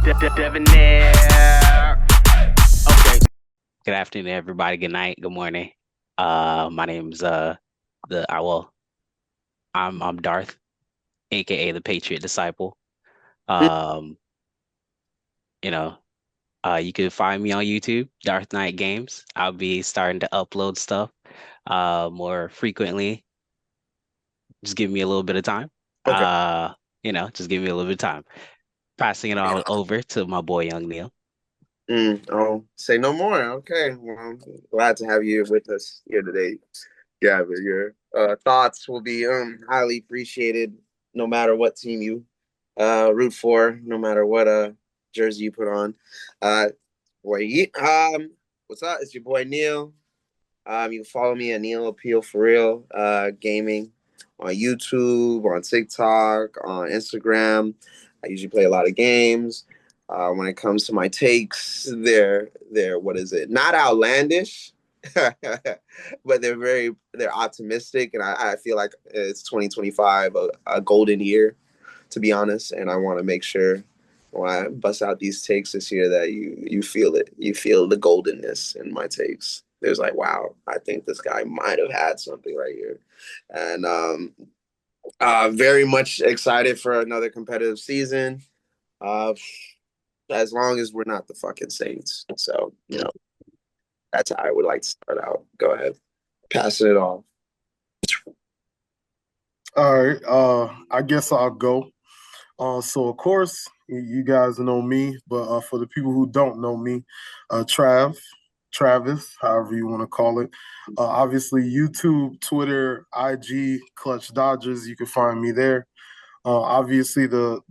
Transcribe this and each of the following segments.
Debonair. Okay. Good afternoon, everybody. Good night. Good morning. My name's I'm Darth, aka the Patriot Disciple. Um, you know, you can find me on YouTube, Darth Knight Games. I'll be starting to upload stuff more frequently. Just give me a little bit of time. Okay. Uh, just give me a little bit of time. Passing it all over to my boy Young Neil. Oh, say no more. Okay. Well, I'm glad to have you with us here today, Gavin. Your thoughts will be highly appreciated no matter what team you root for, no matter what jersey you put on. Uh what's up? It's your boy Neil. You can follow me at Neil Appeal for Real Gaming on YouTube, on TikTok, on Instagram. I usually play a lot of games. When it comes to my takes, they're what is it? Not outlandish, but they're optimistic, and I feel like it's 2025, a golden year, to be honest. And I want to make sure when I bust out these takes this year that you feel it. You feel the goldenness in my takes. There's like, wow, I think this guy might have had something right here. And very much excited for another competitive season. Uh, as long as we're not the fucking Saints. So, that's how I would like to start out. Go ahead. Passing it off. All right, I guess I'll go. So of course, you guys know me, but for the people who don't know me, Travis, however you want to call it, obviously YouTube, Twitter, IG, Clutch Dodgers, you can find me there. Obviously, the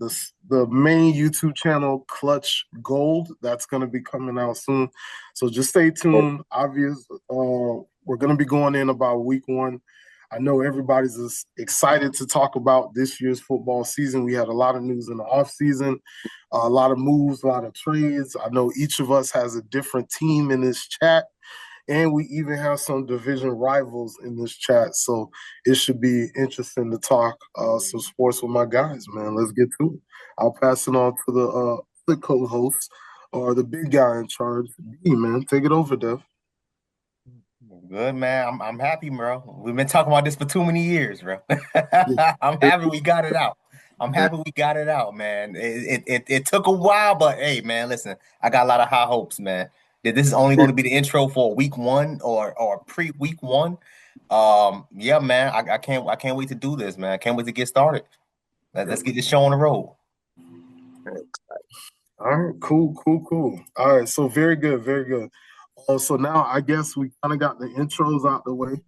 main YouTube channel, Clutch Gold, that's going to be coming out soon. So just stay tuned. We're going to be going in about week one. I know everybody's excited to talk about this year's football season. We had a lot of news in the offseason, a lot of moves, a lot of trades. I know each of us has a different team in this chat, and we even have some division rivals in this chat. So it should be interesting to talk some sports with my guys, man. Let's get to it. I'll pass it on to the co-host or the big guy in charge. B, man, take it over, Dev. Good, man. I'm happy, bro. We've been talking about this for too many years, bro. I'm happy we got it out. I'm happy we got it out, man. It took a while, but hey, man, listen, I got a lot of high hopes, man. That this is only going to be the intro for week one or pre-week one. Yeah, man. I can't wait to do this, man. I can't wait to get started. Let's get this show on the road. All right, cool. All right, so very good, very good. So now I guess we kind of got the intros out the way.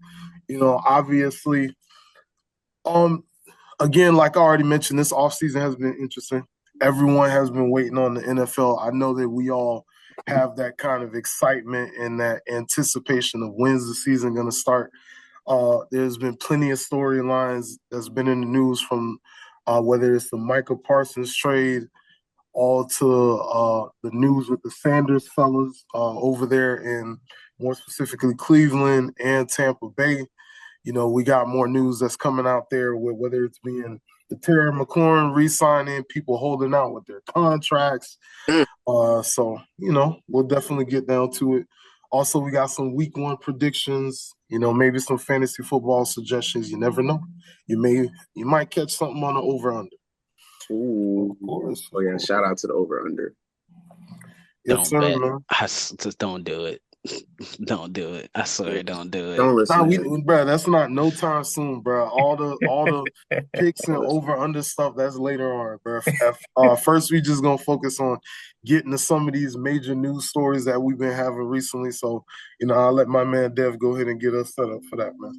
Obviously, um, again, like I already mentioned, this offseason has been interesting. Everyone has been waiting on the NFL. I know that we all have that kind of excitement and that anticipation of when's the season going to start. There's been plenty of storylines that's been in the news from whether it's the Micah Parsons trade, all to the news with the Sanders fellas over there in more specifically Cleveland and Tampa Bay. We got more news that's coming out there with whether it's being the Terry McLaurin re-signing, people holding out with their contracts. So, we'll definitely get down to it. Also, we got some week one predictions, maybe some fantasy football suggestions. You never know. You might catch something on the over-under. Ooh. Of course. Oh, yeah. Shout out to the over-under. Yes, sir, man. Just don't do it. Don't do it. I swear, don't do it. Don't listen. Bro, that's not no time soon, bro. All the picks and over under stuff that's later on, bro. First, we just gonna focus on getting to some of these major news stories that we've been having recently. So, I'll let my man Dev go ahead and get us set up for that, man.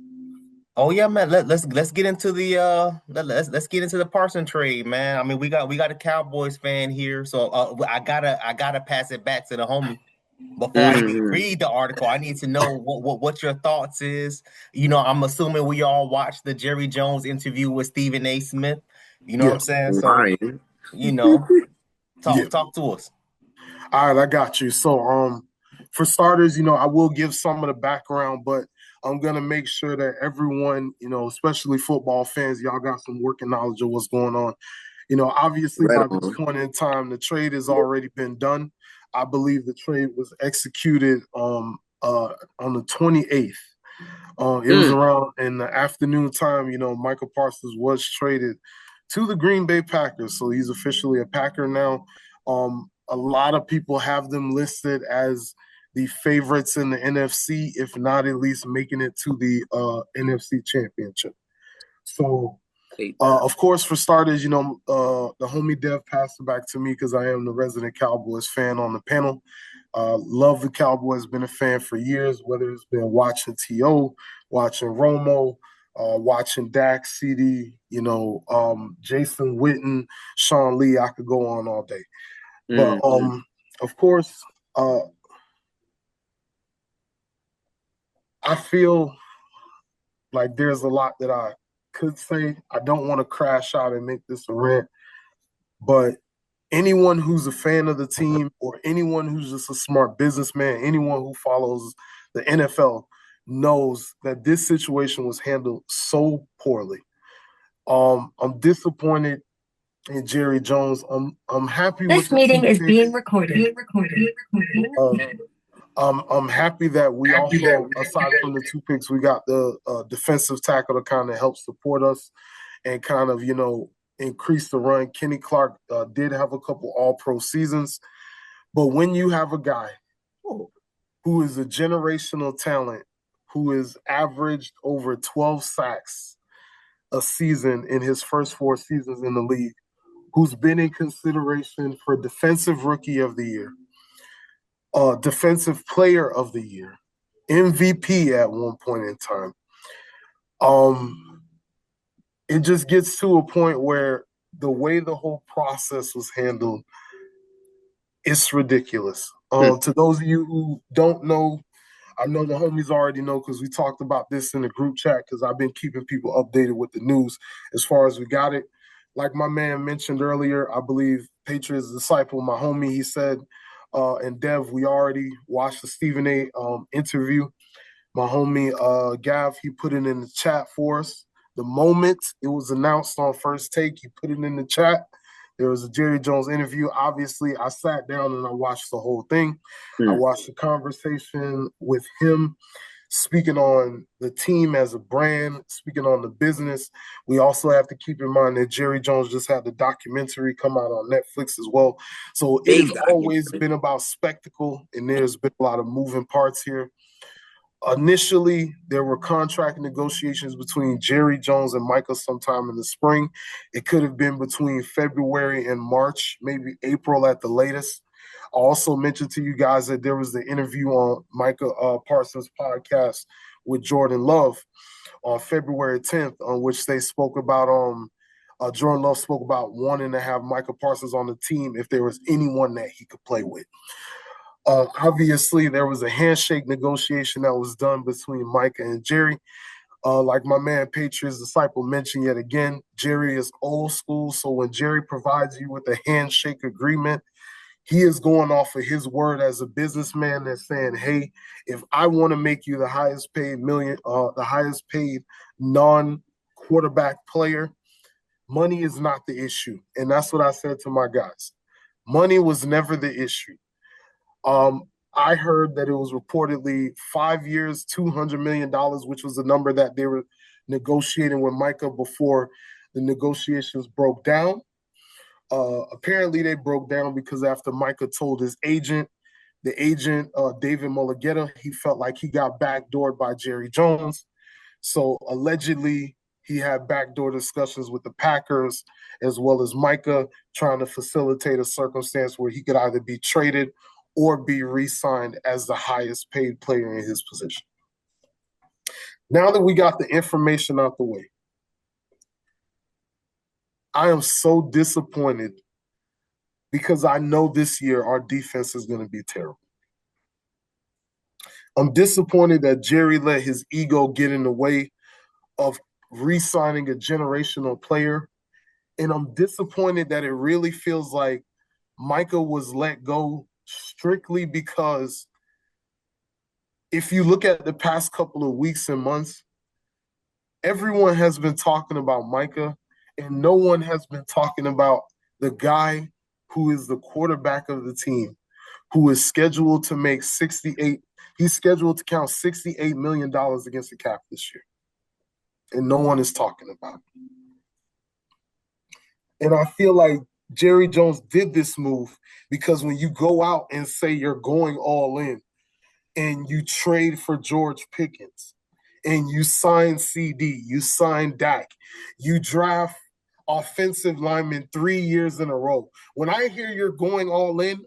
Oh yeah, man. Let's get into the let's get into the Parson trade, man. I mean, we got a Cowboys fan here, so I gotta pass it back to the homie. Before I even read the article, I need to know what your thoughts is. I'm assuming we all watched the Jerry Jones interview with Stephen A. Smith. You know what I'm saying? So, talk to us. All right, I got you. So, for starters, I will give some of the background, but I'm gonna make sure that everyone, especially football fans, y'all got some working knowledge of what's going on. Obviously Right by this on. point in time, the trade has already been done. I believe the trade was executed on the 28th. It was around in the afternoon time. Micah Parsons was traded to the Green Bay Packers, so he's officially a Packer now. A lot of people have them listed as the favorites in the NFC, if not at least making it to the NFC Championship. So, of course, for starters, the homie Dev passed it back to me because I am the resident Cowboys fan on the panel. Love the Cowboys, been a fan for years, whether it's been watching T.O., watching Romo, watching Dax, CD, Jason Witten, Sean Lee. I could go on all day. But, of course, I feel like there's a lot that I could say. I don't want to crash out and make this a rant, but anyone who's a fan of the team or anyone who's just a smart businessman, anyone who follows the NFL knows that this situation was handled so poorly. I'm disappointed in Jerry Jones. I'm happy with this meeting is being recorded. I'm happy that we also, aside from the 2 picks, we got the defensive tackle to kind of help support us and kind of, increase the run. Kenny Clark did have a couple all-pro seasons. But when you have a guy who is a generational talent, who has averaged over 12 sacks a season in his first 4 seasons in the league, who's been in consideration for Defensive Rookie of the Year, Defensive Player of the Year, MVP at one point in time. It just gets to a point where the way the whole process was handled, it's ridiculous. To those of you who don't know, I know the homies already know because we talked about this in the group chat because I've been keeping people updated with the news as far as we got it. Like my man mentioned earlier, I believe Patriots Disciple, my homie, he said, and Dev, we already watched the Stephen A. Interview. My homie Gav, he put it in the chat for us. The moment it was announced on First Take, he put it in the chat. There was a Jerry Jones interview. Obviously, I sat down and I watched the whole thing. I watched the conversation with him, speaking on the team as a brand, speaking on the business. We also have to keep in mind that Jerry Jones just had the documentary come out on Netflix as well. So it has always been about spectacle, and there's been a lot of moving parts here. Initially, there were contract negotiations between Jerry Jones and Micah sometime in the spring. It could have been between February and March, maybe April at the latest. I also mentioned to you guys that there was the interview on Micah Parsons' podcast with Jordan Love on February 10th, on which they spoke about Jordan Love spoke about wanting to have Micah Parsons on the team if there was anyone that he could play with. Obviously, there was a handshake negotiation that was done between Micah and Jerry. Like my man Patriots Disciple mentioned yet again, Jerry is old school. So when Jerry provides you with a handshake agreement, he is going off of his word as a businessman that's saying, hey, if I want to make you the highest paid non-quarterback player, money is not the issue. And that's what I said to my guys. Money was never the issue. I heard that it was reportedly 5 years, $200 million, which was the number that they were negotiating with Micah before the negotiations broke down. Apparently, they broke down because after Micah told his agent, David Mulligetta, he felt like he got backdoored by Jerry Jones. So allegedly, he had backdoor discussions with the Packers as well as Micah, trying to facilitate a circumstance where he could either be traded or be re-signed as the highest paid player in his position. Now that we got the information out the way, I am so disappointed because I know this year our defense is going to be terrible. I'm disappointed that Jerry let his ego get in the way of re-signing a generational player. And I'm disappointed that it really feels like Micah was let go strictly because if you look at the past couple of weeks and months, everyone has been talking about Micah and no one has been talking about the guy who is the quarterback of the team, who is scheduled to make 68. He's scheduled to count $68 million against the cap this year. And no one is talking about it. And I feel like Jerry Jones did this move because when you go out and say you're going all in and you trade for George Pickens and you sign CD, you sign Dak, you draft offensive linemen 3 years in a row. When I hear you're going all in,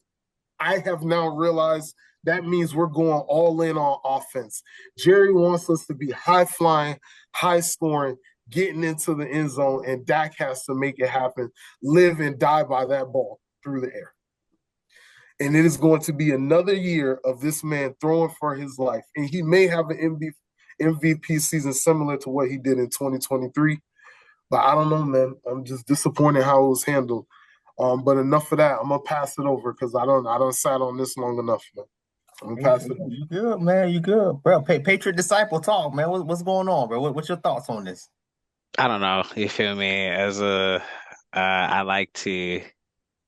I have now realized that means we're going all in on offense. Jerry wants us to be high flying, high scoring, getting into the end zone, and Dak has to make it happen, live and die by that ball through the air. And it is going to be another year of this man throwing for his life. And he may have an MVP season similar to what he did in 2023. But I don't know, man. I'm just disappointed how it was handled. But enough of that. I'm gonna pass it over because I don't sat on this long enough, man. I'm gonna pass it over. You good, man? You good, bro? Patriot Disciple talk, man. What's going on, bro? What's your thoughts on this? I don't know. You feel me? I like to.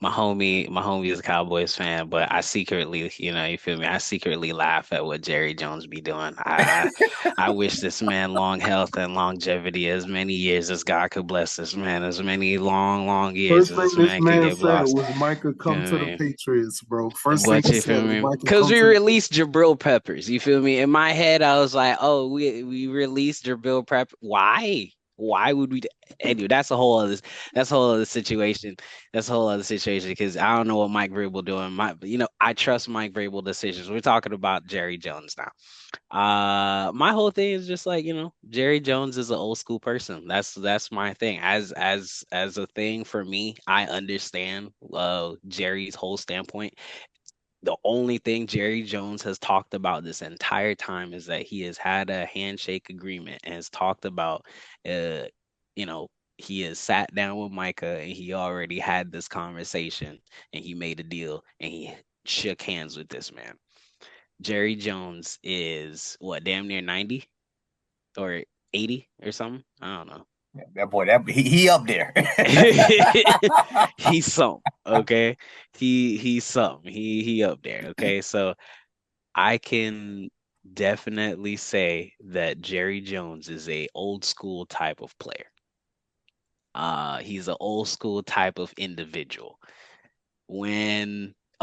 My homie is a Cowboys fan, but I secretly, you feel me? I secretly laugh at what Jerry Jones be doing. I wish this man long health and longevity, as many years as God could bless this man, as many long years First as thing this this man could man get said blessed. was Micah Feel come to the me? Patriots, bro. First thing But he you said feel was me? Micah Because come we to the released Jabrill Peppers. You feel me? In my head, I was like, oh, we released Jabrill Prep. Why? Why would we? Anyway, that's a whole other situation. That's a whole other situation because I don't know what Mike Vrabel doing. I trust Mike Vrabel decisions. We're talking about Jerry Jones now. My whole thing is just like, Jerry Jones is an old school person. That's my thing. As a thing for me, I understand Jerry's whole standpoint. The only thing Jerry Jones has talked about this entire time is that he has had a handshake agreement and has talked about, uh, you know, he has sat down with Micah and he already had this conversation and he made a deal and he shook hands with this man. Jerry Jones is what, damn near 90 or 80 or something? I don't know. That boy, he up there. He's something, okay? He's something. He up there, okay? So I can definitely say that Jerry Jones is a old school type of player. He's an old school type of individual.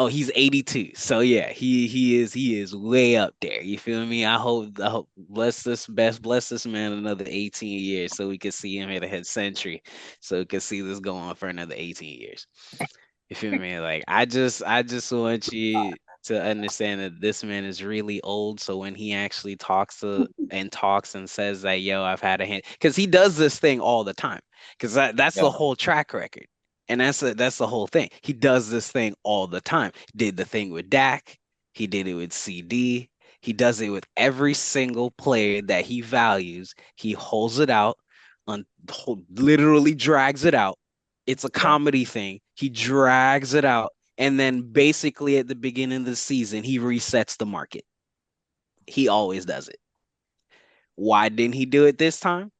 He's 82. So yeah, he is way up there. You feel me? I hope bless this man another 18 years so we can see him at a head century. So we can see this go on for another 18 years. You feel me? Like I just want you to understand that this man is really old. So when he actually talks and says that, yo, I've had a hand, because he does this thing all the time. Because that's Yeah. the whole track record. And that's the whole thing. He does this thing all the time. Did the thing with Dak. He did it with CD. He does it with every single player that he values. He holds it out, literally drags it out. It's a comedy thing. He drags it out. And then basically at the beginning of the season, he resets the market. He always does it. Why didn't he do it this time?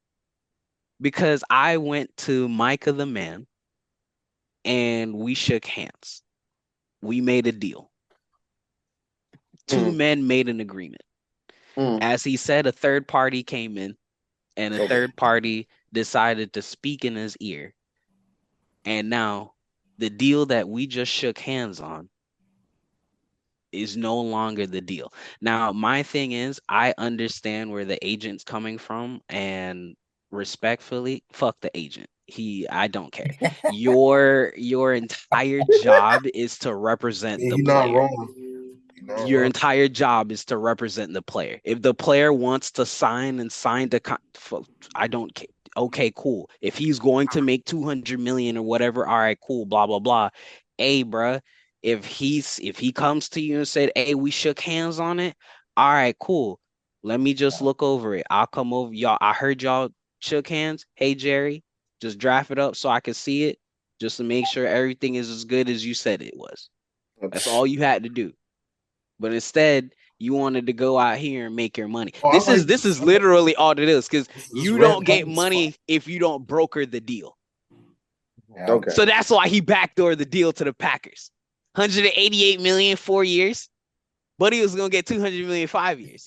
Because I went to Micah the man and we shook hands. We made a deal. Two men made an agreement. As he said, a third party came in and a third party decided to speak in his ear. And now the deal that we just shook hands on is no longer the deal. Now, my thing is, I understand where the agent's coming from, and respectfully, fuck the agent. I don't care. Your entire job is to represent the He's not player. wrong. Your entire job is to represent the player. If the player wants to sign I don't care. Okay, cool. If he's going to make 200 million or whatever, all right, cool, blah blah blah. Hey, bruh, if he comes to you and said, "Hey, we shook hands on it," all right, cool. Let me just look over it. I'll come over, y'all. I heard y'all shook hands. Hey, Jerry, just draft it up so I can see it, just to make sure everything is as good as you said it was. That's all you had to do. But instead, you wanted to go out here and make your money. This is literally all it is, because you don't get money if you don't broker the deal. Yeah. Okay. So that's why he backdoored the deal to the Packers. 188 million 4 years, but he was gonna get 200 million 5 years.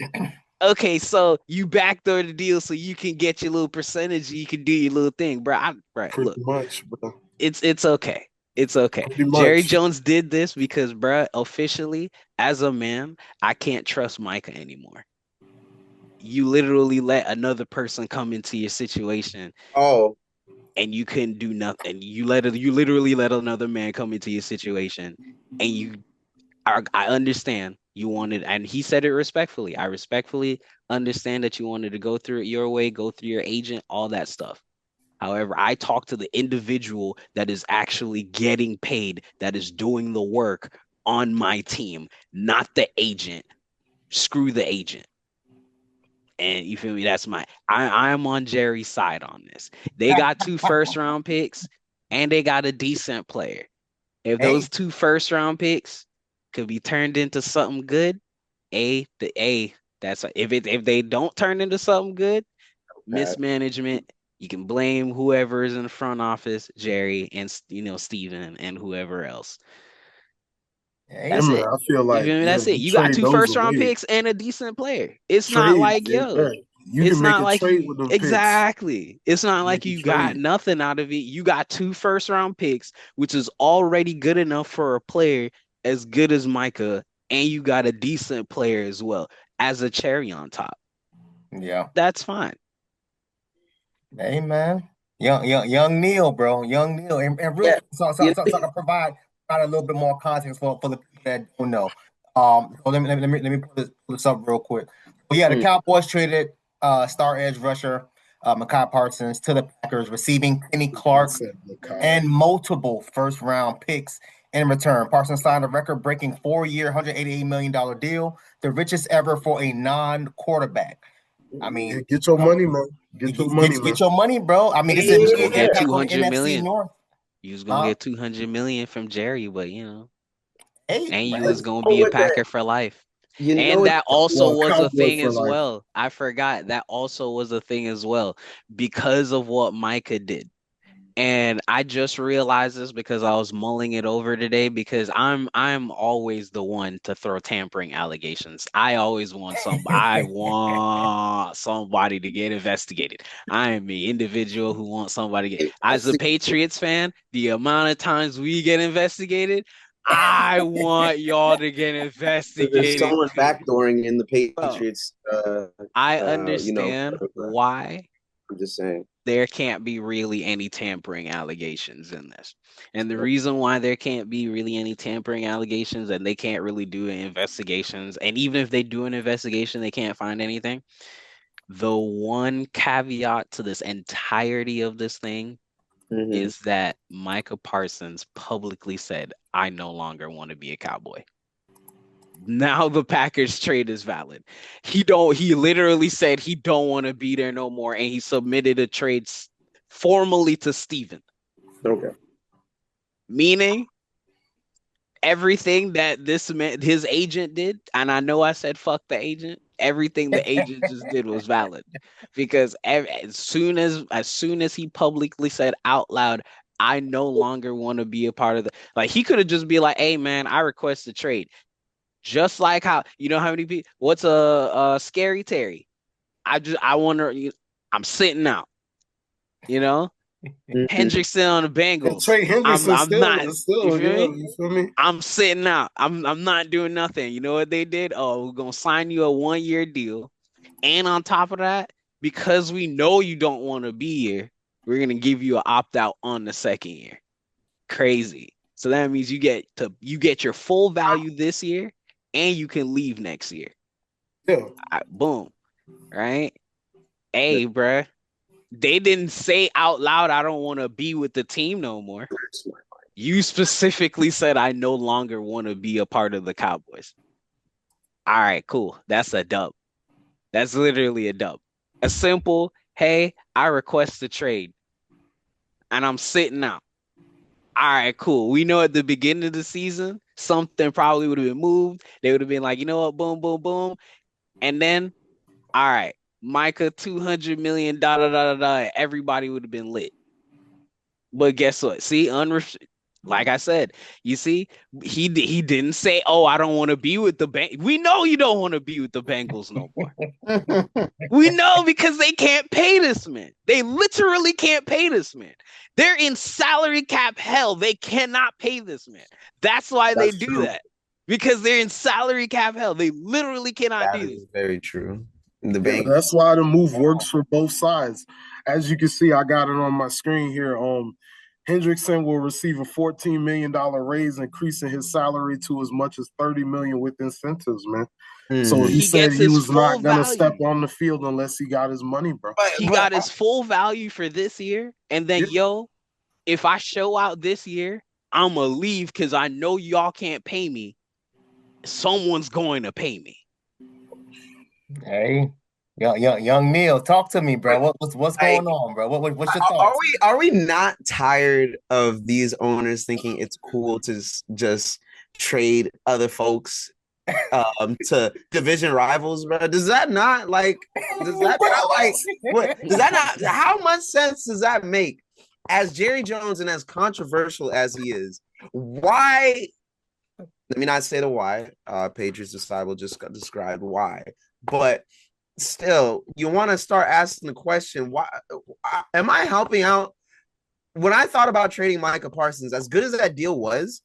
Okay, so you backdoor the deal so you can get your little percentage, you can do your little thing, bro. Pretty Look, much, bro. it's okay. It's okay. Pretty Jerry much. Jones did this because, bro, officially, as a man, I can't trust Micah anymore. You literally let another person come into your situation Oh, and you couldn't do nothing. You literally let another man come into your situation and I understand you wanted, and he said it respectfully. I respectfully understand that you wanted to go through it your way, go through your agent, all that stuff. However, I talk to the individual that is actually getting paid, that is doing the work on my team, not the agent. Screw the agent. And you feel me? I'm on Jerry's side on this. They got 2 first-round picks and they got a decent player. If Hey, those 2 first-round picks could be turned into something good, that's if they don't turn into something good, okay. mismanagement. You can blame whoever is in the front office, Jerry and Steven and whoever else. Yeah, That's hey, man. it. I feel You like, feel me? yeah, That's it. you You got trade two those first round away. picks and a decent player. It's not Trade, like, yeah. You it's can make not a like trade you with them picks. exactly. It's not like Make a you got trade. nothing out of it. You got 2 first round picks, which is already good enough for a player as good as Micah, and you got a decent player as well as a cherry on top. yeah. That's fine. Hey, man. Young Neil, bro. Young Neil. And real Yeah. quick, so, so, You so, know, so I can provide a little bit more context for the people that don't know. So let me pull this up real quick. But yeah, the mm, Cowboys traded star edge rusher Micah Parsons to the Packers, receiving Kenny I Clark said Makai. and multiple first round picks in return. Parsons signed a record breaking 4 year, $188 million deal, the richest ever for a non quarterback. I Yeah, mean, get your money, man. Get your money, man. get your money, bro. I mean, yeah, it's You an was yeah, gonna immediate yeah. get impact on the 200 NFC million. North. You was gonna Huh? get 200 million from Jerry, but Hey, and you man. was gonna Oh, be a with that, Packer for life. you know And it's that also Well, was a Cowboy thing for as life. well. I forgot that also was a thing as well because of what Micah did. And I just realized this because I was mulling it over today because I'm always the one to throw tampering allegations. I want somebody to get investigated. I am the individual who wants somebody to get, I as a see Patriots fan, the amount of times we get investigated, I want y'all to get there's investigated someone too. backdooring in the Bro, Patriots. I You know, understand why I'm just saying. there can't be really any tampering allegations in this. And the reason why there can't be really any tampering allegations and they can't really do investigations, and even if they do an investigation, they can't find anything. The one caveat to this entirety of this thing Hmm. is that Micah Parsons publicly said, I no longer want to be a Cowboy. Now the Packers trade is valid. He literally said he don't want to be there no more, and he submitted a trade formally to Steven. Okay. Meaning everything that this man, his agent did, and I know I said fuck the agent, everything the agent just did was valid. Because as soon as he publicly said out loud, I no longer want to be a part of the, like, he could have just be like, hey man, I request a trade. Just like how, how many people, what's a scary Terry? I wonder, I'm sitting out, you know? Hmm. Hendrickson on the And Bengals. Trey I'm Henderson I'm still, not, you still, feel yeah, me? you feel me? I'm sitting out. I'm not doing nothing. You know what they did? Oh, we're gonna sign you a 1 year deal. And on top of that, because we know you don't want to be here, we're gonna give you an opt-out on the second year. Crazy. So that means you get your full value this year and you can leave next year. Yeah, Boom. Right? Hey, bruh. They didn't say out loud, I don't want to be with the team no more. You specifically said, I no longer want to be a part of the Cowboys. All right, cool. That's a dub. That's literally a dub. A simple, hey, I request a trade and I'm sitting out. All right, cool. We know at the beginning of the season, something probably would have been moved. They would have been like, you know what, boom, boom, boom. And then, all right, Micah, 200 million, da da da da da. Everybody would have been lit. But guess what? See, like I said, you see, he didn't say, "Oh, I don't want to be with the Bengals." We know you don't want to be with the Bengals no more. We know because they can't pay this man. They literally can't pay this man. They're in salary cap hell. They cannot pay this man. That's why they do that. Because they're in salary cap hell. They literally cannot do this. Very true. That's why the move works for both sides. As you can see, I got it on my screen here. Hendrickson will receive a $14 million raise, increasing his salary to as much as $30 million with incentives, man. So he said he was not going to step on the field unless he got his money, bro. He got his full value for this year. And then, if I show out this year, I'm going to leave because I know y'all can't pay me. Someone's going to pay me. Hey, young Neil, talk to me, bro. What's going on, bro? What's your thoughts? Are we not tired of these owners thinking it's cool to just trade other folks to division rivals, bro? Does that not how much sense does that make? As Jerry Jones and as controversial as he is, why? Let me not say the why. Patriots Disciple just described why, but still, you want to start asking the question: why am I helping out? When I thought about trading Micah Parsons, as good as that deal was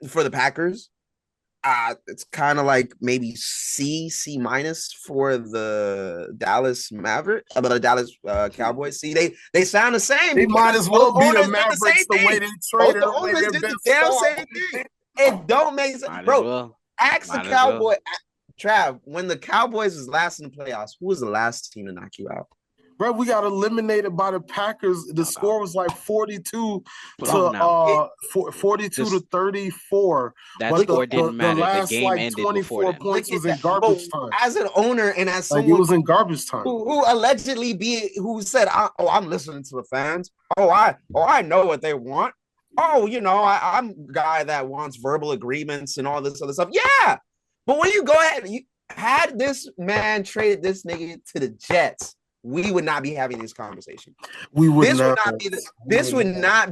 for the Packers, it's kind of like maybe C minus for the Dallas Mavericks, but the Dallas Cowboys. See, they sound the same. They might as well be the Mavericks the way they traded. The owners did the damn same thing. It don't make sense, bro. Ask the Cowboy, Trav. When the Cowboys was last in the playoffs, who was the last team to knock you out? Bro, we got eliminated by the Packers. The score was like 42 to 34. That score didn't matter. The last game ended 24 points was in garbage time. As an owner and as someone it was in garbage time, who allegedly who said, I'm listening to the fans. I know what they want. I'm a guy that wants verbal agreements and all this other stuff. Yeah, but when you go ahead, had this man traded this nigga to the Jets, we would not be having this conversation. We would not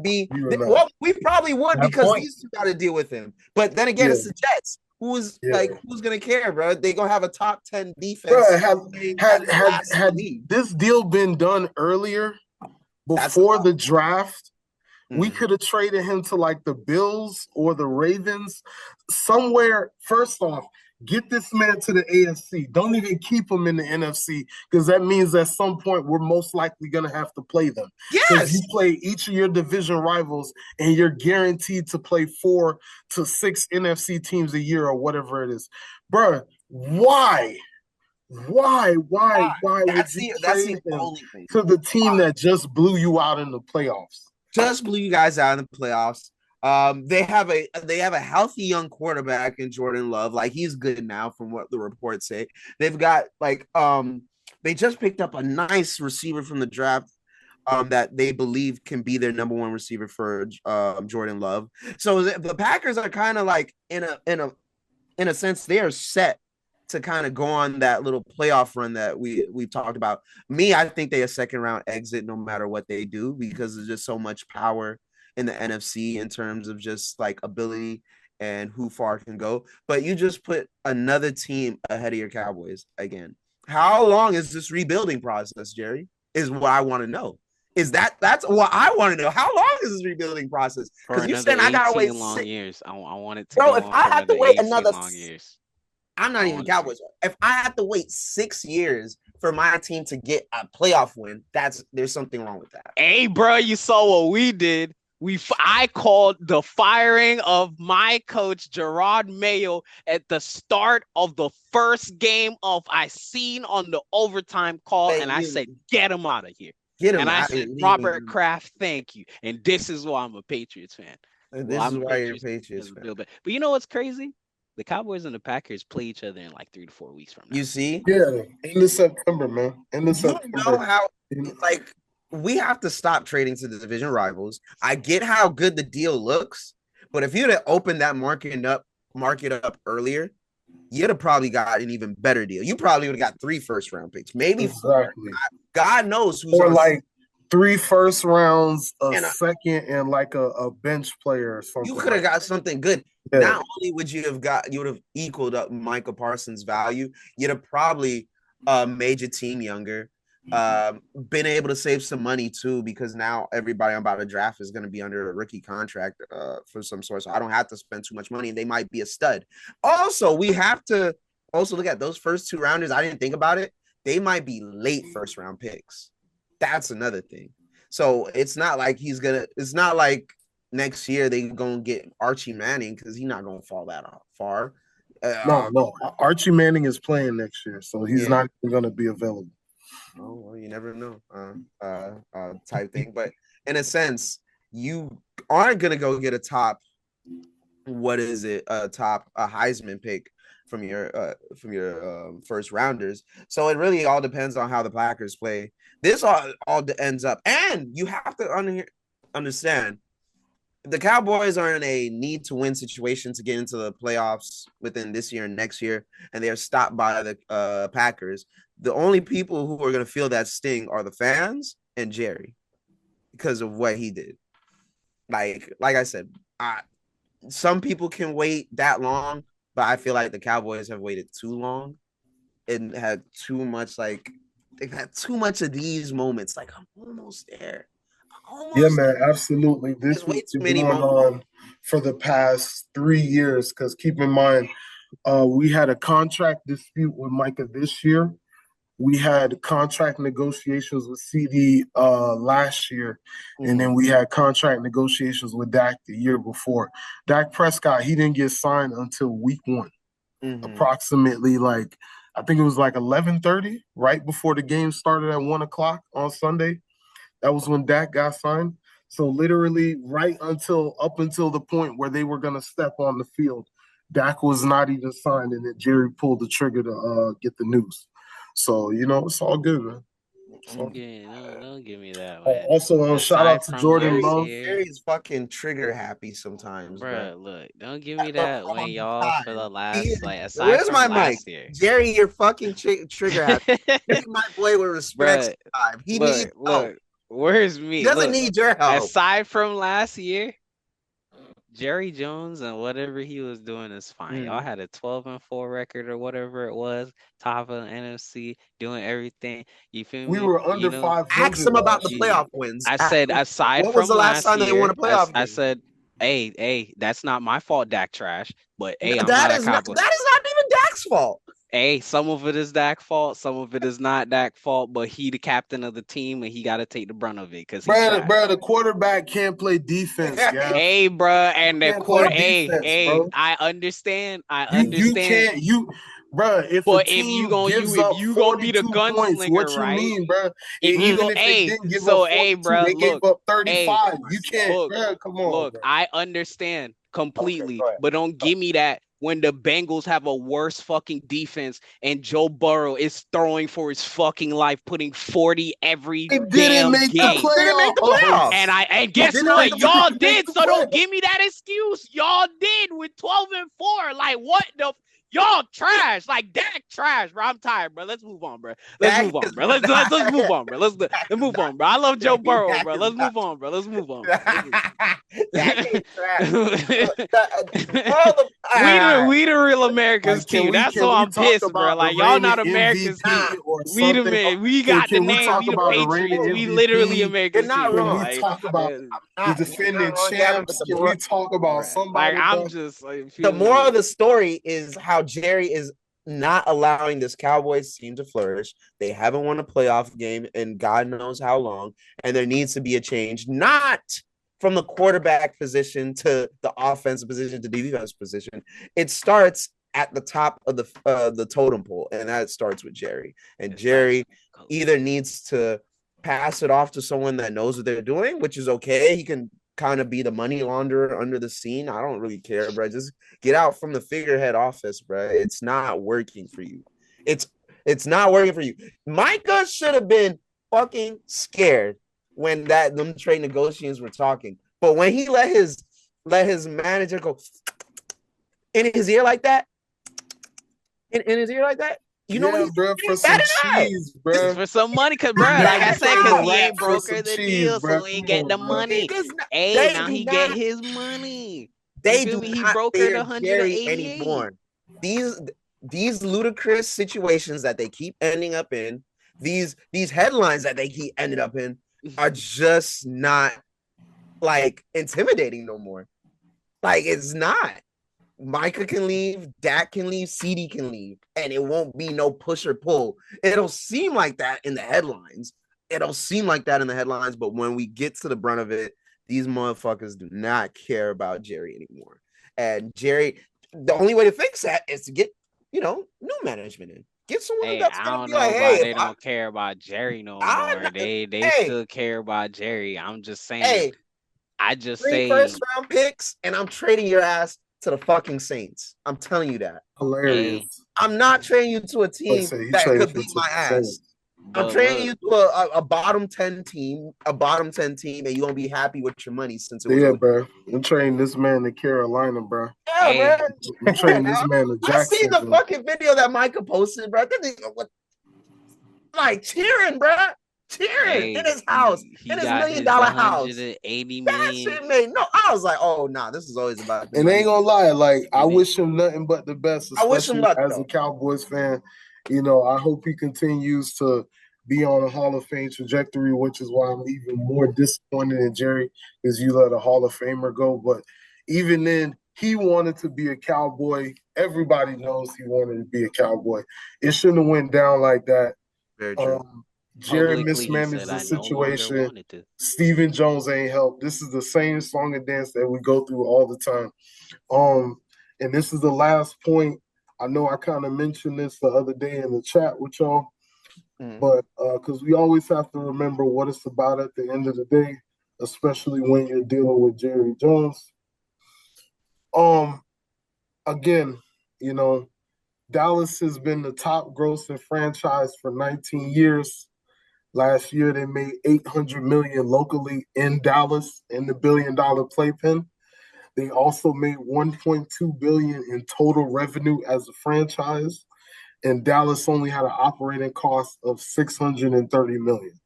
be. Well, we probably would because these two got to deal with him. But then again, it's the Jets. Who's gonna care, bro? They gonna have a top 10 defense. Bro, had this deal been done earlier before the draft, we could have traded him to like the Bills or the Ravens somewhere. First off, get this man to the AFC. Don't even keep him in the NFC because that means at some point we're most likely going to have to play them. Yes. You play each of your division rivals and you're guaranteed to play 4 to 6 NFC teams a year or whatever it is. Bro, why? Why would you trade him to the team that just blew you out in the playoffs? Just blew you guys out in the playoffs. They have a healthy young quarterback in Jordan Love. Like, he's good now from what the reports say. They've got they just picked up a nice receiver from the draft that they believe can be their number one receiver for Jordan Love. So the Packers are kind of like in a sense they are set to kind of go on that little playoff run that we've talked about. I think they a second round exit no matter what they do because there's just so much power in the NFC in terms of just like ability and who far can go. But you just put another team ahead of your Cowboys again. How long is this rebuilding process, Jerry? Is what I want to know. That's what I want to know. How long is this rebuilding process? Because you said I gotta wait long years. I want it to. Bro, if I have to wait another long years, I'm not even Cowboys. If I have to wait 6 years for my team to get a playoff win, there's something wrong with that. Hey, bro, you saw what we did. I called the firing of my coach Gerard Mayo at the start of the first game I seen on the overtime call, and I said, "Get him out of here." I said, "Robert Kraft, thank you." And this is why I'm a Patriots fan. This is why you're a Patriots fan. But you know what's crazy? The Cowboys and the Packers play each other in like 3 to 4 weeks from now. You see? Yeah, end of September, man. End of September. You know how we have to stop trading to the division rivals. I get how good the deal looks, but if you'd have opened that market up earlier, you'd have probably got an even better deal. You probably would have got 3 first-round picks, maybe 4. God knows who's 3 first rounds, a And second, and like a bench player or something. you could have like got something good. that. Yeah. Not only would you would have equaled up Micah Parsons' value, you'd have probably made your team younger. Been able to save some money too, because now everybody I'm about to draft is going to be under a rookie contract for some sort. So I don't have to spend too much money, and they might be a stud. Also, we have to also look at those first 2 rounders. I didn't think about it. They might be late first round picks. That's another thing. So it's not like it's not like next year they gonna get Archie Manning, because he's not gonna fall that far. No. Archie Manning is playing next year, so he's not even going to be available. Oh, well, you never know, type thing. But in a sense, you aren't gonna go get a top Heisman pick from your first rounders. So it really all depends on how the Packers play. This all ends up, and you have to understand the Cowboys are in a need to win situation to get into the playoffs within this year and next year, and they are stopped by the Packers. The only people who are going to feel that sting are the fans and Jerry, because of what he did. Like I said, some people can wait that long, but I feel like the Cowboys have waited too long and had too much, they've had too much of these moments. Like, I'm almost there. Yeah, man, absolutely. This There's way has too been many going on for the past 3 years, because keep in mind, we had a contract dispute with Micah this year. We had contract negotiations with CD last year, and then we had contract negotiations with Dak the year before. Dak Prescott, he didn't get signed until week 1, approximately I think it was 11:30, right before the game started at 1 o'clock on Sunday. That was when Dak got signed. So literally up until the point where they were going to step on the field, Dak was not even signed, and then Jerry pulled the trigger to get the news. So, it's all good, man. Don't give me that, man. Also, shout out to Jordan Love. Jerry's fucking trigger happy sometimes, bro. Look, don't give me that when y'all for the last, aside Where's from my last mic? year. Jerry, you're fucking trigger happy. Treat my boy with respect. He needs help. Where's me? He doesn't need your help. Aside from last year, Jerry Jones and whatever he was doing is fine. Y'all had a 12-4 record or whatever it was, top of the NFC, doing everything. You feel me? We were under 500. Ask them about the playoff wins. I said aside what was from the last time year, they won a playoff game? I said, hey, that's not my fault, Dak trash. But hey, that is not even Dak's fault. Hey, some of it is Dak's fault, some of it is not Dak's fault, but he the captain of the team and he got to take the brunt of it because the quarterback can't play defense. Yeah. Hey, bro, and the quarter. Hey, I understand. You can't. Bro, if but a team if you gonna be the gunslinger, points, what you right? mean, bro? If you Even if they didn't give up 42, bro, they gave up 35. You can't. Look, bro, come on. Look, bro. I understand completely, Okay, but don't give me that when the Bengals have a worse fucking defense and Joe Burrow is throwing for his fucking life, putting 40 every damn game. Didn't make the playoffs. And guess what? Y'all did. So don't give me that excuse. Y'all did with 12-4. Like what the. Y'all trash, like Dak trash, bro. I'm tired, bro. Let's move on, bro. Let's move on, bro. Let's move on, bro. Let's move on, bro. I love Joe Burrow, bro. Let's move on, bro. Let's move on. We the real Americans team. That's why I'm pissed, bro. Like y'all not Americans team. We the man. We got the name. We the Patriots. We literally Americans team. Can we talk about the defending champs? Can we talk about somebody? Like I'm just like the moral of the story is how Jerry is not allowing this Cowboys team to flourish. They haven't won a playoff game in God knows how long, and there needs to be a change, not from the quarterback position to the offensive position to the defense position. It starts at the top of the totem pole, and that starts with Jerry. And Jerry either needs to pass it off to someone that knows what they're doing, which is okay. He can kind of be the money launderer under the scene. I don't really care, bro. Just get out from the figurehead office, bro. It's not working for you. It's not working for you. Micah should have been fucking scared when them trade negotiations were talking. But when he let his manager go in his ear like that, You know what Yeah, he's bro, for doing? some Bat an eye. cheese, It's bro. for some money, cause bro, Bat like I Bat said, an cause the he eye. rap ain't for broker some the cheese, deal, bro. so he Come ain't get the on, bro. money. Hey, They now do he get not. his money. You They feel do me? He not brokered fear Jerry 188. anymore. These these ludicrous situations that they keep ending up in, these headlines that they keep ending up in, are just not like intimidating no more. Like it's not. Micah can leave, Dak can leave, CD can leave, and it won't be no push or pull. It'll seem like that in the headlines. But when we get to the brunt of it, these motherfuckers do not care about Jerry anymore. And Jerry, the only way to fix that is to get, new management in. Get someone Hey, that's I gonna don't be know like, hey, about if they don't care about Jerry no I more. They hey, still care about Jerry. I'm just saying. hey, I just 3 first say, round picks, and I'm trading your ass to the fucking Saints. I'm telling you that. hey, Hilarious. I'm not trading you to a I team say he that traded could for beat my 2%. ass. I'm but trading look, you to a bottom 10 team, and you're gonna be happy with your money since it was Yeah, a bro. I'm trading this man to Carolina, bro. yeah, bro. hey, I'm Come on trading this now. man to I seen the Jacksonville. fucking video that Micah posted, bro. That nigga was like cheering, bro. Cheering in hey, his house, he in his got $1 million his house. 180 That million. shit made no. I was like, oh nah, this is always about the And ain't money. gonna lie, like I And it, wish him nothing but the best, I wish him especially luck as a though. Cowboys fan. I hope he continues to be on a Hall of Fame trajectory, which is why I'm even more disappointed in Jerry because you let a Hall of Famer go. But even then, he wanted to be a Cowboy. Everybody knows he wanted to be a Cowboy. It shouldn't have went down like that. Very true. Jerry publicly, he mismanaged said, the I no longer situation. wanted to. Stephen Jones ain't helped. This is the same song and dance that we go through all the time. And this is the last point. I know I kind of mentioned this the other day in the chat with y'all, but because we always have to remember what it's about at the end of the day, especially when you're dealing with Jerry Jones. Um, Again, you know, Dallas has been the top grossing franchise for 19 years. Last year, they made $800 million locally in Dallas in the billion-dollar playpen. They also made $1.2 billion in total revenue as a franchise, and Dallas only had an operating cost of $630 million.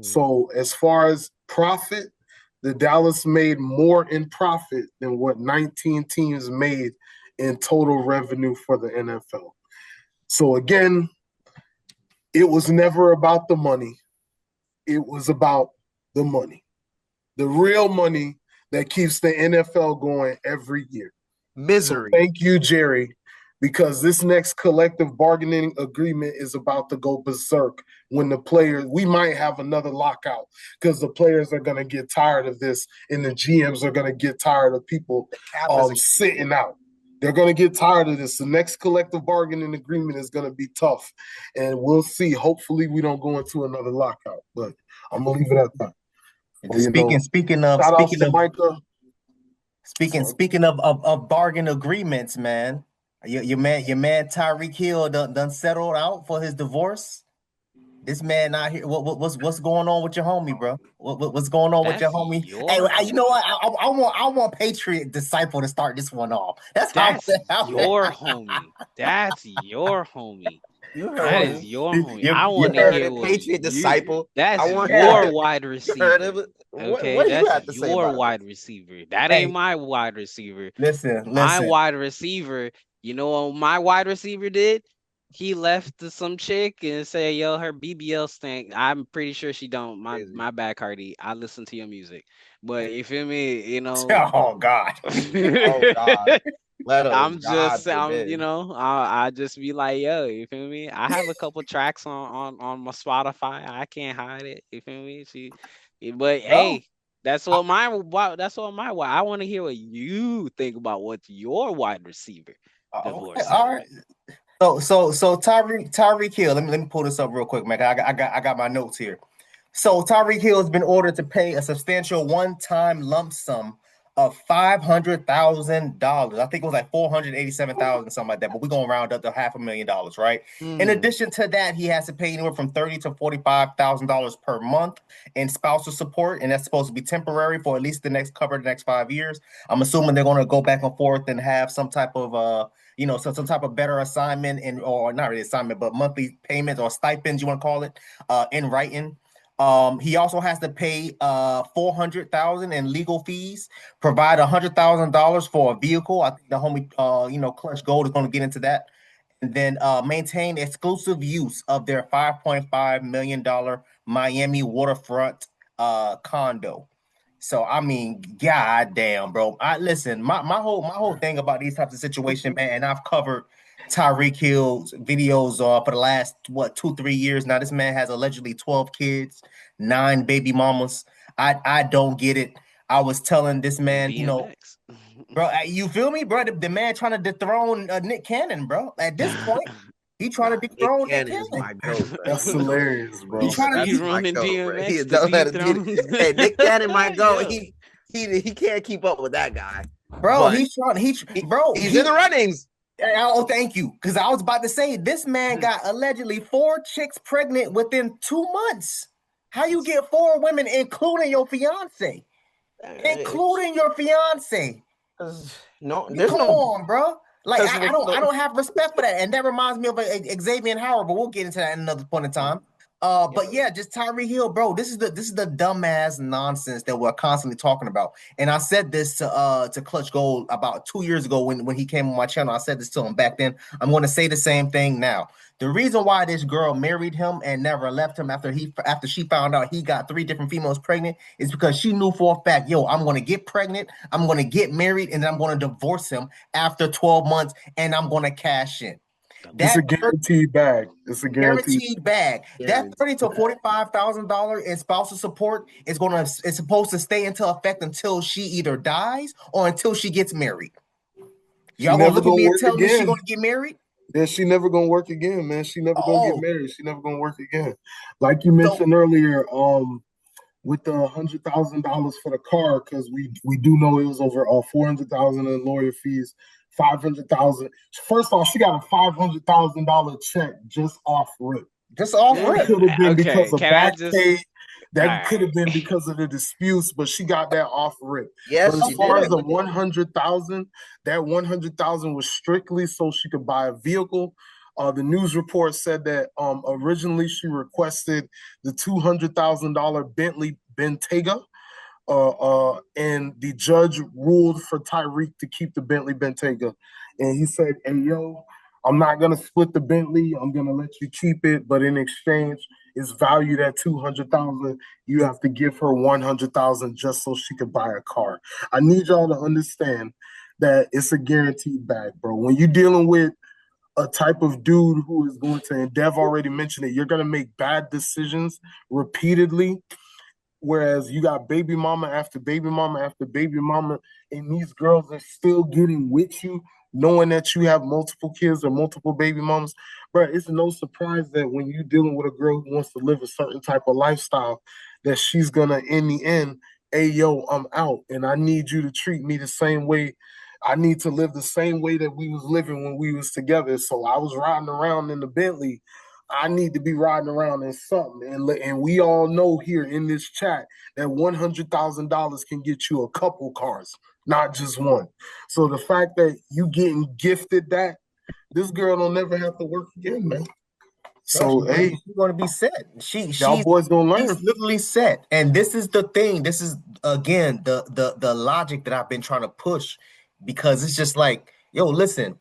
So, as far as profit, the Dallas made more in profit than what 19 teams made in total revenue for the NFL. So, again, it was never about the money. It was about the money, the real money that keeps the NFL going every year. Misery. So thank you, Jerry, because this next collective bargaining agreement is about to go berserk when we might have another lockout because the players are going to get tired of this and the GMs are going to get tired of people sitting out. They're going to get tired of this. The next collective bargaining agreement is going to be tough, and we'll see. Hopefully, we don't go into another lockout, but I'm going to leave it at that. Speaking of shout outs to Micah. Speaking of bargain agreements, man. Your man Tyreek Hill done settled out for his divorce. This man out here, what's going on with your homie, bro? What's going on with your That's homie? your Hey, homie. you know what? I want Patriot Disciple to start this one off. That's That's your homie. That's your homie. You That heard is him. your homie. you I You want to heard hear it. what Patriot you. disciple. That's I want your wide you heard receiver. of it. Okay, What do you that's have to say your about wide this? receiver. That ain't Hey, my wide receiver. listen. My wide receiver, you know what my wide receiver did? He left to some chick and said, "Yo, her BBL stink." I'm pretty sure she don't. My Crazy. my bad, Cardi. I listen to your music, but you feel me? Oh God. Oh God. Let us, God forbid. I just be like, yo, you feel me? I have a couple tracks on my Spotify. I can't hide it. You feel me? But No. hey, that's what my wide. I want to hear what you think about what's your wide receiver Okay, divorce all right. settlement. So Tyreek Hill. Let me pull this up real quick, man. I got my notes here. So Tyreek Hill has been ordered to pay a substantial one-time lump sum of $500,000. I think it was like 487,000, something like that. But we're gonna round up to $500,000, right? In addition to that, he has to pay anywhere from $30,000 to $45,000 per month in spousal support, and that's supposed to be temporary for at least the next 5 years. I'm assuming they're gonna go back and forth and have some type of some type of better assignment or not really assignment, but monthly payments or stipends, you want to call it, in writing. He also has to pay $400,000 in legal fees, provide $100,000 for a vehicle. I think the homie Clutch Gold is going to get into that. And then maintain exclusive use of their $5.5 million Miami waterfront condo. So I mean, goddamn, bro. Listen, my whole thing about these types of situations, man, and I've covered Tyreek Hill's videos for the last 2-3 years now. This man has allegedly 12 kids, 9 baby mamas. I don't get it. I was telling this man, BMX. bro, you feel me, bro? The man trying to dethrone Nick Cannon, bro. At this point, he trying to Nick dethrone Nick Cannon is Cannon. my goat, bro. That's hilarious, bro. He trying to That's my Running goat, bro. BMX, the Don't let him get dethroned. it. Hey, Nick Cannon, my goat. Yeah. He can't keep up with that guy. bro. But He's trying. He's in the runnings. Oh, thank you. Because I was about to say this man got allegedly 4 chicks pregnant within 2 months. How you get 4 women, including your fiance? Including your fiance. No, Come on, bro. Like I don't have respect for that. And that reminds me of Xavier Howard, but we'll get into that at another point in time. But yeah, just Tyreek Hill, bro. This is the dumbass nonsense that we're constantly talking about. And I said this to Clutch Gold about 2 years ago when he came on my channel. I said this to him back then. I'm going to say the same thing now. The reason why this girl married him and never left him after she found out he got 3 different females pregnant is because she knew for a fact, yo, I'm going to get pregnant, I'm going to get married, and then I'm going to divorce him after 12 months, and I'm going to cash in. It's a guaranteed bag. It's a guaranteed bag. That $30,000 to $45,000 in spousal support is supposed to stay into effect until she either dies or until she gets married. Y'all gonna look at me and tell me she's gonna get married? Yeah, she never gonna work again, man. She never gonna get married. She never gonna work again. Like you mentioned earlier, with the $100,000 for the car, because we do know it was over $400,000 in lawyer fees, $500,000. First off, she got a $500,000 check just off rip. Just off rip. Could have been because of back pay. That All could have been because of the disputes, but she got that off rip. Yes, but as far as the 100,000, that 100,000 was strictly so she could buy a vehicle. The news report said that originally she requested the $200,000 Bentley Bentayga, and the judge ruled for Tyreek to keep the Bentley Bentayga, and he said, "Hey, yo, I'm not gonna split the Bentley. I'm gonna let you keep it, but in exchange, it's valued at $200,000. You have to give her $100,000 just so she could buy a car." I need y'all to understand that it's a guaranteed bag, bro. When you're dealing with a type of dude who is going to, and Dev already mentioned it, you're gonna make bad decisions repeatedly. Whereas you got baby mama after baby mama after baby mama, and these girls are still getting with you, knowing that you have multiple kids or multiple baby mamas, bro. It's no surprise that when you're dealing with a girl who wants to live a certain type of lifestyle, that she's gonna, in the end, hey, yo, I'm out, and I need you to treat me the same way. I need to live the same way that we was living when we was together. So I was riding around in the Bentley. I need to be riding around in something. And we all know here in this chat that $100,000 can get you a couple cars, not just one. So the fact that you getting gifted that, this girl don't never have to work again, man. So hey, she's gonna be set. She's boys gonna learn. She's literally set. And this is the thing. This is again the logic that I've been trying to push, because it's just like, yo, listen.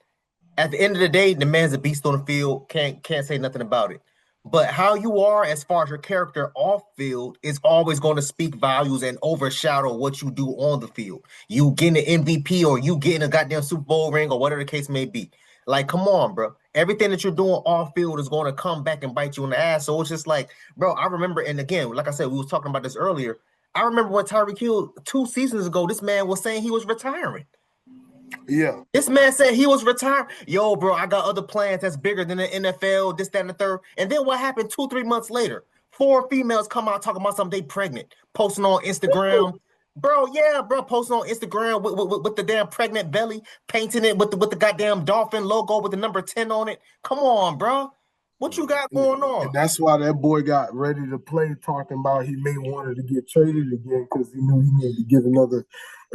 At the end of the day, the man's a beast on the field. Can't say nothing about it. But how you are as far as your character off field is always going to speak values and overshadow what you do on the field. You getting an MVP or you getting a goddamn Super Bowl ring or whatever the case may be. Like, come on, bro. Everything that you're doing off field is going to come back and bite you in the ass. So it's just like, bro, I remember, and again, like I said, we was talking about this earlier. I remember when Tyreek Hill 2 seasons ago, this man was saying he was retiring. Yeah. This man said he was retired. Yo, bro, I got other plans that's bigger than the NFL, this, that, and the third. And then what happened 2-3 months later? 4 females come out talking about something they pregnant, posting on Instagram. Bro, yeah, bro, posting on Instagram with the damn pregnant belly, painting it with the goddamn dolphin logo with the number 10 on it. Come on, bro. What you got going And on? that's why that boy got ready to play, talking about he may wanted to get traded again because he knew he needed to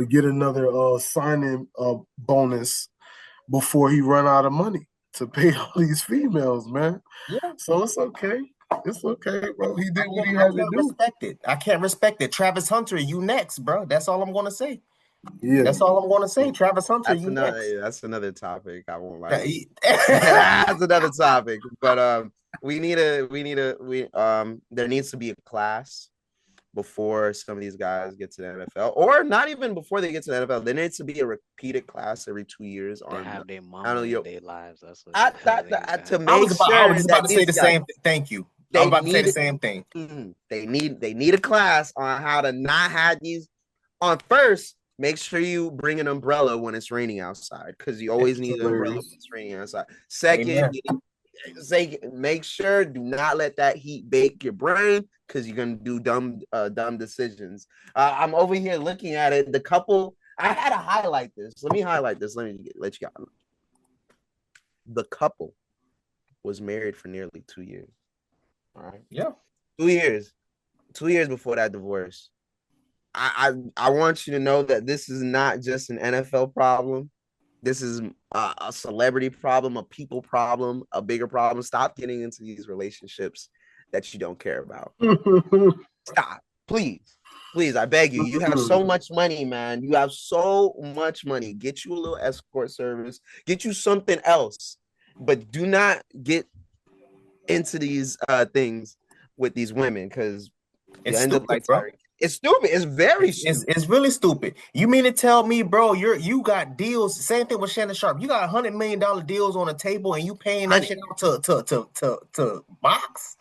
get another signing bonus before he run out of money to pay all these females, man. Yeah. So it's okay. It's okay, bro. He did what he I had to can't do. respect it. I can't respect it. Travis Hunter, you next, bro. That's all I'm gonna say. Yeah. That's all I'm gonna say. Travis Hunter, That's you next. another topic. I won't lie. That's another topic. But there needs to be a class before some of these guys get to the NFL, or not even before they get to the NFL. There needs to be a repeated class every 2 years They on have their mama I don't know in their lives. That's what I, the hell they that, need to to make I sure was just about that to say these the guys same thing. Thank you. I was they about to say the need same thing. they need a class on how to not have these on first. Make sure you bring an umbrella when it's raining outside, because you always need an umbrella when it's raining outside. Second, make sure do not let that heat bake your brain, because you're gonna do dumb decisions. I'm over here looking at it. The couple, I had to highlight this. Let me highlight this. Let me let you guys. The couple was married for nearly 2 years. All right. Yeah. 2 years. 2 years before that divorce. I want you to know that this is not just an NFL problem. This is a celebrity problem, a people problem, a bigger problem. Stop getting into these relationships that you don't care about. Stop, please. Please, I beg you. You have so much money, man. You have so much money. Get you a little escort service. Get you something else. But do not get into these things with these women, because you It's end up stupid, like bro. Tyreek. It's stupid. It's very stupid. It's really stupid. You mean to tell me, bro, you got deals? Same thing with Shannon Sharp. You got $100 million deals on the table, and you paying that shit out to box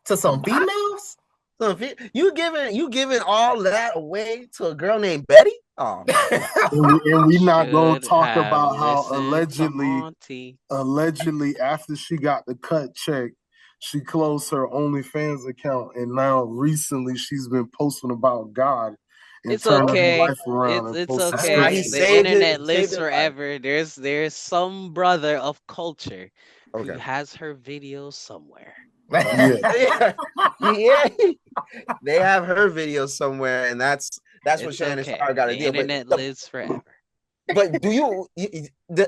to some females? So if you giving all that away to a girl named Betty? Oh man. And we not gonna should talk have about how listened to Auntie. allegedly after she got the cut check, she closed her OnlyFans account, and now recently she's been posting about God and It's turning her okay. life around and It's posting That's why he okay. scriptures. The saved internet his lives life. forever. There's some brother of culture who Okay. has her videos somewhere. Yeah. Yeah. They have her video somewhere, and that's what It's Shannon okay. Sharp got to The deal. internet lives forever. But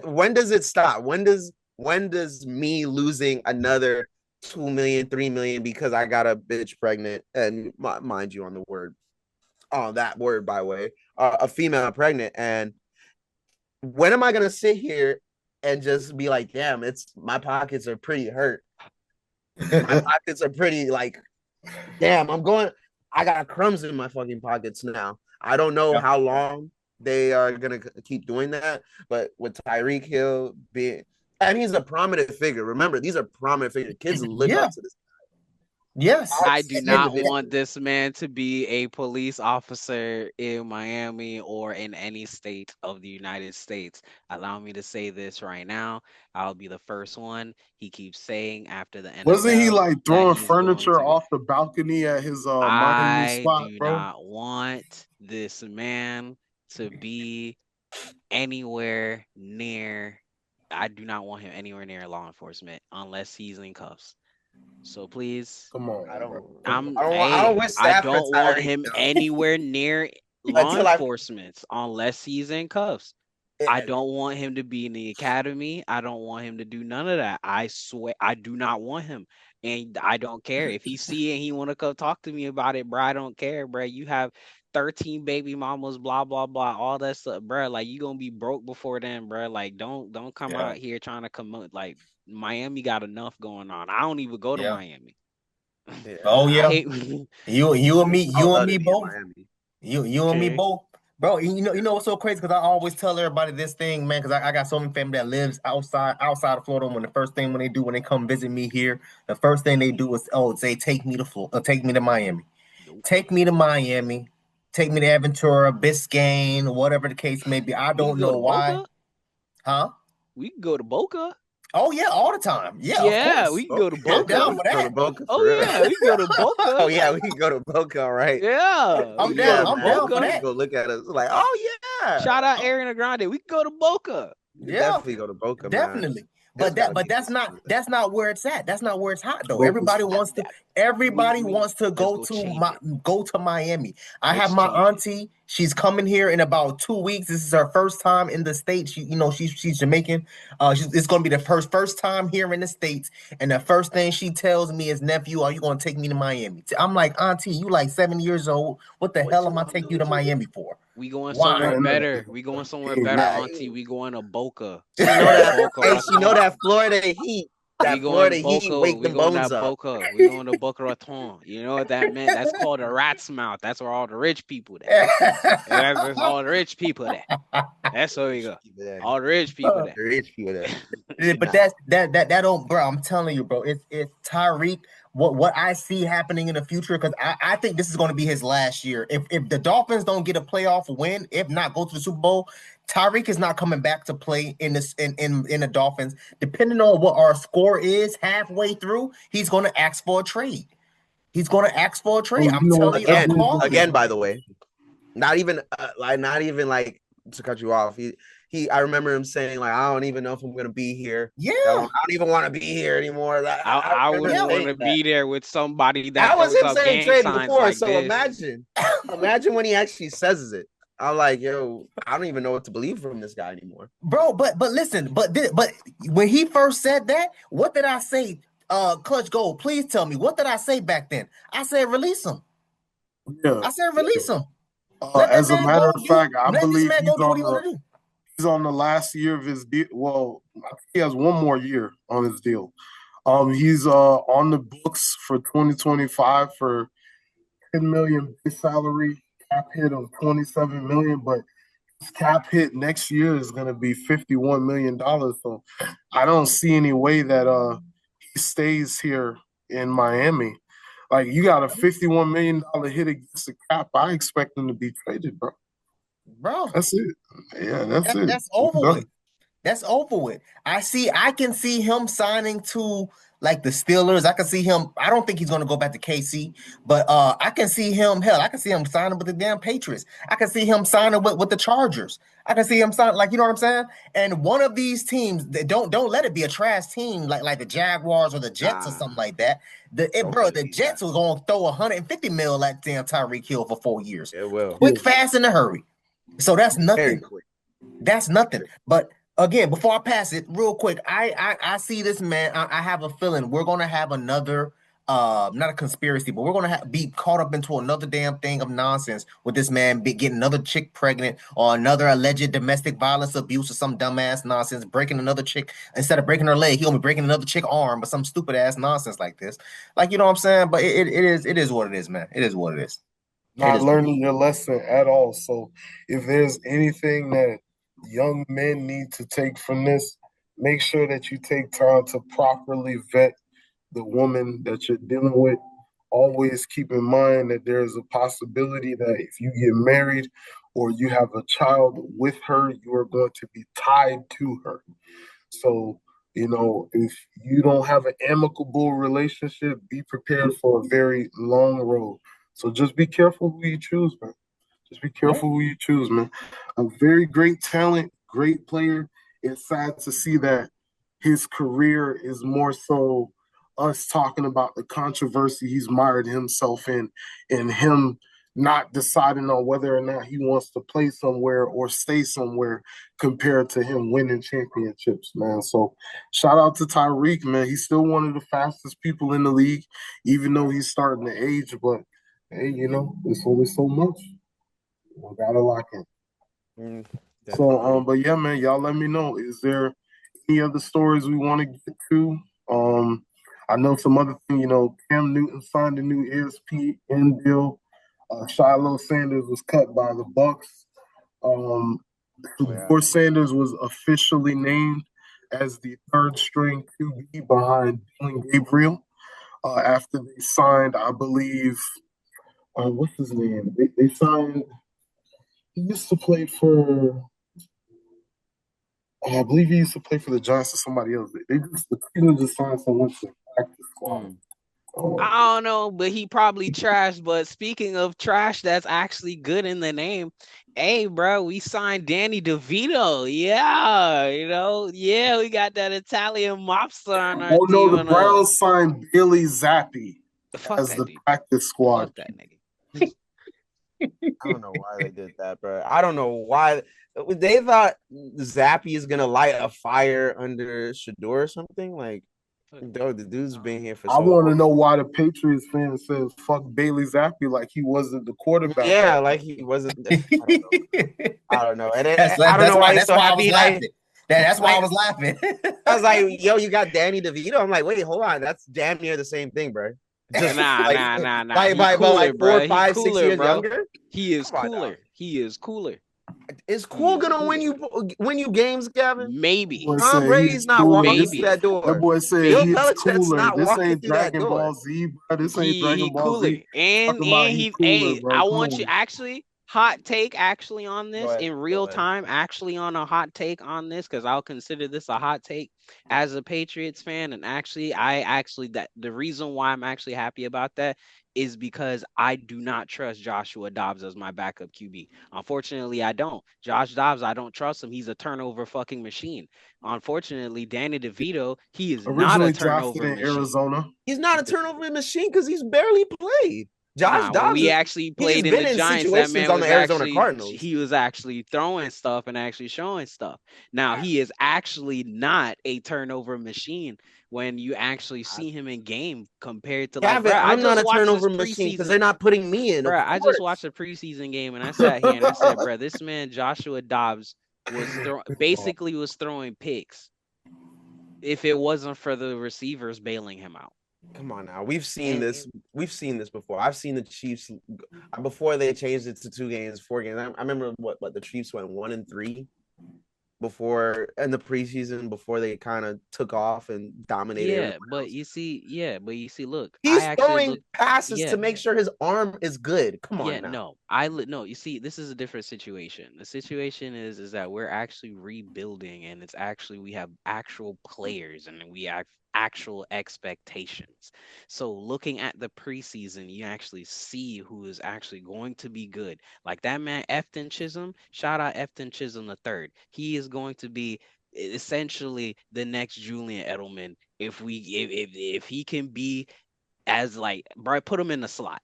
when does it stop? When does me losing another 2 million, 3 million because I got a bitch pregnant, and mind you on the word, that word by way, a female pregnant, and when am I gonna sit here and just be like, damn, it's my pockets are pretty hurt. My pockets are pretty like, damn, I got crumbs in my fucking pockets now. I don't know how long they are gonna keep doing that, but with Tyreek Hill being, and he's a prominent figure. Remember, these are prominent figures. Kids look up to this. Yes. I do not want this man to be a police officer in Miami or in any state of the United States. Allow me to say this right now. I'll be the first one. He keeps saying after the Wasn't he NFL like that throwing he's going furniture to. off the balcony at his Miami I spot, do bro? not want this man to be anywhere near. I do not want him anywhere near law enforcement unless he's in cuffs. So please, Come on, I don't. bro. I don't wish I that for don't want Tyreek him though. anywhere near law Until I, enforcement unless he's in cuffs. I don't want him to be in the academy. I don't want him to do none of that. I swear, I do not want him. And I don't care. If he see it and he want to come talk to me about it, bro, I don't care, bro. You have 13 baby mamas, blah, blah, blah, all that stuff, bro. Like, you gonna be broke before then, bro. Like, don't come out here trying to come, like, Miami got enough going on. I don't even go to Miami. Oh I yeah. hate You and me, you and me both. Miami. You and me both. Bro, you know what's so crazy? Because I always tell everybody this thing, man, because I got so many family that lives outside of Florida. When the first thing when they come visit me here, the first thing they do is say take me to Florida, take me to Miami. Nope. Take me to Miami, take me to Aventura, Biscayne, whatever the case may be. I We don't can go know to why. Boca. Huh? We can go to Boca. Oh yeah, all the time. Yeah, of Yeah, course. we can go to I'm Boca. down We for can go to that. Boca Oh for real. yeah, we can go to Boca. Oh yeah, we can go to Boca, all right. Yeah, we I'm can go down. to Yeah, I'm man. down for You Boca. just that. go look at us like, oh yeah. Shout out Ariana Grande. We can go to Boca. We could Yeah, definitely go to Boca, man. definitely. It's But gotta be that's not something. where it's at. That's not where it's hot though. Boca's Everybody We wants to let's go change it. go to Miami. I have Let's my change it. auntie. She's coming here in about 2 weeks. This is her first time in the States. She's Jamaican. It's gonna be the first time here in the States. And the first thing she tells me is, nephew, are you gonna take me to Miami? I'm like, auntie, you like 7 years old. What the What hell you am I want to take do you to with your Miami for? We going Why? somewhere man. better. We going somewhere Hey, better, man. Auntie. We going to Boca. She know that. Boca Hey, she know Raton. that Florida heat. We That going Florida to heat Boca. wake We them going bones to up. Boca. We going to Boca Raton. You know what that meant? That's called a rat's mouth. That's where all the rich people there. That's all the rich people there. That's where we go. All the rich people there. The rich people there. But that don't, bro. I'm telling you, bro. It's Tyreek. What I see happening in the future, because I think this is going to be his last year. If the Dolphins don't get a playoff win, if not go to the Super Bowl, Tyreek is not coming back to play in the Dolphins. Depending on what our score is halfway through, he's going to ask for a trade. He's going to ask for a trade. Oh, I'm you know telling what? you, I'm calling it. Again, by the way, not even like to cut you off. I remember him saying like, I don't even know if I'm gonna be here. Yeah, I don't even want to be here anymore. I I remember wouldn't him want saying to that. be there with somebody that That was throws him up saying gang trade signs before. like So this. imagine when he actually says it. I'm like, yo, I don't even know what to believe from this guy anymore. bro. But listen, but when he first said that, what did I say? Clutch Gold, please tell me, what did I say back then? I said release him. Yeah. I said release him. Let that As a man matter go of do. fact, I Let this believe man go do what he want to do. he's on the last year of his deal. Well, I think he has one more year on his deal. He's on the books for 2025 for 10 million base salary, cap hit of 27 million, but his cap hit next year is going to be $51 million. So I don't see any way that he stays here in Miami. Like, you got a $51 million hit against the cap. I expect him to be traded, bro. Bro, That's it. Yeah, that's it. that's over Done. with. That's over with. I can see him signing to like the Steelers. I can see him. I don't think he's going to go back to KC, but I can see him. Hell, I can see him signing with the damn Patriots. I can see him signing with the Chargers. I can see him signing, like, you know what I'm saying. And one of these teams, don't let it be a trash team like the Jaguars or the Jets or Nah, something like that. don't Bro, let it the be Jets that. was going to throw 150 mil at damn Tyreek Hill for 4 years, It will. Yeah. quick, fast, in a hurry. So that's Very nothing. quick. That's nothing. But again, before I pass it, real quick, I see this man. I have a feeling we're gonna have another, not a conspiracy, but we're gonna be caught up into another damn thing of nonsense with this man getting another chick pregnant or another alleged domestic violence abuse or some dumbass nonsense, breaking another chick instead of breaking her leg, he gonna be breaking another chick arm or some stupid ass nonsense like this. Like, you know what I'm saying? But it is what it is, man. It is what it is. It Not is what. learning your lesson at all. So if there's anything that young men need to take from this, make sure that you take time to properly vet the woman that you're dealing with. Always keep in mind that there's a possibility that if you get married or you have a child with her, you are going to be tied to her. So, if you don't have an amicable relationship, be prepared for a very long road. So just be careful who you choose, man. Just be Yeah. careful who you choose, man. A very great talent, great player. It's sad to see that his career is more so us talking about the controversy he's mired himself in and him not deciding on whether or not he wants to play somewhere or stay somewhere compared to him winning championships, man. So shout out to Tyreek, man. He's still one of the fastest people in the league, even though he's starting to age. But hey, there's only so much. We gotta lock in. So, but yeah, man, y'all let me know. Is there any other stories we want to get to? I know some other thing. Cam Newton signed a new ESPN deal. Shiloh Sanders was cut by the BUCS. Shador Sanders was officially named as the third string QB behind Dylan Gabriel after they signed, I believe, what's his name? They signed. He used to play for. I believe he used to play for the Giants or somebody else. The team just signed someone to the practice squad. I don't know, but he probably trashed. But speaking of trash, that's actually good in the name. Hey, bro, we signed Danny DeVito. Yeah, yeah, we got that Italian mobster on our Oh no, team. the Browns signed Bailey Zappi Fuck as that the dude. practice squad. Fuck that nigga. I don't know why they did that, bro. I don't know why they thought Zappy is gonna light a fire under Shador or something. Like, the dude's been here for I so want to long. know why the Patriots fan says fuck Bailey Zappi like he wasn't the quarterback. Yeah, like he wasn't. I don't know. And I don't know why he's that's so why I happy. was laughing. That's why I was laughing. I was like, yo, you got Danny DeVito. I'm like, wait, hold on. That's damn near the same thing, bro. Just Nah. By He cooler, like 4, bro. 5, 6 years younger. He is Come on, cooler. dog. He is cooler. Is Cool gonna win you games, Gavin? Maybe. Tom Brady's not walking through that door. That boy said Bill he's Belichick's cooler. not This walking ain't through that Dragon door. Ball Z, bro. This ain't He Dragon Ball cooler. Z. And he cooler, hey, bro. I Come want on. you actually hot take actually on this ahead, in real time, actually on a hot take on this, because I'll consider this a hot take as a Patriots fan. And actually, that the reason why I'm actually happy about that is because I do not trust Joshua Dobbs as my backup QB. Unfortunately, I don't. Josh Dobbs, I don't trust him. He's a turnover fucking machine. Unfortunately, Danny DeVito, he is not a Originally drafted turnover in machine. Arizona. He's not a turnover machine because he's barely played. Josh Dobbs, when we actually played in the Giants, that man on was the Arizona actually Cardinals. he was actually throwing stuff and actually showing stuff. Now he is actually not a turnover machine when you actually see him in game compared to like, Gavin, bro, I'm not a turnover machine because they're not putting me in. Bro, I just watched a preseason game and I sat here and I said, bro, this man Joshua Dobbs was was throwing picks if it wasn't for the receivers bailing him out. Come on now. We've seen this. We've seen this before. I've seen the Chiefs before they changed it to 2 games, 4 games. I remember what the Chiefs went 1-3 before in the preseason before they kind of took off and dominated. Yeah, but you see, look, he's throwing passes to make sure his arm is good. Come on now. No, you see, this is a different situation. The situation is that we're actually rebuilding, and it's actually we have actual players and we have actual expectations. So looking at the preseason, you actually see who is actually going to be good. Like that man Efton Chisholm, shout out Efton Chisholm the third. He is going to be essentially the next Julian Edelman if he can be as like, bro, put him in the slot.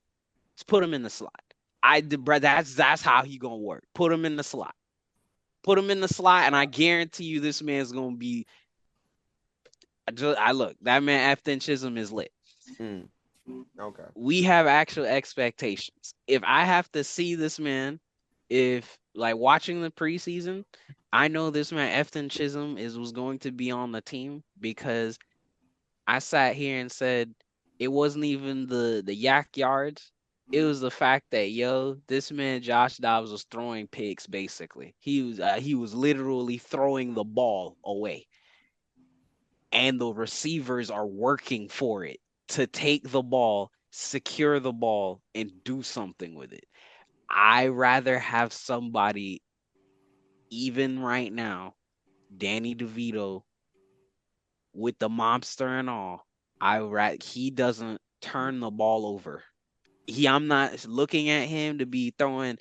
Let's put him in the slot. Bro, that's how he gonna work. Put him in the slot. Put him in the slot, and I guarantee you this man's gonna be. I look, that man Afton Chisholm is lit. Okay. We have actual expectations. If I have to see this man, if like watching the preseason, I know this man Efton Chisholm was going to be on the team because I sat here and said it wasn't even the yak yards. It was the fact that this man Josh Dobbs was throwing picks. Basically, he was literally throwing the ball away, and the receivers are working for it to take the ball, secure the ball, and do something with it. I rather have somebody, even right now, Danny DeVito, with the mobster and all. He doesn't turn the ball over. I'm not looking at him to be throwing,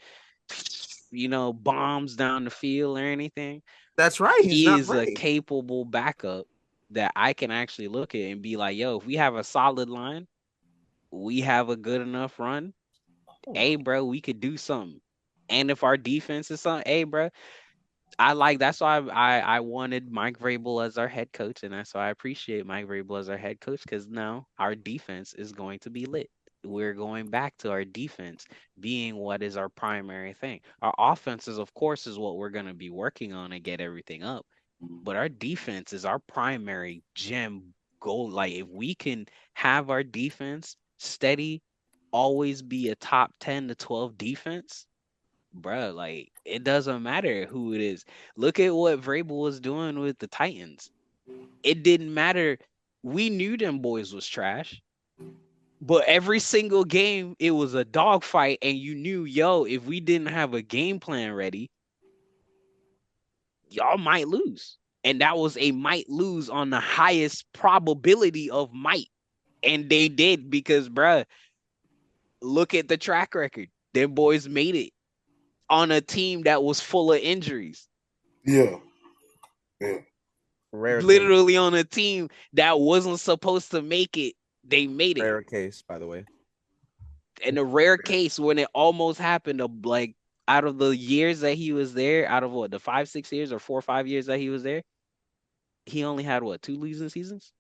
bombs down the field or anything. That's right. He is a capable backup that I can actually look at and be like, yo, if we have a solid line, we have a good enough run. Hey, bro, we could do something. And if our defense is something, hey, bro, that's why I wanted Mike Vrabel as our head coach, and that's why I appreciate Mike Vrabel as our head coach, because now our defense is going to be lit. We're going back to our defense being what is our primary thing. Our offenses, of course, is what we're going to be working on and get everything up. But our defense is our primary gem goal. Like if we can have our defense steady, always be a top 10 to 12 defense, bro, like it doesn't matter who it is. Look at what Vrabel was doing with the Titans. It didn't matter. We knew them boys was trash. But every single game, it was a dogfight, and you knew, if we didn't have a game plan ready, y'all might lose. And that was a might lose on the highest probability of might. And they did because, bruh, look at the track record. Them boys made it on a team that was full of injuries. Yeah. Rare Literally on a team that wasn't supposed to make it. They made it. Rare case, by the way. In a rare case when it almost happened, like out of the years that he was there, out of what, the 5-6 years or 4 or 5 years that he was there, he only had what, 2 losing seasons?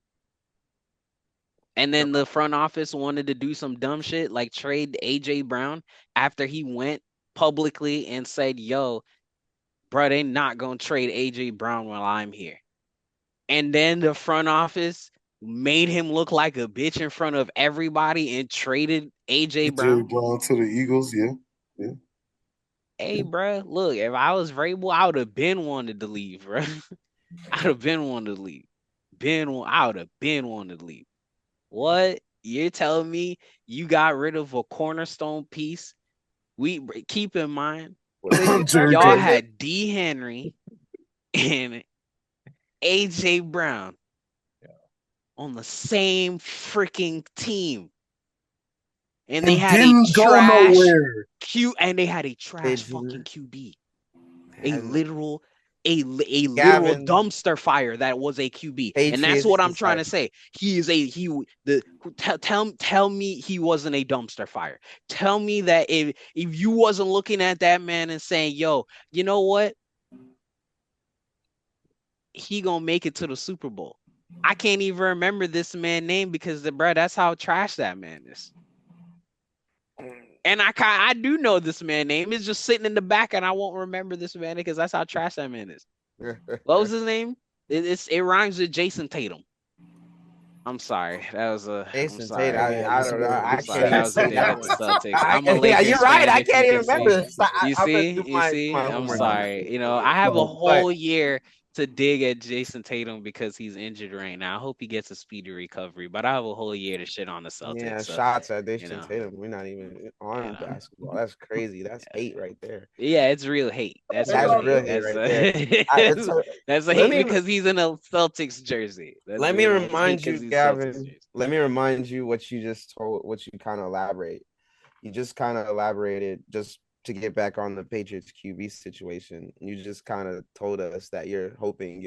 And then the front office wanted to do some dumb shit like trade AJ Brown after he went publicly and said, yo, bro, they not gonna trade AJ Brown while I'm here. And then the front office made him look like a bitch in front of everybody and traded AJ Brown. Brown to the Eagles, yeah. Hey, bro, look, if I was Vrabel, I would have been wanted to leave, bro. I'd have been wanted to leave. I would have been wanted to leave. What? You're telling me you got rid of a cornerstone piece? We keep in mind, y'all had D. Henry and AJ Brown on the same freaking team. And they had a trash and they had a trash fucking QB. A literal dumpster fire that was a QB. Patriots, and that's what I'm trying to say. Tell me he wasn't a dumpster fire. Tell me that if you wasn't looking at that man and saying, yo, you know what? He gonna make it to the Super Bowl. I can't even remember this man's name because that's how trash that man is. And I do know this man's name. It's just sitting in the back, and I won't remember this man because that's how trash that man is. What was his name? It rhymes with Jason Tatum. I'm sorry. That was a Jason Tatum. I don't know. I can't that was a dig at the Celtics. I'm a yeah, you're right. I can't even remember. You see? I'm sorry. You know, I have a whole year to dig at Jason Tatum because he's injured right now. I hope he gets a speedy recovery, but I have a whole year to shit on the Celtics. Yeah, so, shots at Jason Tatum. We're not even on basketball. That's crazy. That's hate right there. Yeah, it's real hate. That's real hate right there. That's a hate because he's in a Celtics jersey. Let me remind you, Gavin. Let me remind you what you just told, what you kind of elaborate. You just kind of elaborated just to get back on the Patriots QB situation. You just kind of told us that you're hoping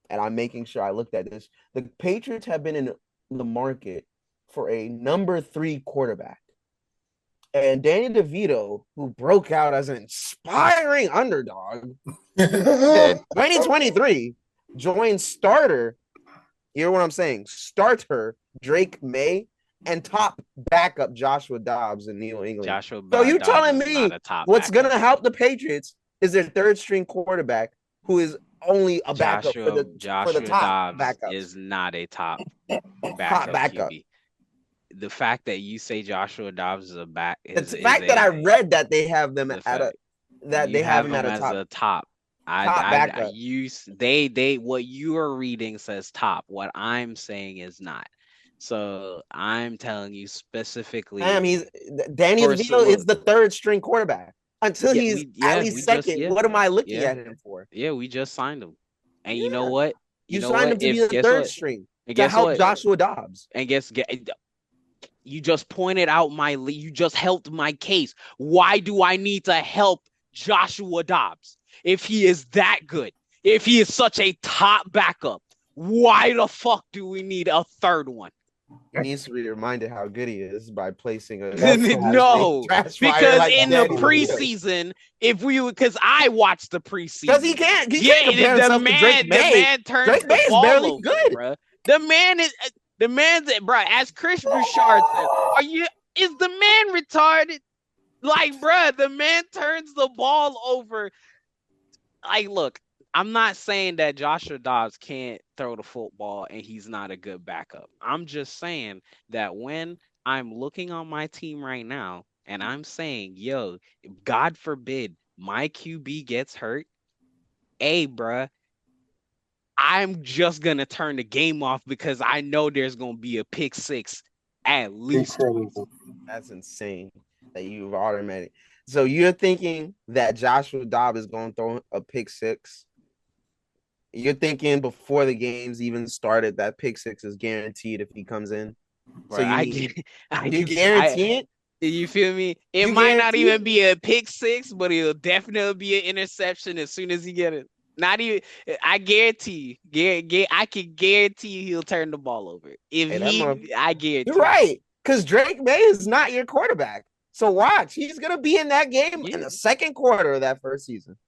and I'm making sure I looked at this. The Patriots have been in the market for a number 3 quarterback. And Danny DeVito, who broke out as an inspiring underdog in 2023, joined starter. You hear what I'm saying? Starter Drake May and top backup Joshua Dobbs in New England. So you telling me what's going to help the Patriots is their 3rd string quarterback who is only a backup for the top Dobbs backup. Is not a top backup. QB. The fact that you say Joshua Dobbs is a back is the fact that I read that they have them at a top. Backup. What you are reading says top. What I'm saying is not. So I'm telling you specifically. Danny DeVito is the 3rd string quarterback until he's at least 2nd. What am I looking at him for? Yeah, we just signed him, and you know what? You signed him to be the 3rd string to help Joshua Dobbs. And you just pointed out you just helped my case. Why do I need to help Joshua Dobbs if he is that good? If he is such a top backup, why the fuck do we need a 3rd one? He needs to be reminded how good he is by placing a no, because in the preseason, because I watched the preseason, because he can't compare himself to Drake May. The man turns Drake May is barely good, bro. The man that, bro, as Chris Bouchard said, is the man retarded? Like, bro, the man turns the ball over. Like, look, I'm not saying that Joshua Dobbs can't throw the football and he's not a good backup. I'm just saying that when I'm looking on my team right now and I'm saying, yo, God forbid my QB gets hurt, bruh, I'm just going to turn the game off because I know there's going to be a pick 6 at least. That's insane that you've automated. So you're thinking that Joshua Dobbs is going to throw a pick 6? You're thinking before the games even started that pick six is guaranteed if he comes in. So Bro, you I need get, I you can, I, guarantee it? you feel me? It You might not guarantee even it? be a pick six, but it'll definitely be an interception as soon as he get it. Not even, I guarantee, I can guarantee he'll turn the ball over. Hey, that month. I You're guarantee it. right. Because Drake May is not your quarterback. So watch, he's gonna be in that game in Yeah. the second quarter of that first season.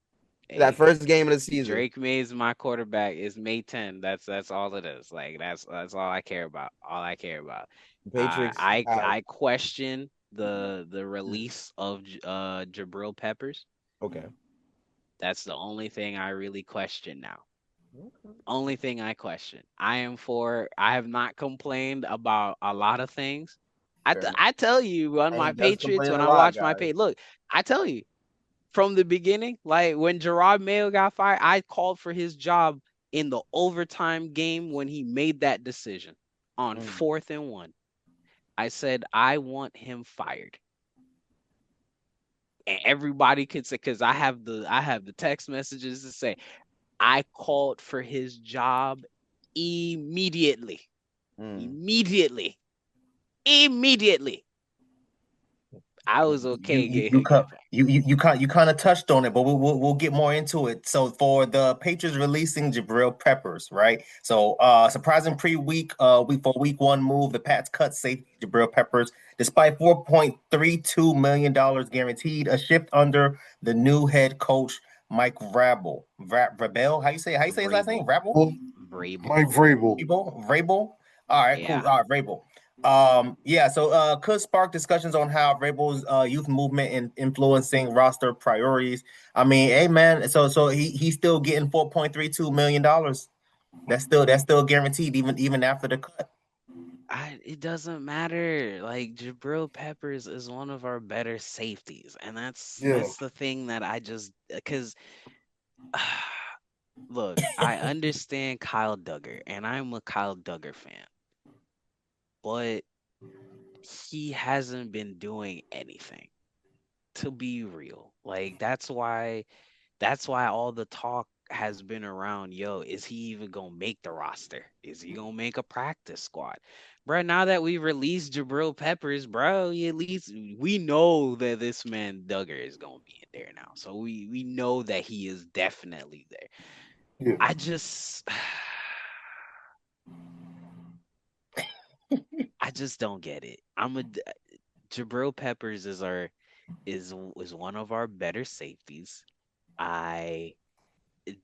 That Hey, first game of the season. Drake May is my quarterback. It's May 10. That's all it is. Like that's all I care about. All I care about. The Patriots have I question the release of Jabrill Peppers. okay. That's the only thing I really question now. Okay. Only thing I question. I have not complained about a lot of things. Fair enough. I tell you on And he my does Patriots complain when a I lot, watch my guys. page. Look, I tell you from the beginning, like when Gerard Mayo got fired, I called for his job in the overtime game when he made that decision on Mm. 4th and 1. I said I want him fired. And everybody could say because I have the text messages to say I called for his job immediately. Mm. Immediately. Immediately. I was okay getting him fired. You kind of touched on it, but we'll get more into it. So for the Patriots releasing Jabrill Peppers, right? So surprising week for week one move, the Pats cut safety Jabrill Peppers despite $4.32 million guaranteed, a shift under the new head coach Mike Vrabel. How you say his last name? Vrabel. Vrabel? Well, Vrabel. Mike Vrabel. Vrabel. All right, cool. Yeah. All right, Vrabel. Yeah, so could spark discussions on how Vrabel's youth movement and influencing roster priorities. I mean, hey man, so he's still getting $4.32 million. That's still guaranteed even after the cut. It doesn't matter. Like Jabril Peppers is one of our better safeties, and Yeah. that's the thing that I just because look, I understand Kyle Duggar, and I'm a Kyle Duggar fan, but he hasn't been doing anything to be real. Like that's why all the talk has been around, yo, is he even gonna make the roster? Is he gonna make a practice squad? Bro, now that we released Jabril Peppers, bro, at least we know that this man Duggar is gonna be in there now. So we know that he is definitely there. Yeah. I just I just don't get it. Jabril Peppers is one of our better safeties. I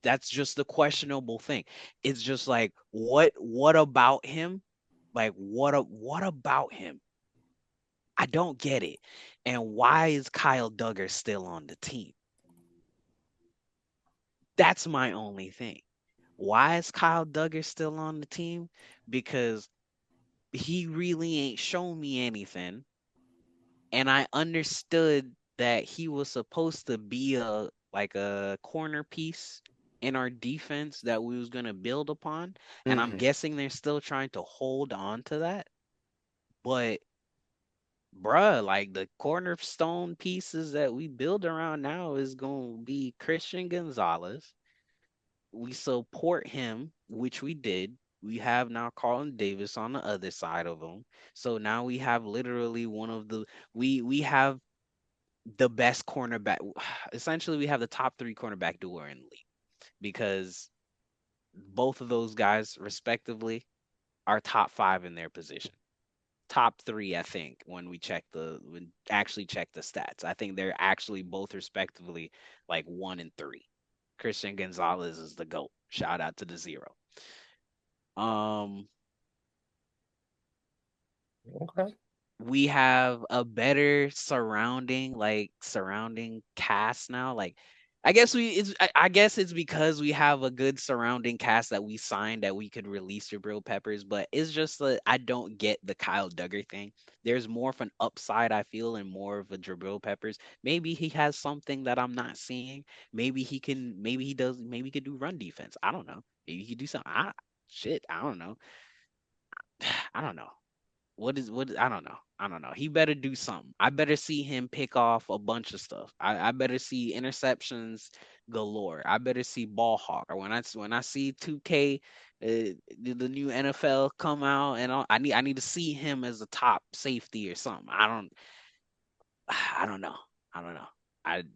that's just the questionable thing. It's just like what about him? Like what about him? I don't get it. And why is Kyle Duggar still on the team? That's my only thing. Why is Kyle Duggar still on the team? Because he really ain't shown me anything. And I understood that he was supposed to be a like a corner piece in our defense that we was gonna build upon. And I'm Mm. guessing they're still trying to hold on to that. But bruh, like the cornerstone pieces that we build around now is gonna be Christian Gonzalez. We support him, which we did. We have now Carlton Davis on the other side of him. So now we have literally one of the we have the best cornerback. Essentially, we have the top three cornerback duo in the league because both of those guys, respectively, are top five in their position. Top three, I think, when actually check the stats. I think they're actually both respectively like 1 and 3. Christian Gonzalez is the GOAT. Shout out to the zero. Um, Okay. we have a better surrounding cast now. Like I guess it's because we have a good surrounding cast that we signed that we could release Jabril Peppers, but it's just that I don't get the Kyle Duggar thing. There's more of an upside, I feel, and more of a Jabril Peppers. Maybe he has something that I'm not seeing. Maybe he could do run defense. I don't know. Maybe he could do something. I don't know. I don't know. I don't know. I don't know. He better do something. I better see him pick off a bunch of stuff. I better see interceptions galore. I better see ball hawk. Or when I see 2K, the new NFL come out, and I need to see him as a top safety or something. I don't know. I don't know.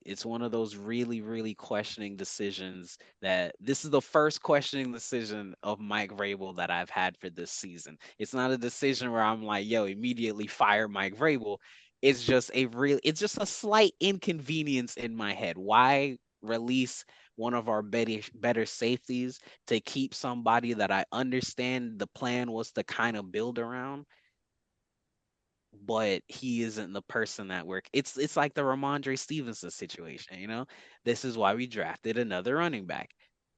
It's one of those really, really questioning decisions that this is the first questioning decision of Mike Vrabel that I've had for this season. It's not a decision where I'm like, yo, immediately fire Mike Vrabel. It's just a slight inconvenience in my head. Why release one of our better safeties to keep somebody that I understand the plan was to kind of build around, but he isn't the person that work. It's like the Ramondre Stevenson situation, you know? This is why we drafted another running back.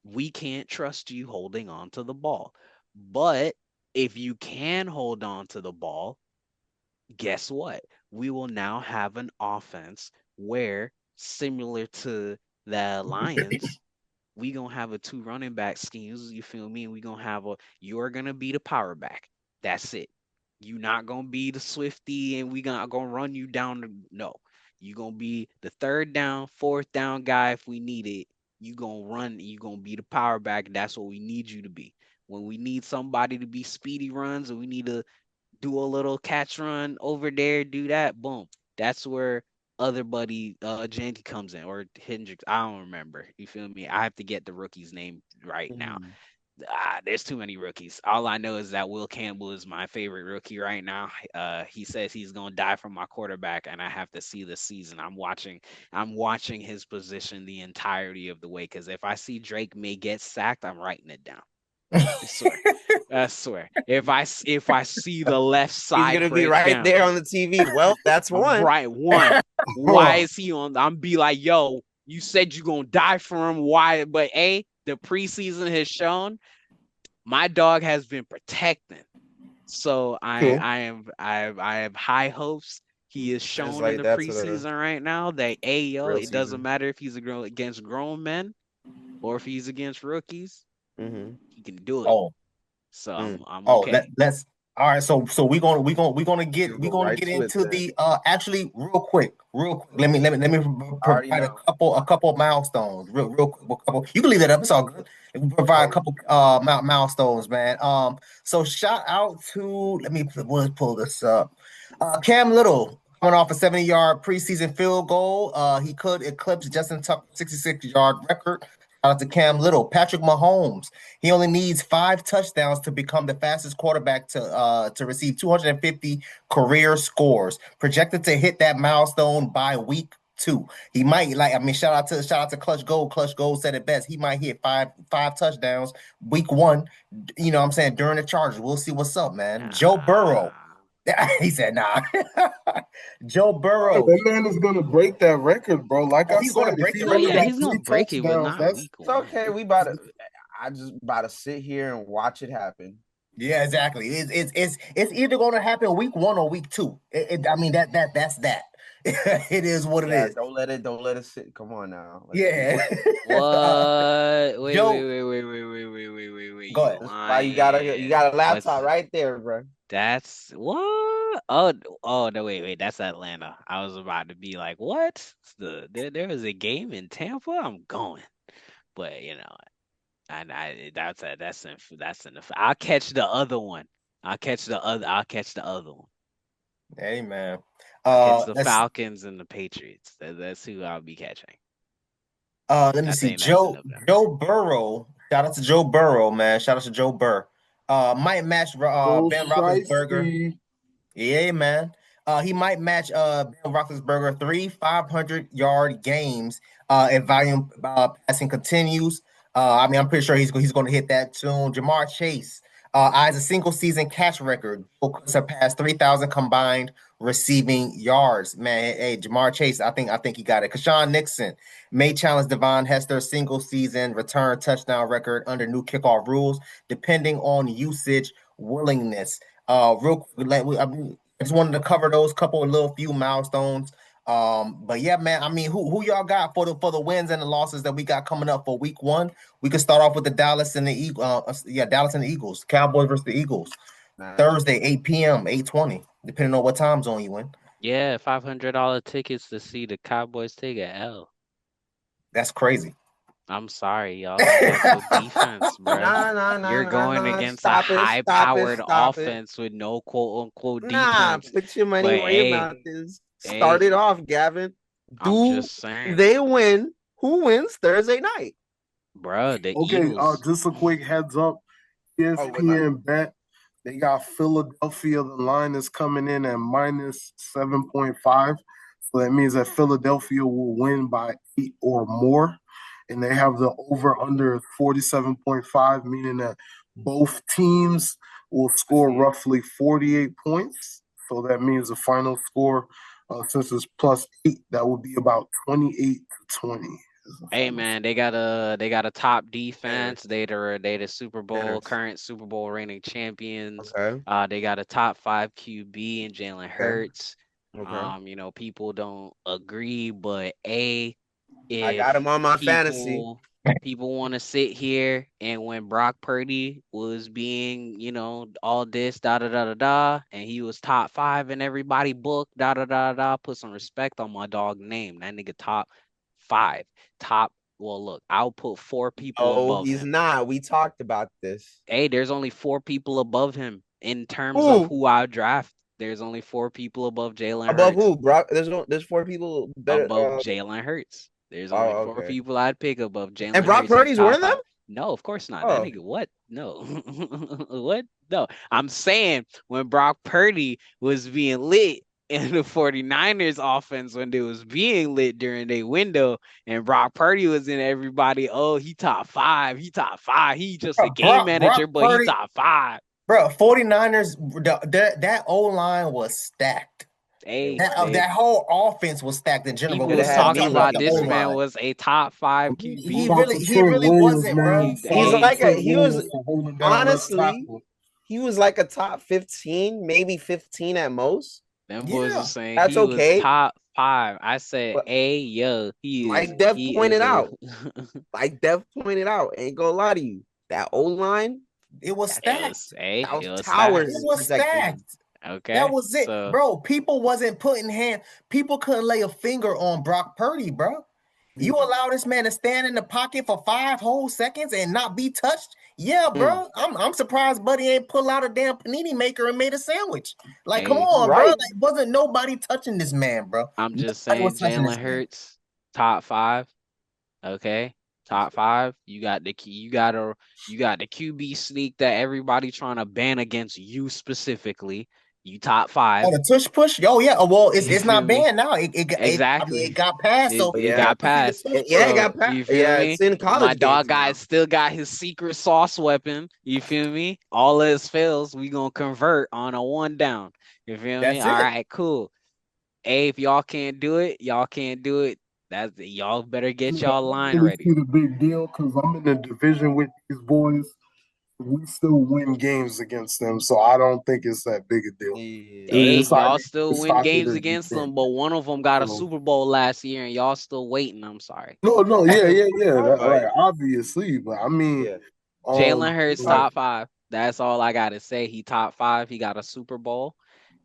We can't trust you holding on to the ball. But if you can hold on to the ball, guess what? We will now have an offense where, similar to the Lions, we gonna have a two running back schemes. You feel me? We gonna have you're gonna be the power back. That's it. You not gonna be the Swifty and we gonna run you down. No, you gonna be the third down, fourth down guy if we need it. You gonna run. You gonna be the power back. That's what we need you to be. When we need somebody to be speedy runs, and we need to do a little catch run over there, do that. Boom. That's where other buddy Janty comes in, or Hendricks. I don't remember. You feel me? I have to get the rookie's name right now. There's too many rookies. All I know is that Will Campbell is my favorite rookie right now. He says he's gonna die for my quarterback, and I have to see this season. I'm watching his position the entirety of the way, because if I see Drake May get sacked, I'm writing it down. I swear. I swear. If I see the left side, he's gonna be right down, there on the TV. Well, that's one. Right, one. Why is he on? I'm be like, yo, you said you gonna die for him. Why? But the preseason has shown my dog has been protecting. So I have high hopes. He is shown like in the preseason right now that it doesn't matter if he's against grown men or if he's against rookies. He can do it. So I'm okay. Let's all right. So we're gonna get into the actually real quick. Let me provide a couple of milestones. Real quick. You can leave that up. It's all good. Let me provide a couple milestones, man. So shout out to let's pull this up. Cam Little coming off a 70-yard preseason field goal. He could eclipse Justin Tucker's 66-yard record. Shout out to Cam Little. Patrick Mahomes. He only needs 5 touchdowns to become the fastest quarterback to receive 250 career scores. Projected to hit that milestone by week 2. He might shout out to Clutch Gold. Clutch Gold said it best. He might hit five touchdowns week 1. You know what I'm saying, during the Chargers. We'll see what's up, man. Joe Burrow. He said, nah. Joe Burrow. That man is going to break that record, bro. Like I he's said, going to break the record. Yeah, he's going to break it, but not week 1. It's okay. I just about to sit here and watch it happen. Yeah, exactly. It's either going to happen week 1 or week 2. That's that. It is what it is. Don't let it sit. Come on now. What? Wait. Go ahead. Why you got a laptop right there, bro? That's what? Oh no, wait. That's Atlanta. I was about to be like, what? There was a game in Tampa. I'm going, but you know, that's in the. I'll catch the other one. I'll catch the other one. Hey man, catch the Falcons and the Patriots. That's who I'll be catching. Let me see. Joe Burrow. Shout out to Joe Burrow, man. Shout out to Joe Burr. Might match Ben Roethlisberger. Yeah, man. He might match Ben Roethlisberger 3 500-yard games if volume passing continues. I'm pretty sure he's going to hit that soon. Jamar Chase eyes a single season catch record. Surpassed 3,000 combined receiving yards. Man, hey, Jamar Chase, I think he got it. Kashawn Nixon may challenge Devon Hester's single season return touchdown record under new kickoff rules, depending on usage willingness. Real quick, I just wanted to cover those couple of little few milestones. But yeah, man, who y'all got for the wins and the losses that we got coming up for week 1? We could start off with the Dallas and the Eagles. Dallas and the Eagles. Cowboys versus the Eagles. Thursday, 8 p.m., 8:20, depending on what time zone you in. Yeah, $500 tickets to see the Cowboys take a L. That's crazy. I'm sorry, y'all don't got no defense, bruh. You're going Nah. against a Stop it. Stop it. high-powered Stop it. offense with no quote-unquote Nah, defense. put your money But where your hey, mouth is. Start hey, it off, Gavin. I'm Do just saying, they win? Who wins Thursday night? bruh, the Okay, Eagles. just a quick heads up. Oh, what about? ESPN bet they got Philadelphia. The line is coming in at minus 7.5. So that means that Philadelphia will win by 8 or more. And they have the over under 47.5, meaning that both teams will score roughly 48 points. So that means the final score, since it's +8, that would be about 28-20. Hey man, they got a top defense. Bears. They the Bears. current Super Bowl reigning champions. Okay. They got a top 5 QB in Jalen Okay. Hurts. Okay. People don't agree, but I got if him on my fantasy. people want to sit here and when Brock Purdy was being, all this da da da da da, and he was top 5 in everybody book da da da da, put some respect on my dog name. That nigga top 5. Top. Well, look, I'll put 4 people Oh, above he's him. not. We talked about this. Hey, there's only 4 people above him in terms of Who? who I draft. There's only 4 people above Jalen Above Hurts. who? Brock. There's 4 people better. Above Jalen Hurts. There's only Oh, 4 okay. people I'd pick above And Jalen Brock Hurts. He's Purdy's one top of them? 5. No, of course not. That Oh. nigga, what? No. What? No. I'm saying when Brock Purdy was being lit in the 49ers offense, when they was being lit during their window, and Brock Purdy was in everybody, oh, he top 5. He top 5. He just a game Brock manager, but he Purdy, top 5. bro, 49ers, that O-line was stacked. Hey, That whole offense was stacked in general. people Could We have was was had talking talking Beasley about about the in this there. man O-line. was a top 5 He QB. Shout out really, to he Trent really Williams, wasn't, man. bro. He, Shout He's out to hey, like a Trent he was Williams for holding down left honestly, tackle. he was like a top 15, maybe 15 at most. them boys Yeah, was saying That's he was okay. top 5. I said, But hey, yo, like Dev he is pointed a out, ain't gonna lie to you. That O line, it was stacked. that was it was It stacked. towers was protecting him. stacked. That Okay, was it, so bro. People wasn't putting hand. People couldn't lay a finger on Brock Purdy, bro. You allow this man to stand in the pocket for 5 whole seconds and not be touched? Yeah, mm, bro. I'm surprised Buddy ain't pull out a damn panini maker and made a sandwich. Like, come hey, You on, bro. right. Like, wasn't nobody touching this man, bro. I'm just Nobody was saying touching this Jalen man. Hurts top 5. Okay, top 5. You got the key. You got the QB sneak that everybody trying to ban against you specifically. You top Oh, 5. the tush push? Oh, yeah. Oh, well, You it's feel not me? banned now. It Exactly. got passed. It So But it yeah, I got can see the passed. tush push. yeah, it So got you passed. feel Yeah, me? it's in My college dog games guy now. still got his secret sauce weapon. You feel me? All else fails, we gonna convert on a 1 down. You feel me? That's All it. right, cool. Hey, if y'all can't do it, y'all can't do it. That's y'all better get Yeah, I y'all don't line really ready. see the big deal because I'm in the division with these boys. We still win games against them, so I don't think it's that big a deal. Yeah, Hey, It's either y'all still it's win games soccer or you against can't. them, but one of them got a So, Super Bowl last year, and y'all still waiting. I'm sorry. no, yeah, that, right. like obviously, but I mean, Yeah. Jalen Hurts like top 5. That's all I gotta say. He top 5. He got a Super Bowl.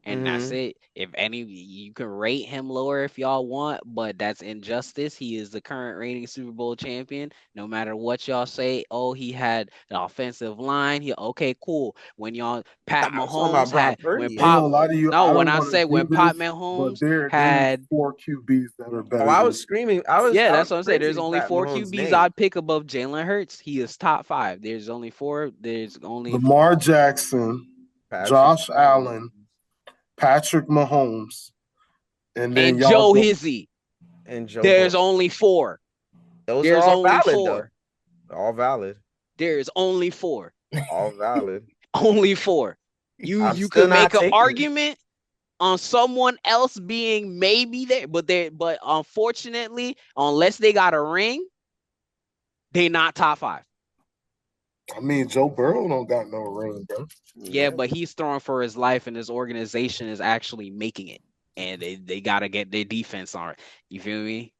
And that's Mm-hmm. it. If any, you can rate him lower if y'all want, but that's injustice. He is the current reigning Super Bowl champion. No matter what y'all say, oh, he had the offensive line. He okay, cool. When y'all Nah, Pat I was talking about Mahomes had Brock when Purdy. I ain't Pop gonna lie to you, no, I when don't I want to said when do Pat this, but Mahomes there's had 4 QBs that are Oh, better I than was screaming. I yeah, was that's what I'm saying. There's praising only Pat 4 Mahomes' QBs name. I'd pick above Jalen Hurts. He is top 5. There's only 4. There's only Lamar Jackson, Patrick Josh Allen, Patrick Mahomes, and then and y'all Joe go. Hizzy. and Joe There's Burrow. only 4. Those are There's all only valid though. 4. All valid. There's only 4. All valid. Only 4. I'm You still can not make an taking it. argument on someone else being maybe there, but unfortunately, unless they got a ring, they not top 5. I mean, Joe Burrow don't got no ring, bro. Yeah, Yeah. but he's throwing for his life, and his organization is actually making it, and they gotta get their defense on it. You feel me?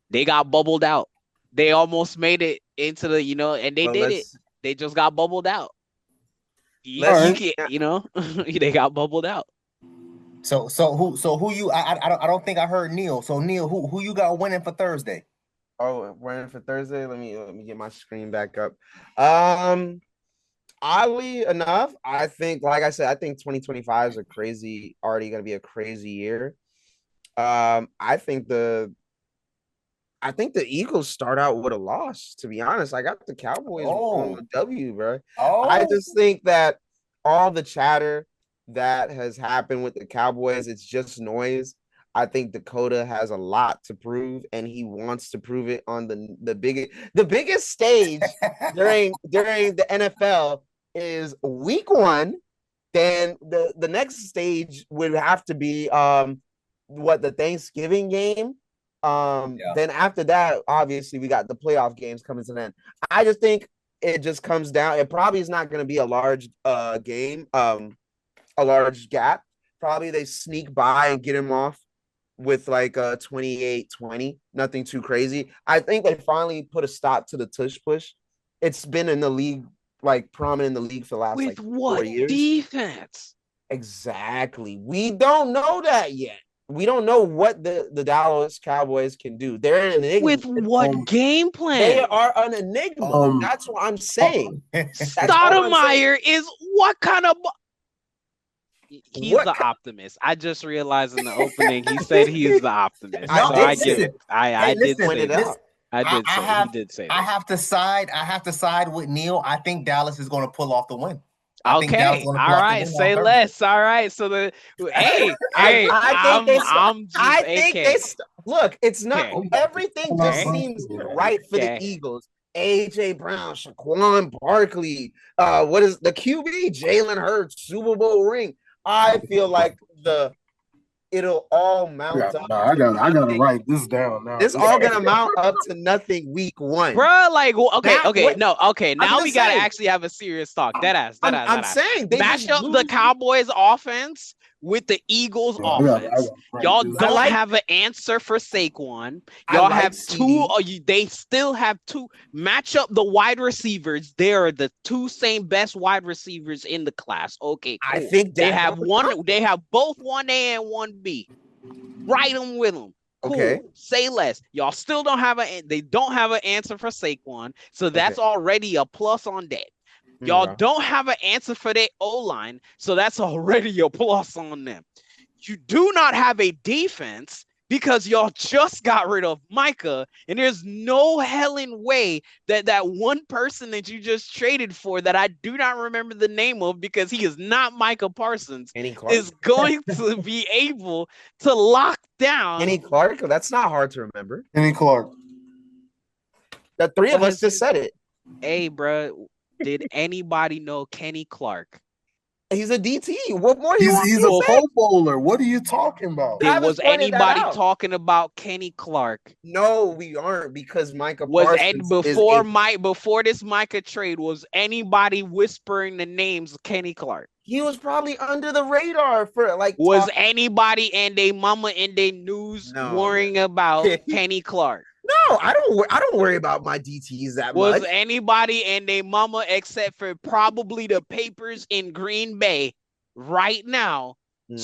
They got bubbled out. They almost made it into the and they Well, did it. let's They just got bubbled out. You can't, they got bubbled out. So who you? I don't think I heard Neil. So Neil, who you got winning for Thursday? Oh, we're in for Thursday. Let me get my screen back up. Oddly enough, I think, like I said, I think 2025 is already going to be a crazy year. I think the Eagles start out with a loss, to be honest. I got the Cowboys on a W, bro. I just think that all the chatter that has happened with the Cowboys, it's just noise. I think Dakota has a lot to prove, and he wants to prove it on the biggest stage during the NFL is week 1. Then the next stage would have to be the Thanksgiving game. Then after that, obviously we got the playoff games coming to an end. I just think it just comes down. It probably is not going to be a large game, a large gap. Probably they sneak by and get him off with like 28-20, nothing too crazy. I think they finally put a stop to the tush push. It's been in the league, like prominent in the league for the last With 4 years. Defense? Exactly. We don't know that yet. We don't know what the Dallas Cowboys can do. They're an enigma. With what game plan? They are an enigma. That's what I'm saying. Stoudemire is what kind of... He's the optimist. I just realized in the opening he said he's the optimist. I get it. I did say that. He did say that. I have to side with Neil. I think Dallas is going to pull off the win. Okay. All right. Say less. All right. So look, it's not everything just seems right for the Eagles. AJ Brown, Shaquan Barkley, what is the QB? Jalen Hurts, Super Bowl ring. I feel like it'll all mount up. I gotta write this down now. It's all gonna mount up to nothing week 1, bro. Like, now we gotta actually have a serious talk. I'm saying they match up the Cowboys offense with the Eagles offense. Y'all don't have an answer for Saquon. Y'all have two. They still have two. Match up the wide receivers. They are the two same best wide receivers in the class. Okay, cool. I think they have one. They have both 1A and 1B. Write them with them. Cool. Okay. Say less. Y'all still don't have they don't have an answer for Saquon. So that's already a plus on that. Y'all don't have an answer for their O-line, so that's already a plus on them. You do not have a defense because y'all just got rid of Micah, and there's no hellen way that one person that you just traded for that I do not remember the name of because he is not Micah Parsons is going to be able to lock down. Kenny Clark? That's not hard to remember. Kenny Clark. The three of us just said it. Hey, bro. Did anybody know Kenny Clark? He's a DT. What more? He's a Pro Bowler. What are you talking about? Was anybody talking about Kenny Clark? No, we aren't because Micah Parsons before this Micah trade. Was anybody whispering the names of Kenny Clark? He was probably under the radar for Was anybody and they mama in their news worrying about Kenny Clark? No, I don't worry about my DTs that much. Was anybody and their mama except for probably the papers in Green Bay right now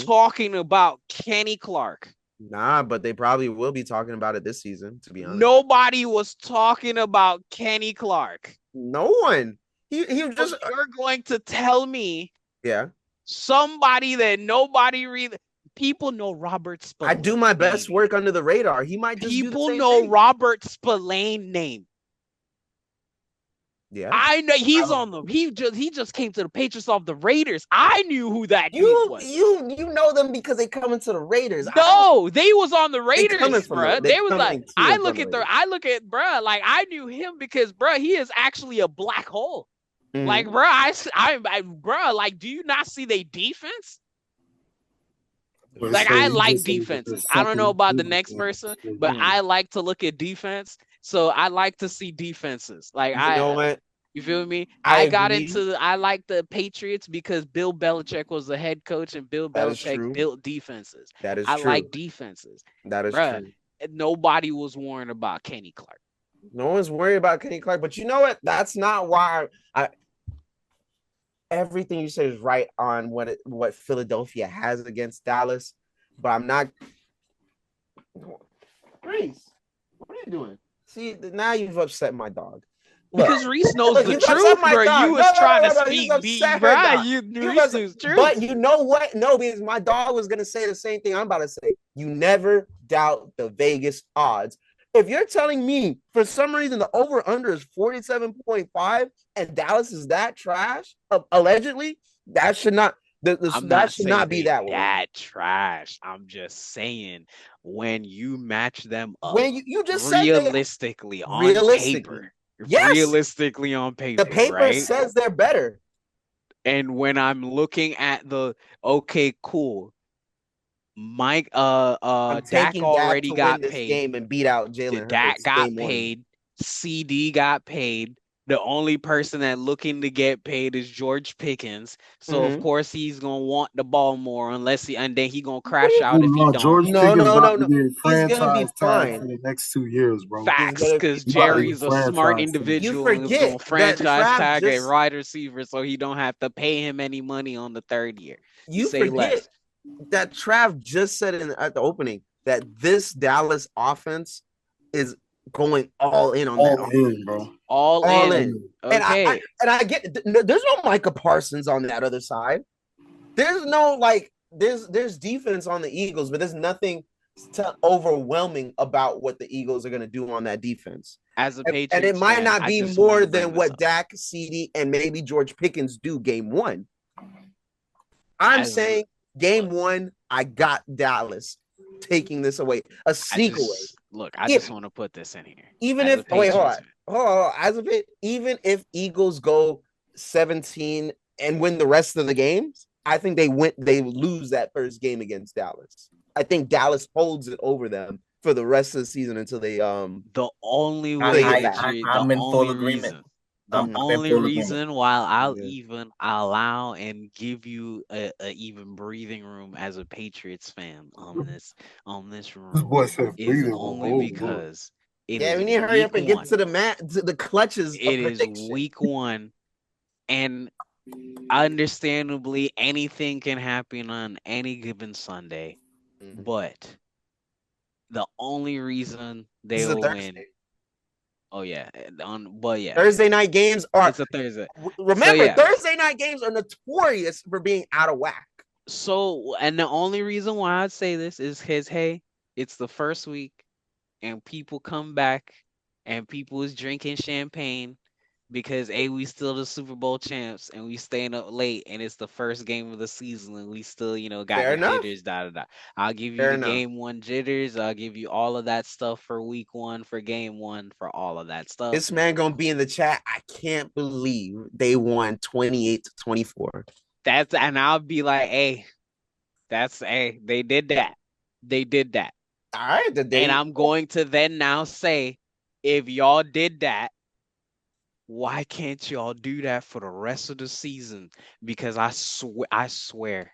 talking about Kenny Clark? Nah, but they probably will be talking about it this season, to be honest. Nobody was talking about Kenny Clark. No one. He just you're going to tell me somebody that nobody really people know Robert Spillane. I do my best work under the radar. He might just people know Robert Spillane name. Yeah, I know he's on the. He just came to the Patriots off the Raiders. I knew who that dude was. You know them because they come into the Raiders. No, they was on the Raiders, bro. They was like I look at bro. Like I knew him because bro, he is actually a black hole. Like bro, bro, like do you not see their defense? Like I like defenses. I don't know about the next person, but I like to look at defense. So I like to see defenses. Like you feel me? I like the Patriots because Bill Belichick was the head coach and Bill Belichick built defenses. That is true. I like defenses. That is true. Nobody was worrying about Kenny Clark. No one's worried about Kenny Clark, but you know what? That's not why everything you say is right on what Philadelphia has against Dallas, but I'm not. Grace, what are you doing? See, now you've upset my dog. Look, Because Reese knows the you've upset truth, my bro. dog. You was trying to You've speak beat, upset her bro. dog. Reese knows the truth. But you know what? No, because my dog was gonna say the same thing I'm about to say. You never doubt the Vegas odds. If you're telling me for some reason the over under is 47.5 and Dallas is that trash, allegedly, that should not that should not be that way. That trash. I'm just saying when you match them up When you just realistically said on paper. Yes. Realistically on paper. The paper right? says they're better. And when I'm looking at okay, cool. Mike, Dak already got paid. Game and beat out Jalen Hurts. Dak got paid. CD got paid. The only person that looking to get paid is George Pickens. So of course he's gonna want the ball more, and then he gonna crash out if he don't. George Pickens about to be franchise tag for the next 2 years, bro. Facts, because Jerry's a smart individual and is gonna franchise tag a wide receiver, so he don't have to pay him any money on the 3rd year. You say less. That Trav just said at the opening that this Dallas offense is going all in on that. All in, bro. All in. Okay. And I get there's no Micah Parsons on that other side. There's no there's defense on the Eagles, but there's nothing overwhelming about what the Eagles are going to do on that defense. As a Patriots and it might not be more than what Dak, CD, and maybe George Pickens do game 1. I'm saying game 1, I got Dallas taking this away. A sneak away. Look, I just want to put this in here. Even if hold on. Even if Eagles go 17 and win the rest of the games, I think they lose that first game against Dallas. I think Dallas holds it over them for the rest of the season until they the only way I'm in full agreement. The only reason why I'll even allow and give you a even breathing room as a Patriots fan on this room is only because we need to hurry up and get to the clutches. It is week 1, and understandably anything can happen on any given Sunday, but the only reason they will win. Oh yeah, Thursday night games are. It's a Thursday. Remember, Thursday night games are notorious for being out of whack. So, and the only reason why I'd say this is because it's the first week, and people come back, and people is drinking champagne because we still the Super Bowl champs, and we staying up late, and it's the first game of the season, and we still got the jitters. I'll give you the game 1 jitters. I'll give you all of that stuff for week 1, for game 1, for all of that stuff. This man gonna be in the chat. I can't believe they won 28-24. And I'll be like, they did that. They did that. All right, and I'm going to then now say, if y'all did that, why can't y'all do that for the rest of the season? Because I swear,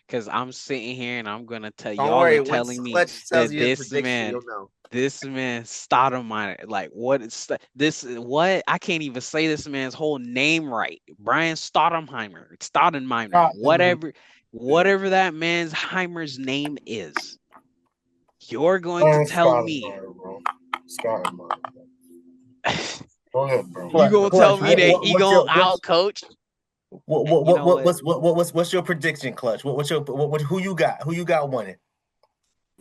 because I'm sitting here and I'm gonna tell y'all are telling me that this man Stoudemire, like what is this? What I can't even say this man's whole name right. Brian Staudenheimer, whatever that man's Heimer's name is. You're going to tell me. Go ahead, bro. You gonna tell me that he gonna out coach? What's your prediction, Clutch? Who you got? Who you got winning?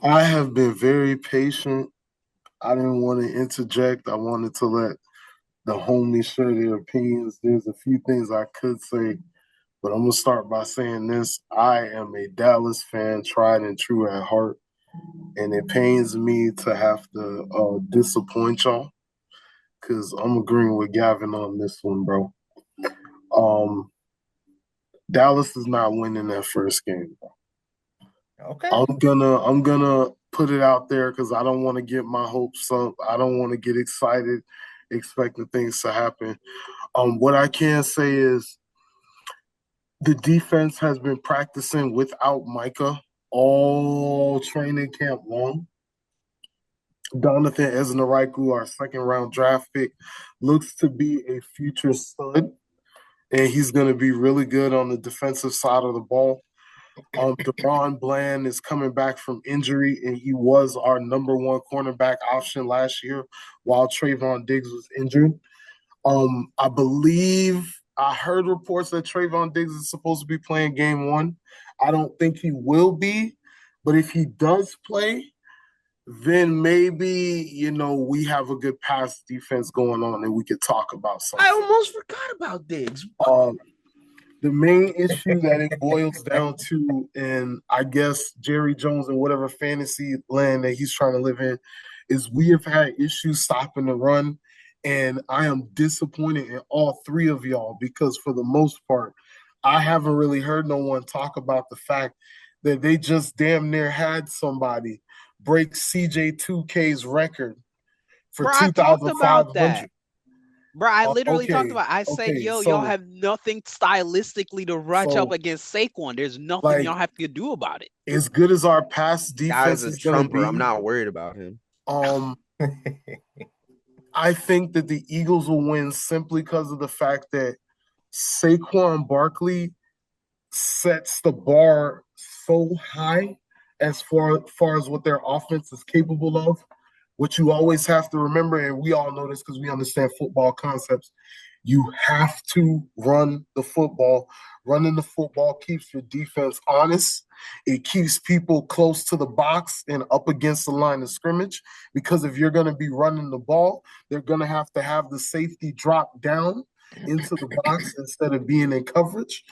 I have been very patient. I didn't want to interject. I wanted to let the homies share their opinions. There's a few things I could say, but I'm gonna start by saying this. I am a Dallas fan, tried and true at heart, and it pains me to have to disappoint y'all. Because I'm agreeing with Gavin on this one, bro. Dallas is not winning that first game, bro. Okay. I'm gonna put it out there because I don't want to get my hopes up. I don't want to get excited, expecting things to happen. What I can say is the defense has been practicing without Micah all training camp long. Donathan Eznaraiku, our 2nd-round draft pick, looks to be a future stud. and he's going to be really good on the defensive side of the ball. DeRon Bland is coming back from injury, and he was our number one cornerback option last year while Trayvon Diggs was injured. I believe I heard reports that Trayvon Diggs is supposed to be playing game one. I don't think he will be, but if he does play, then maybe, we have a good pass defense going on and we could talk about something. I almost forgot about Diggs. The main issue that it boils down to, and I guess Jerry Jones and whatever fantasy land that he's trying to live in, is we have had issues stopping the run. And I am disappointed in all three of y'all because for the most part, I haven't really heard no one talk about the fact that they just damn near had somebody break CJ2K's record for 2,500. Bro, I literally talked about. I said, y'all have nothing stylistically to rush up against Saquon. There's nothing y'all have to do about it. As good as our pass defense is going to be, I'm not worried about him. I think that the Eagles will win simply because of the fact that Saquon Barkley sets the bar so high as far as what their offense is capable of. What you always have to remember, and we all know this because we understand football concepts, you have to run the football. Running the football keeps your defense honest. It keeps people close to the box and up against the line of scrimmage, because if you're going to be running the ball, they're going to have the safety drop down into the box instead of being in coverage.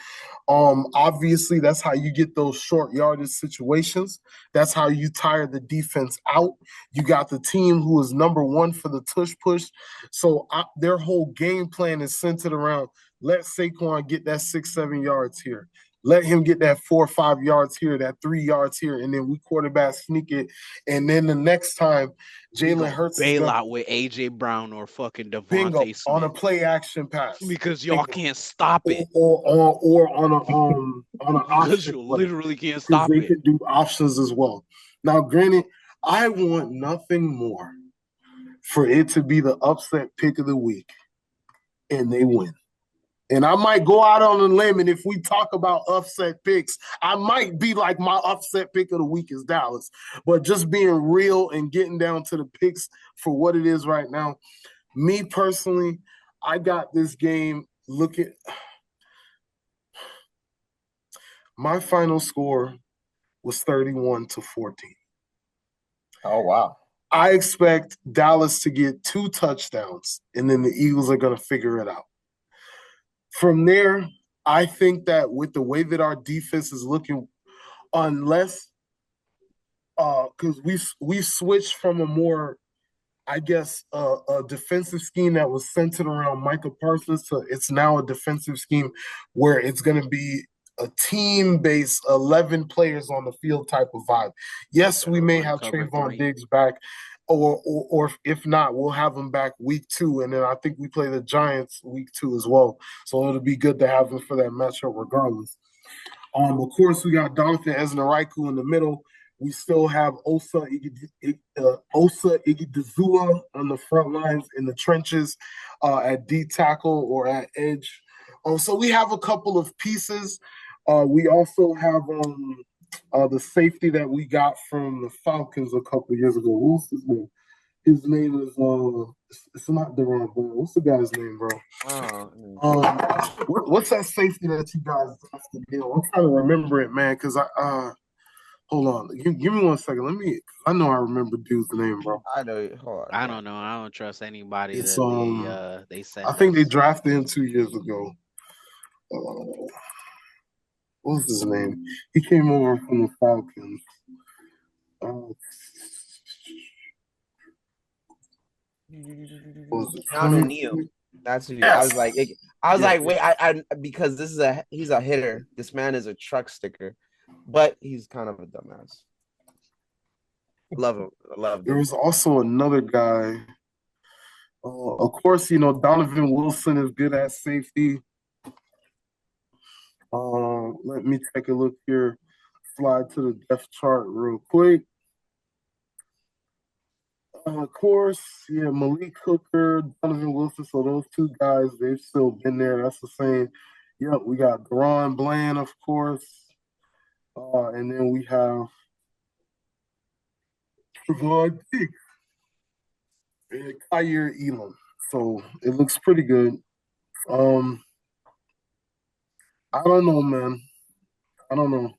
Obviously, that's how you get those short yardage situations. That's how you tire the defense out. You got the team who is number one for the tush push. So their whole game plan is centered around let Saquon get that 6-7 yards here. Let him get that 4 or 5 yards here, that 3 yards here, and then we quarterback sneak it. And then the next time, Jalen Hurts bail out with AJ Brown or fucking Devontae Smith on a play action pass because y'all can't stop it, or on an option because you literally can't stop it. They can do options as well. Now, granted, I want nothing more for it to be the upset pick of the week, and they win. And I might go out on a limb, and if we talk about upset picks, I might be like my upset pick of the week is Dallas. But just being real and getting down to the picks for what it is right now, me personally, I got this game. Look at my final score was 31-14. Oh, wow. I expect Dallas to get 2 touchdowns, and then the Eagles are going to figure it out. From there, I think that with the way that our defense is looking, unless because we switched from a more, I guess, a defensive scheme that was centered around Micah Parsons to it's now a defensive scheme where it's going to be a team-based 11 players on the field type of vibe. Yes, we may have Trayvon Diggs back. Or if not, we'll have him back week 2, and then I think we play the Giants week 2 as well. So it'll be good to have him for that matchup regardless. Of course, we got Donovan Ezneraiku in the middle. We still have Osa Igidizua on the front lines in the trenches at D tackle or at edge. So we have a couple of pieces. We also have the safety that we got from the Falcons a couple of years ago. What's his name? His name is it's not Deron, bro. What's the guy's name, bro? What's that safety that you guys drafted? I'm trying to remember it, man, because hold on. Give me 1 second. I know I remember dude's name, bro. I know. Hold on. I don't know. I don't trust anybody it's, that they said. I think they drafted him 2 years ago. What's his name? He came over from the Falcons. John O'Neill. That's who. Yes. I was like, wait, I because he's a hitter. This man is a truck sticker, but he's kind of a dumbass. Love him. There was also another guy. Of course, Donovan Wilson is good at safety. Let me take a look here. Slide to the depth chart real quick. Of course, Malik Hooker, Donovan Wilson. So those 2 guys, they've still been there. That's the same. Yep, we got Deron Bland, of course. And then we have Trevon Diggs and Kyer Elam. So it looks pretty good. I don't know, man. I don't know.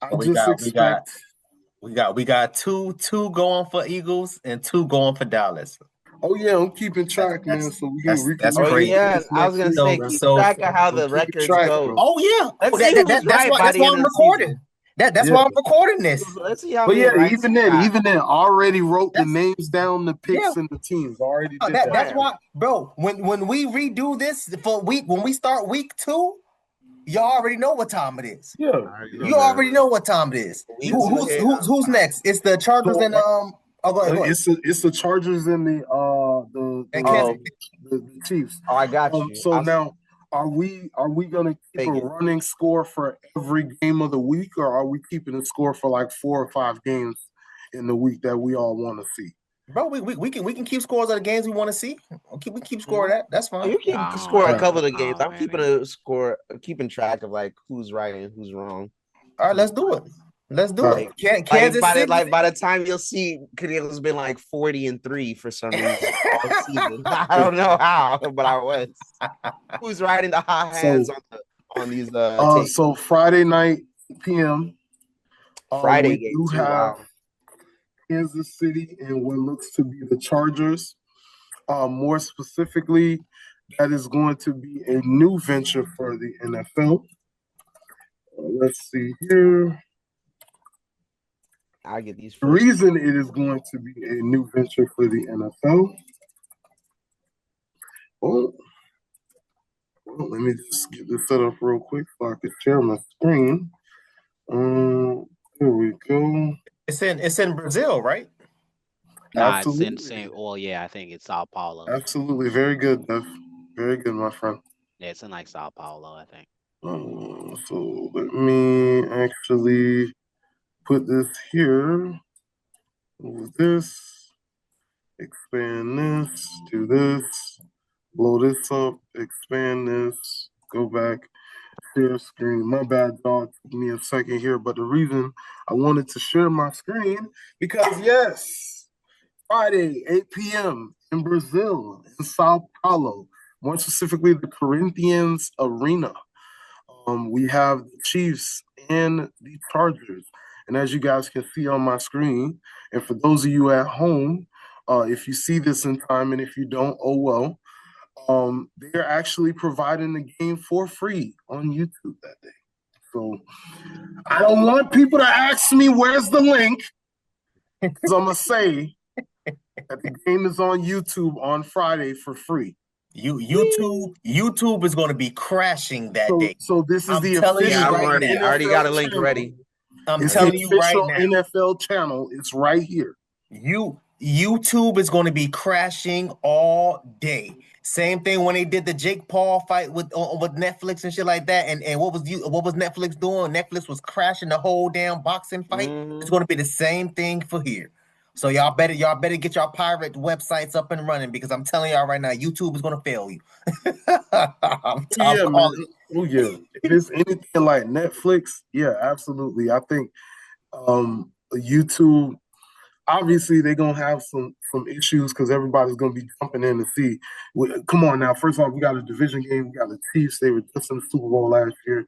I We just got we got expect. we got two going for Eagles and two going for Dallas. Oh yeah, I'm keeping track, man. That's So we can that's we can that's we Oh can crazy. do yeah, this I was next gonna week, say So man. keep so track of how I'm the keeping records track, go. bro. oh yeah. Let's Oh, see who's that's right why by that's the why end I'm of the season. recording. That's Yeah. why I'm recording this. Let's see how But many yeah, rights we got. even then, already wrote the That's names down, the yeah. picks and the teams. Already did That that. that's Right. why, bro. When we redo this for when we start week 2, y'all already know what time it is. Yeah. I already know, You man. already know what time it is. Week two hit. Who's next? It's the Chargers So and Oh, go ahead. it's the Chargers and And Kansas. the Chiefs. Oh, I got you. So now are we gonna keep Take a it. running score for every game of the week, or are we keeping a score for like 4 or 5 games in the week that we all want to see? Bro, we can keep scores of the games we want to see. We can keep score of that. That's Oh, fine. you keep Oh, score a Right. couple of the games. oh I'm man. keeping a score, keeping track of like who's right and who's wrong. All right, let's do it. Let's do Right. it. Kansas City. By the time you'll see, Canada's been like 40-3 for some reason all season. I don't know how, but I was. Who's riding the hot hands So on these tapes? so Friday night PM, Friday we game do too. have Wow. Kansas City and what looks to be the Chargers. More specifically, that is going to be a new venture for the NFL. Let's see here. I get these The first. reason it is going to be a new venture for the NFL. Oh, well, let me just get this set up real quick so I can share my screen. Here we go. It's in Brazil, right? Nah, it's Absolutely. insane. Well, yeah, I think it's Sao Paulo. Absolutely. Very good, Dev. Very good, my friend. Yeah, it's in like Sao Paulo, I think. So let me actually put this here. Move this. Expand this. Do this. Blow this up. Expand this. Go back. Share screen. My bad, dog. Took me a second here, but the reason I wanted to share my screen because yes, Friday, 8 p.m. in Brazil, in Sao Paulo, more specifically the Corinthians Arena. We have the Chiefs and the Chargers. And as you guys can see on my screen, and for those of you at home, if you see this in time and if you don't, oh well. They're actually providing the game for free on YouTube that day. So I don't want people to ask me where's the link, because I'm gonna say that the game is on YouTube on Friday for free. YouTube is going to be crashing that day. So this is I'm the telling you official right now. I already got a NFL link channel. ready. I'm It's telling the you right official now. NFL channel. It's right here. YouTube is going to be crashing all day. Same thing when they did the Jake Paul fight with Netflix and shit like that. And what was Netflix doing? Netflix was crashing the whole damn boxing fight. It's going to be the same thing for here. So y'all better get your pirate websites up and running, because I'm telling y'all right now, YouTube is going to fail you. I'm Yeah, man. calling it. Oh yeah. If it's anything like Netflix, yeah, absolutely. I think YouTube, obviously they're gonna have some issues because everybody's gonna be jumping in to see. Come on now, first off, we got a division game. We got the Chiefs. They were just in the Super Bowl last year.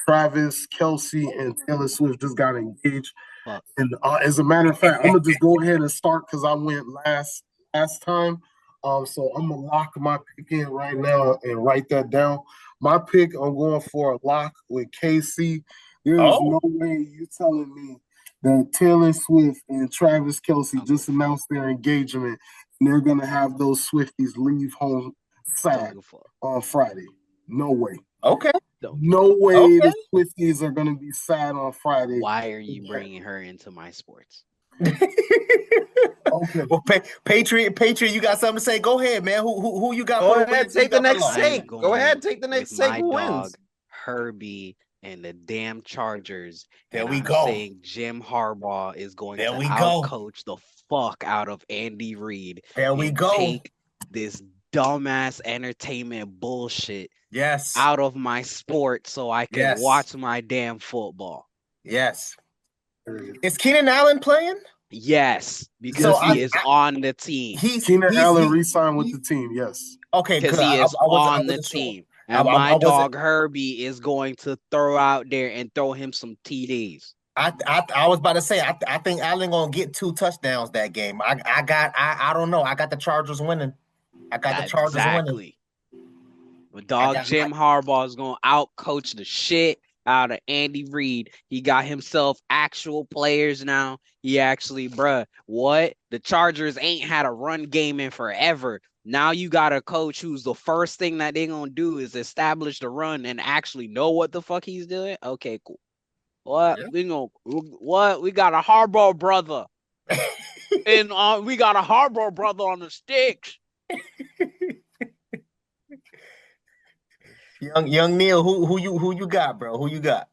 Travis Kelsey and Taylor Swift just got engaged. Fuck. And as a matter of fact, I'm gonna just go ahead and start because I went last time. So I'm gonna lock my pick in right now and write that down. My pick, I'm going for a lock with KC. There is no way you're telling me that Taylor Swift and Travis Kelsey just announced their engagement and they're gonna have those Swifties leave home sad on Friday. No way. Okay. No way the Swifties are gonna be sad on Friday. Why are you bringing her into my sports? Okay. Well, Patriot, you got something to say? Go ahead, man. Who you got? Go ahead, take the next take. Go ahead, take the next take. Who wins? Herbie and the damn Chargers. There and we I'm go. saying Jim Harbaugh is going to outcoach the fuck out of Andy Reid. There we go. Take this dumbass entertainment bullshit Yes. out of my sport so I can Yes. watch my damn football. Yes. Is Keenan Allen playing? Yes, because he is on the team. Keenan Allen re-signed with the team. Yes. Okay, because good. he is on the wasn't sure. team. And my dog Herbie is going to throw out there and throw him some TDs. I was about to say I think Allen gonna get 2 touchdowns that game. I don't know. I got the Chargers winning. I got the Chargers winning. But dog Jim Harbaugh is gonna out-coach the shit out of Andy Reid. He got himself actual players now. He actually, what? The Chargers ain't had a run game in forever. Now you got a coach who's the first thing that they're gonna do is establish the run and actually know what the fuck he's doing. Okay, cool. What? Yeah. We got a Harbaugh brother. And we got a Harbaugh brother on the sticks. Young Neil, who you got, bro? Who you got?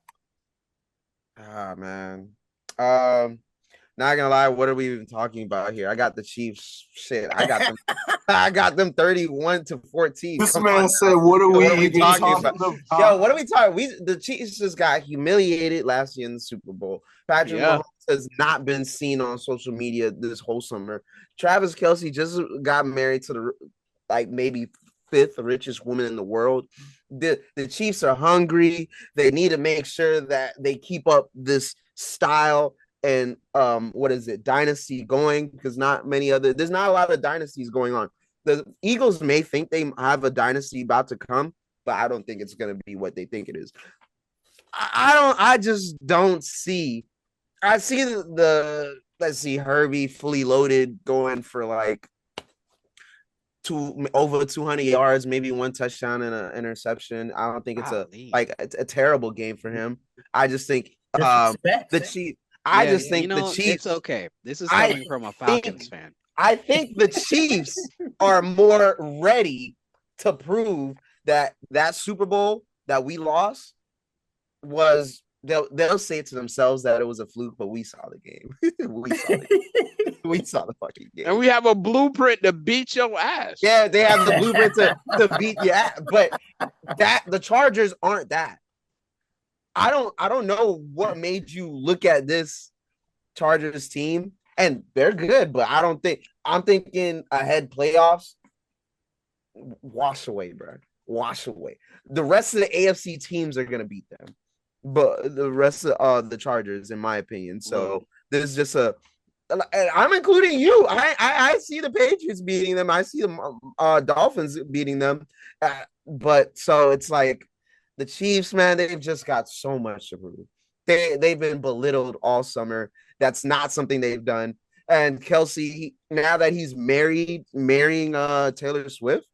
Ah, man. Not gonna lie, what are we even talking about here? I got the Chiefs. Shit, I got them. I got them 31-14. This man said, "What are we talking about?" Yo, what are we talking? The Chiefs just got humiliated last year in the Super Bowl. Patrick Mahomes has not been seen on social media this whole summer. Travis Kelce just got married to the maybe 5th richest woman in the world. The Chiefs are hungry. They need to make sure that they keep up this style and dynasty going, because there's not a lot of dynasties going on. The Eagles may think they have a dynasty about to come, but I don't think it's going to be what they think it is. I just don't see. I see Herbie fully loaded going for over 200 yards, maybe 1 touchdown and an interception. I don't think it's a terrible game for him. I just think the Chiefs. The Chiefs. It's okay. This is coming from a Falcons fan. I think the Chiefs are more ready to prove that Super Bowl that we lost was. They'll say to themselves that it was a fluke, but we saw the game. We saw the fucking game, and we have a blueprint to beat your ass. Yeah, they have the blueprint to beat your ass, but the Chargers aren't that. I don't know what made you look at this Chargers team, and they're good, but I'm thinking ahead playoffs. Wash away, bro. Wash away. The rest of the AFC teams are gonna beat them, but the rest of the Chargers, in my opinion. So there's just I'm including you. I see the Patriots beating them. I see the Dolphins beating them, but so it's like. The Chiefs, man, they've just got so much to prove. They've been belittled all summer. That's not something they've done. And Kelce, now that he's marrying Taylor Swift,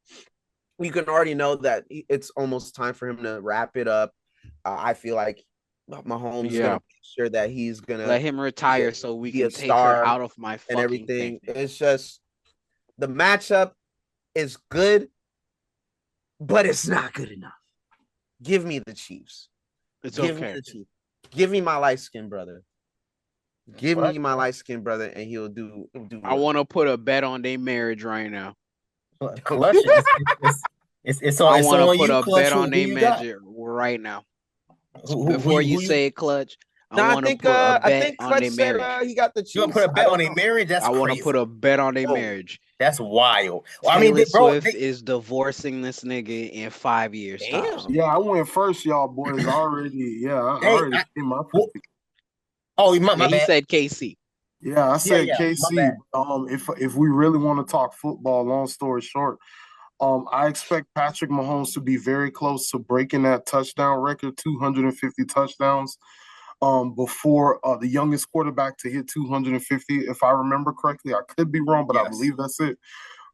you can already know that it's almost time for him to wrap it up. I feel like Mahomes is gonna make sure that he's gonna let him retire so we can take her out of my fucking and everything. thing. It's just the matchup is good, but it's not good enough. Give me the Chiefs. Give me the Chiefs. Give me my light-skinned brother. Give me my light-skinned brother, and he'll do I want to put a bet on their marriage right now. Clutch. It's on. I want to put you, a Clutch, bet on their marriage right now. Before you say Clutch, I think Clutch said he got the Chiefs. You want to put a bet on their marriage? I want to put a bet on their marriage. That's wild. Taylor Swift is divorcing this nigga in 5 years. Yeah, I went first, y'all boys. Already. Yeah, I already came my pick. He said KC. Yeah, I said KC. If we really want to talk football, long story short, I expect Patrick Mahomes to be very close to breaking that touchdown record, 250 touchdowns. Before the youngest quarterback to hit 250, if I remember correctly. I could be wrong, but I believe that's it.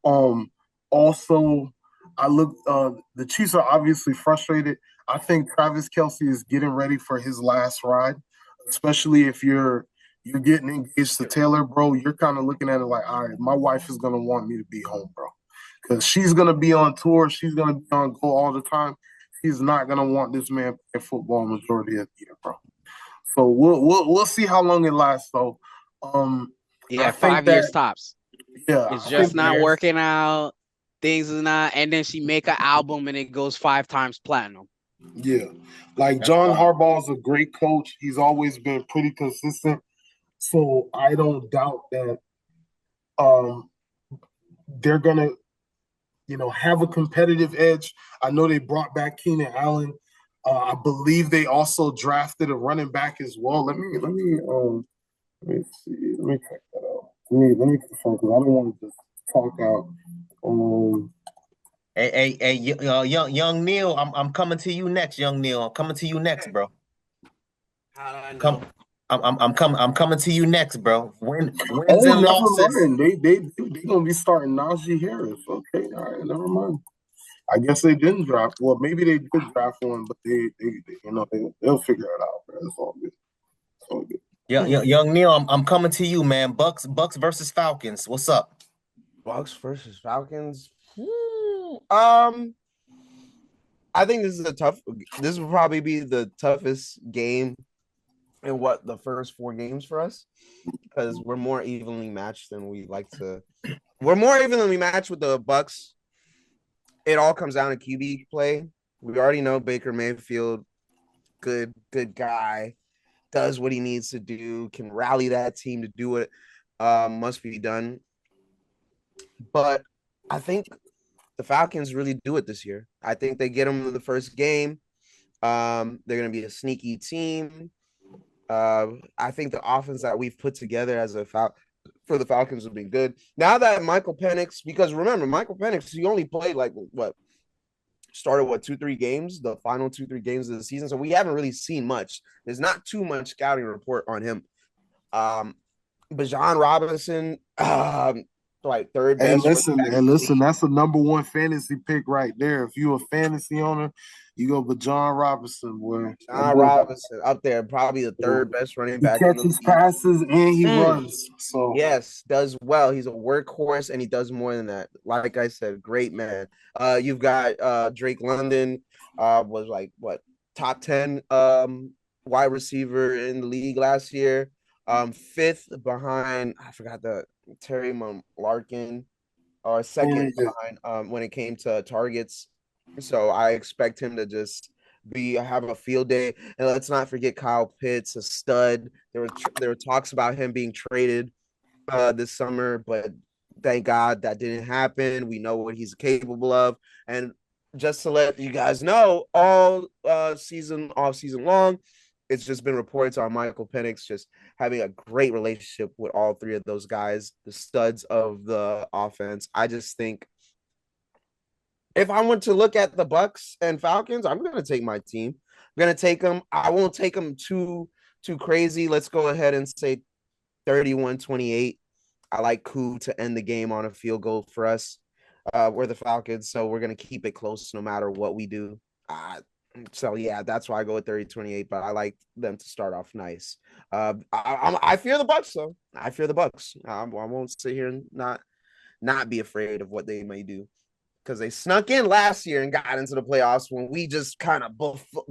Also, the Chiefs are obviously frustrated. I think Travis Kelce is getting ready for his last ride, especially if you're getting engaged to Taylor, bro. You're kind of looking at it like, all right, my wife is going to want me to be home, bro, because she's going to be on tour. She's going to be on go all the time. She's not going to want this man play football majority of the year, bro. So we'll see how long it lasts, though. 5 years tops. Yeah, it's just not working out. things is not, and then she make an album and it goes 5 times platinum. Yeah. Like John Harbaugh is a great coach. He's always been pretty consistent. So I don't doubt that they're gonna, have a competitive edge. I know they brought back Keenan Allen. I believe they also drafted a running back as well. Let me see. Let me check that out. Let me confirm because I don't want to just talk out. Hey, young Neil, I'm coming to you next, young Neil. I'm coming to you next, bro. How do I know? I'm coming to you next, bro. Wins and never losses. mind. They gonna be starting Najee Harris. Okay, all right, never mind. I guess they didn't draft. Well, maybe they did draft one, but they'll figure it out. Bro. It's all good. It's all good. Yeah, young Neil, I'm coming to you, man. Bucks versus Falcons. What's up? Bucks versus Falcons. I think this will probably be the toughest game in the first 4 games for us, because we're more evenly matched than we like to. We're more evenly matched with the Bucks. It all comes down to QB play. We already know Baker Mayfield, good guy, does what he needs to do, can rally that team to do what must be done. But I think the Falcons really do it this year. I think they get them in the first game. They're going to be a sneaky team. I think the offense that we've put together for the Falcons have been good. Now that Michael Penix, because remember, Michael Penix, he only played started 2-3 games, the final 2-3 games of the season. So we haven't really seen much. There's not too much scouting report on him. Bijan Robinson, third best. Listen, that's the number 1 fantasy pick right there. If you're a fantasy owner, you go with John Robinson, boy. John Robinson up there, probably the third best running back. He catches passes and he runs. So yes, does well. He's a workhorse and he does more than that. Like I said, great man. You've got Drake London, was top 10 wide receiver in the league last year. 5th behind, I forgot Terry Larkin, or 2nd behind when it came to targets. So I expect him to just have a field day. And let's not forget Kyle Pitts, a stud. There were talks about him being traded this summer, but thank God that didn't happen. We know what he's capable of. And just to let you guys know, all off season long, it's just been reported on Michael Penix just having a great relationship with all 3 of those guys, the studs of the offense. I just think if I want to look at the Bucks and Falcons, I'm going to take my team. I'm going to take them. I won't take them too crazy. Let's go ahead and say 31-28. I like Koo to end the game on a field goal for us. We're the Falcons, so we're going to keep it close no matter what we do. So, yeah, that's why I go with 30-28, but I like them to start off nice. I fear the Bucks, though. I fear the Bucks. I won't sit here and not be afraid of what they may do, because they snuck in last year and got into the playoffs when we just kind of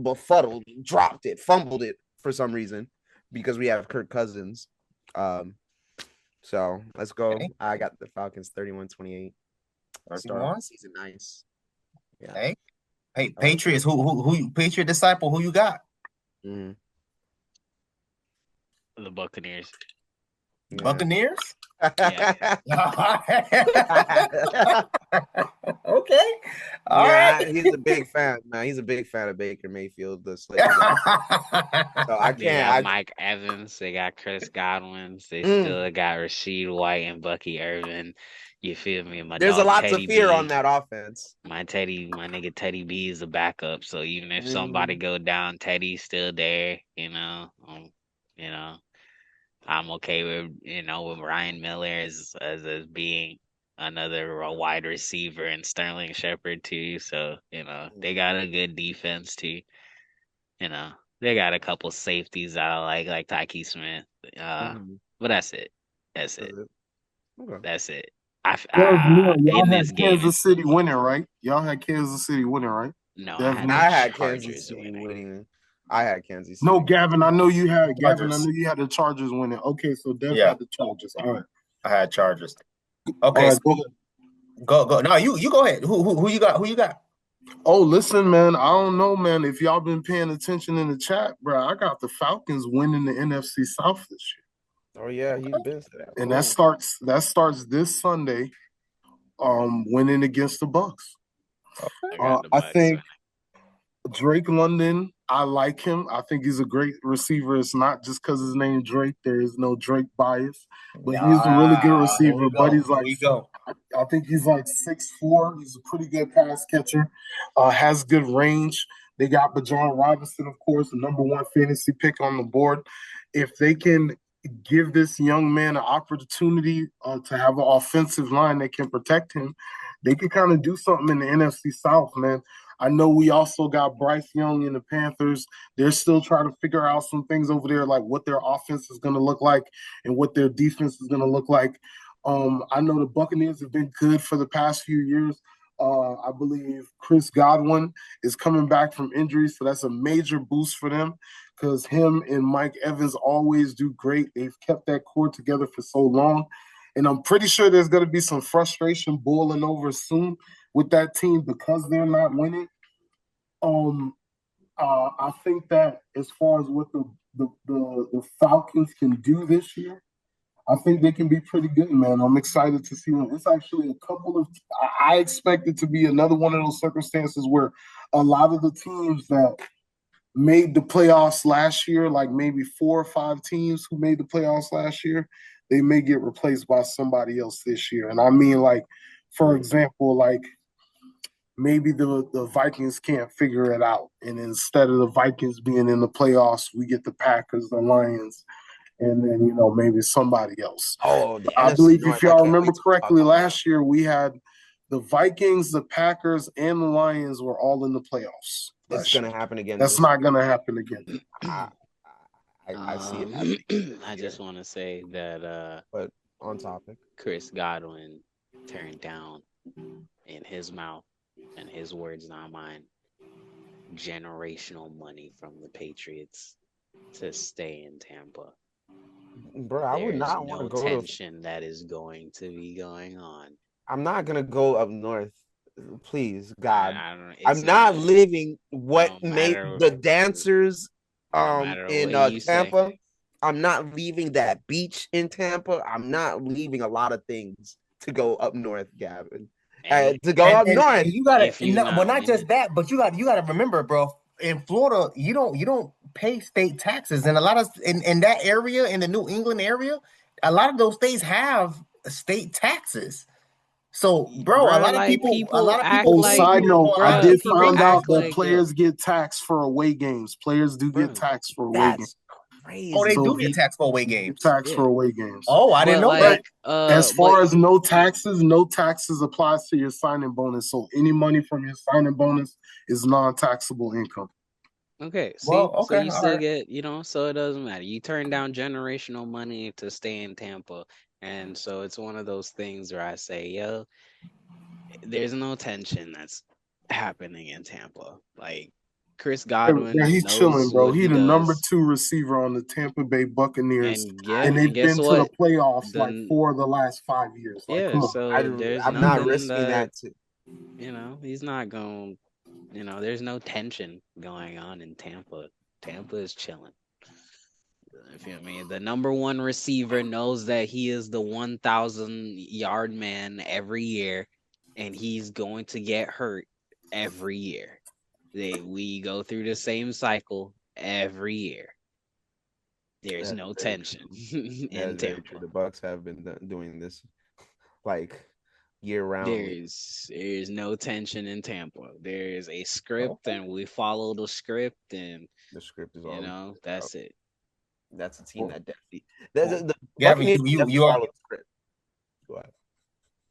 befuddled, dropped it, fumbled it for some reason because we have Kirk Cousins. So let's go. Okay. I got the Falcons 31-28. Start off the season nice. Yeah. Hey, Patriots, who Patriot disciple, who you got? The Buccaneers. Yeah. Buccaneers? Yeah. Okay. All right. He's a big fan, man. He's a big fan of Baker Mayfield. So I can't. Mike Evans. They got Chris Godwin. They still got Rasheed White and Bucky Irvin. You feel me? There's a lot to fear on that offense. My nigga Teddy B is a backup. So even if somebody go down, Teddy's still there. I'm okay with with Ryan Miller as being another wide receiver, and Sterling Shepard too. So they got a good defense too. They got a couple safeties I like Tyke Smith. But that's it. Okay. That's it. Y'all had Kansas City winning, right? Y'all had Kansas City winning, right? No, I had Kansas City winning. I had Kansas City. No, Gavin, I know you had the Chargers winning. Okay, so Dev had the Chargers. All right. I had Chargers. Okay. Right, Go. No, you go ahead. Who you got? Who you got? Oh, listen, man. I don't know, man. If y'all been paying attention in the chat, bro, I got the Falcons winning the NFC South this Oh yeah, he's been to that. year, and that starts this Sunday. Winning against the Bucks. I got the I Bucks think winning. Drake London, I like him. I think he's a great receiver. It's not just because his name Drake. There is no Drake bias, but he's a really good Here receiver. we But go. he's Here like, we go. I think he's like 6'4". He's a pretty good pass catcher. Has good range. They got Bajon Robinson, of course, the number one fantasy pick on the board. If they can give this young man an opportunity to have an offensive line that can protect him, they can kind of do something in the NFC South, man. I know we also got Bryce Young in the Panthers. They're still trying to figure out some things over there, like what their offense is going to look like and what their defense is going to look like. I know the Buccaneers have been good for the past few years. I believe Chris Godwin is coming back from injury, so that's a major boost for them because him and Mike Evans always do great. They've kept that core together for so long. And I'm pretty sure there's going to be some frustration boiling over soon with that team because they're not winning. I think that as far as what the Falcons can do this year, I think they can be pretty good, man. I'm excited to see them. It's actually a couple of. I expect it to be another one of those circumstances where a lot of the teams that made the playoffs last year, like maybe 4 or 5 teams who made the playoffs last year, they may get replaced by somebody else this year. And I mean, like, for example, like maybe the Vikings can't figure it out. And instead of the Vikings being in the playoffs, we get the Packers, the Lions, and then, maybe somebody else. Oh, the I NFC believe North. if y'all I can't remember wait to talk correctly, about that. last year we had the Vikings, the Packers, and the Lions were all in the playoffs. It's gonna happen again. That's not going to happen again. I see it happening. I just want to say that But on topic, Chris Godwin turned down in his mouth and his words, not mine, generational money from the Patriots to stay in Tampa. bro, I would There's not want no to go to. tension that is going to be going on. I'm not gonna go up north. Please, God. I don't. I'm It's not living what no made matter- the dancers no matter in what you say. Tampa. I'm not leaving that beach in Tampa. I'm not leaving a lot of things to go up north, Gavin. And To go up And north. you gotta If you no, not well, not just winning. that, but you gotta remember, bro. In Florida, you don't pay state taxes, and a lot of in that area, in the New England area, a lot of those states have state taxes. So, bro, Bruh, a lot of like, people, people act Oh, like- side note, I bruh, did people find out act that like, players get taxed for away games. Players do get Bruh, taxed for away games. That's crazy. Oh, they So do he- get taxed for away Get games. taxed Yeah. for away games. Oh, I didn't know that. As far as no taxes applies to your signing bonus. So any money from your signing bonus is non-taxable income. Okay, see, Well, so okay, you all still right. get, so it doesn't matter. You turn down generational money to stay in Tampa. And so it's one of those things where I say, yo, there's no tension that's happening in Tampa. Like, Chris Godwin Yeah, he's knows chilling, bro. what He's he the does. number 2 receiver on the Tampa Bay Buccaneers, And yeah, and they've and guess been to what? the playoffs like Then 4 of the last 5 years. Like, yeah, come on. so there's I'm not nothing risking that. he's not going, there's no tension going on in Tampa. Tampa is chilling. You feel me? The number 1 receiver knows that he is the 1,000-yard man every year, and he's going to get hurt every year. We go through the same cycle every year. There's That's no very tension true. in That's very true. Tampa. The Bucks have been doing this like year round. There's no tension in Tampa. There is a script, and we follow the script, and The script is all. that's it. That's a team Well, that definitely. The Gavin, Buccaneers you definitely are. follow the script. Go ahead.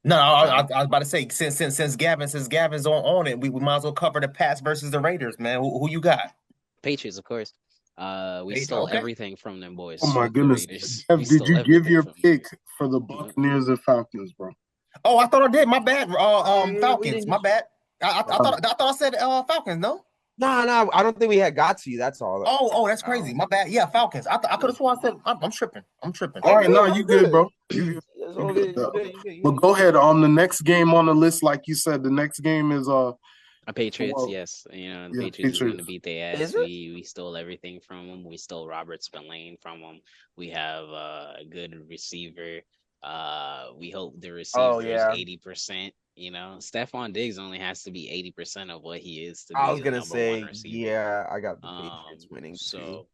No, I was about to say since Gavin's on it, we might as well cover the Pats versus the Raiders, man. Who you got? Patriots, of course. We Patriots, stole okay. everything from them boys. Oh my the goodness. Raiders. Dev, We did stole you give everything your from them. pick for the Buccaneers and Falcons, bro? Oh, I thought I did. My bad. We Falcons. didn't- My bad. I thought I said Falcons. No. No, I don't think we had got to you. That's all. Oh, that's crazy. My bad. Yeah, Falcons. I could have sworn I said I'm tripping. All right, no, you good, bro. You good. It's all good. But go ahead. The next game on the list, like you said, the next game is Patriots, well, yes. You know, the yeah, Patriots is going to Patriots. beat their Is ass. it? We stole everything from them. We stole Robert Spillane from them. We have a good receiver. We hope the receiver is yeah. 80%. You know, Stephon Diggs only has to be 80% of what he is to I be was the gonna number one say, receiver. yeah, I got the Patriots winning too. So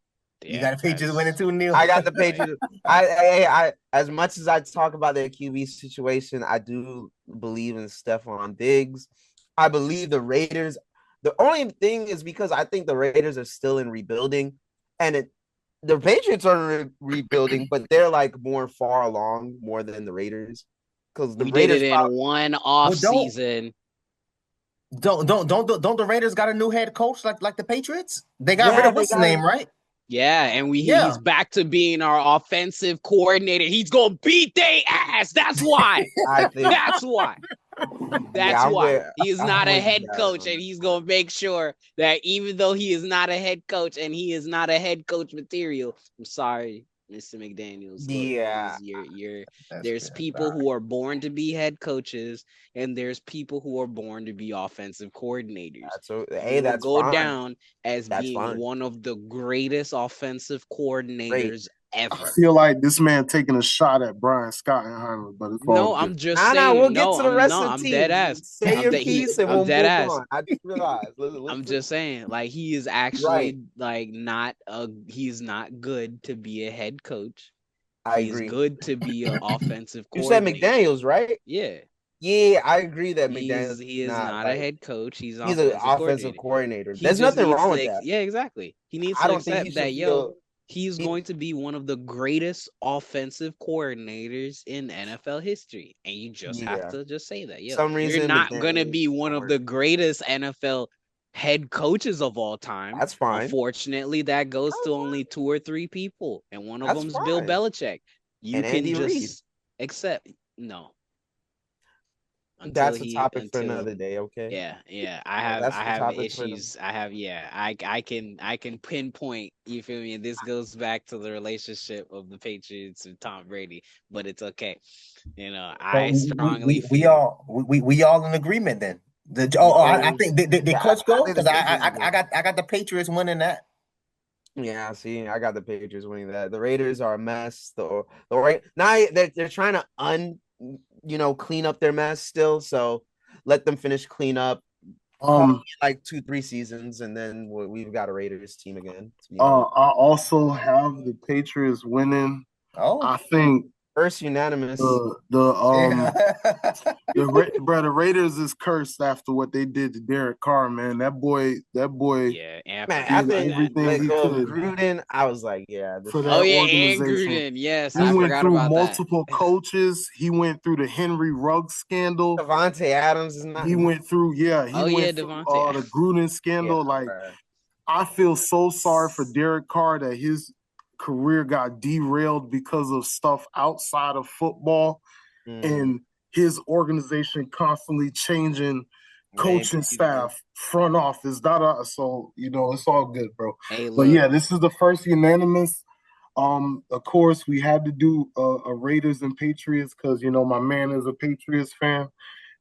You yeah, got the Patriots winning too, Neil. I got the Patriots. I as much as I talk about their QB situation, I do believe in Stephon Diggs. I believe the Raiders. The only thing is because I think the Raiders are still in rebuilding, and the Patriots are rebuilding, but they're like more far along more than the Raiders. Because the we did Raiders it in one off season. Don't the Raiders got a new head coach like the Patriots? They got rid of what's his name, right? Yeah, and he's back to being our offensive coordinator. He's gonna beat their ass. That's why. I think That's why. That's why. He is not a head coach, and he's gonna make sure that even though he is not a head coach and he is not a head coach material, I'm sorry, Mr. McDaniels. Look, there's people who are born to be head coaches, and there's people who are born to be offensive coordinators. That's go fine. down as That's being fine. one of the greatest offensive coordinators ever. I feel like this man taking a shot at Brian Schottenheimer, but it's all good. I'm just saying. We'll get to the rest of the I'm team. Dead ass. Say your piece and we'll move on. I just realized. I'm just saying, like, he is actually like he's not good to be a head coach. He's good to be an offensive coordinator. You said McDaniels, right? Yeah. Yeah, I agree that McDaniels he is not a head coach. He's an offensive coordinator. There's nothing wrong with that. Yeah, exactly. He needs to accept that, he's going to be one of the greatest offensive coordinators in NFL history. And you just have to just say that. Yeah. You're not going to be one of the greatest NFL head coaches of all time. That's fine. Unfortunately, that goes to only 2 or 3 people. And one of them's Bill Belichick. You can just accept. No. That's a topic for another day, okay? Yeah. I have issues. I can pinpoint, you feel me? And this goes back to the relationship of the Patriots and Tom Brady, but it's okay. You know, I strongly feel we all in agreement then. I think the clutch go because I got the Patriots winning that. Yeah, see, I got the Patriots winning that. The Raiders are a mess. The right now they're trying to clean up their mess still. So let them finish clean up. Like 2-3 seasons, and then we've got a Raiders team again. I also have the Patriots winning. I think first unanimous. The Raiders is cursed after what they did to Derek Carr, man. That boy. Yeah, man. After everything he could. Gruden, I was like, yeah. For that organization. And Gruden, yes. He went through multiple coaches. He went through the Henry Ruggs scandal. Devontae Adams is not. He went through, went through the Gruden scandal. I feel so sorry for Derek Carr that his career got derailed because of stuff outside of football, and his organization constantly changing coaching staff, front office, so it's all good, bro. But yeah, this is the first unanimous. Of course, we had to do a Raiders and Patriots because my man is a Patriots fan,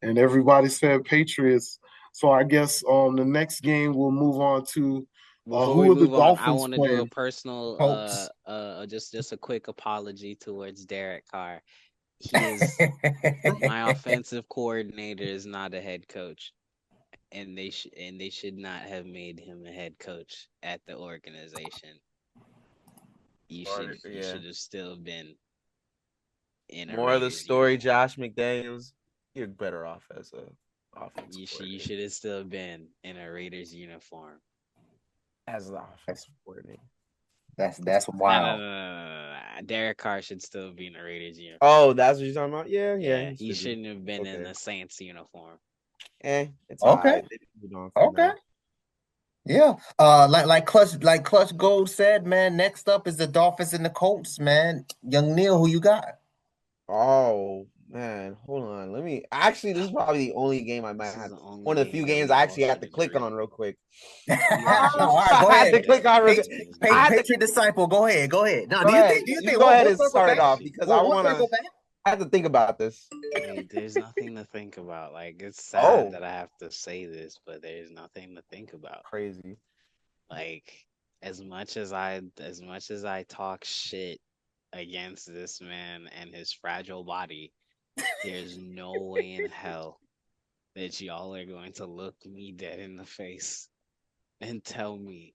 and everybody said Patriots. So I guess the next game we'll move on to. Who are the Dolphins? I want to do a personal, just a quick apology towards Derek Carr. He is my offensive coordinator is not a head coach, and they should not have made him a head coach at the organization. You should have still been in a more of the story. Josh McDaniels, you're better off as a offensive. You should have still been in a Raiders uniform. As the offensive coordinator. That's wild. No. Derek Carr should still be in the Raiders uniform. Oh, that's what you're talking about? Yeah. He shouldn't have been in the Saints uniform. It's okay. Okay. Yeah. Like Clutch Gold said, man. Next up is the Dolphins and the Colts, man. Young Neil, who you got? Oh man, hold on. This is probably the only game I might have. One of the few games I actually have to click on real quick. All right, go ahead. To click on Patriot Disciple. Go ahead. No, do you think? Go ahead and start it off because I want to. I have to think about this. Hey, there's nothing to think about. Like, it's sad that I have to say this, but there's nothing to think about. Crazy. Like, as much as I talk shit against this man and his fragile body, there's no way in hell that y'all are going to look me dead in the face and tell me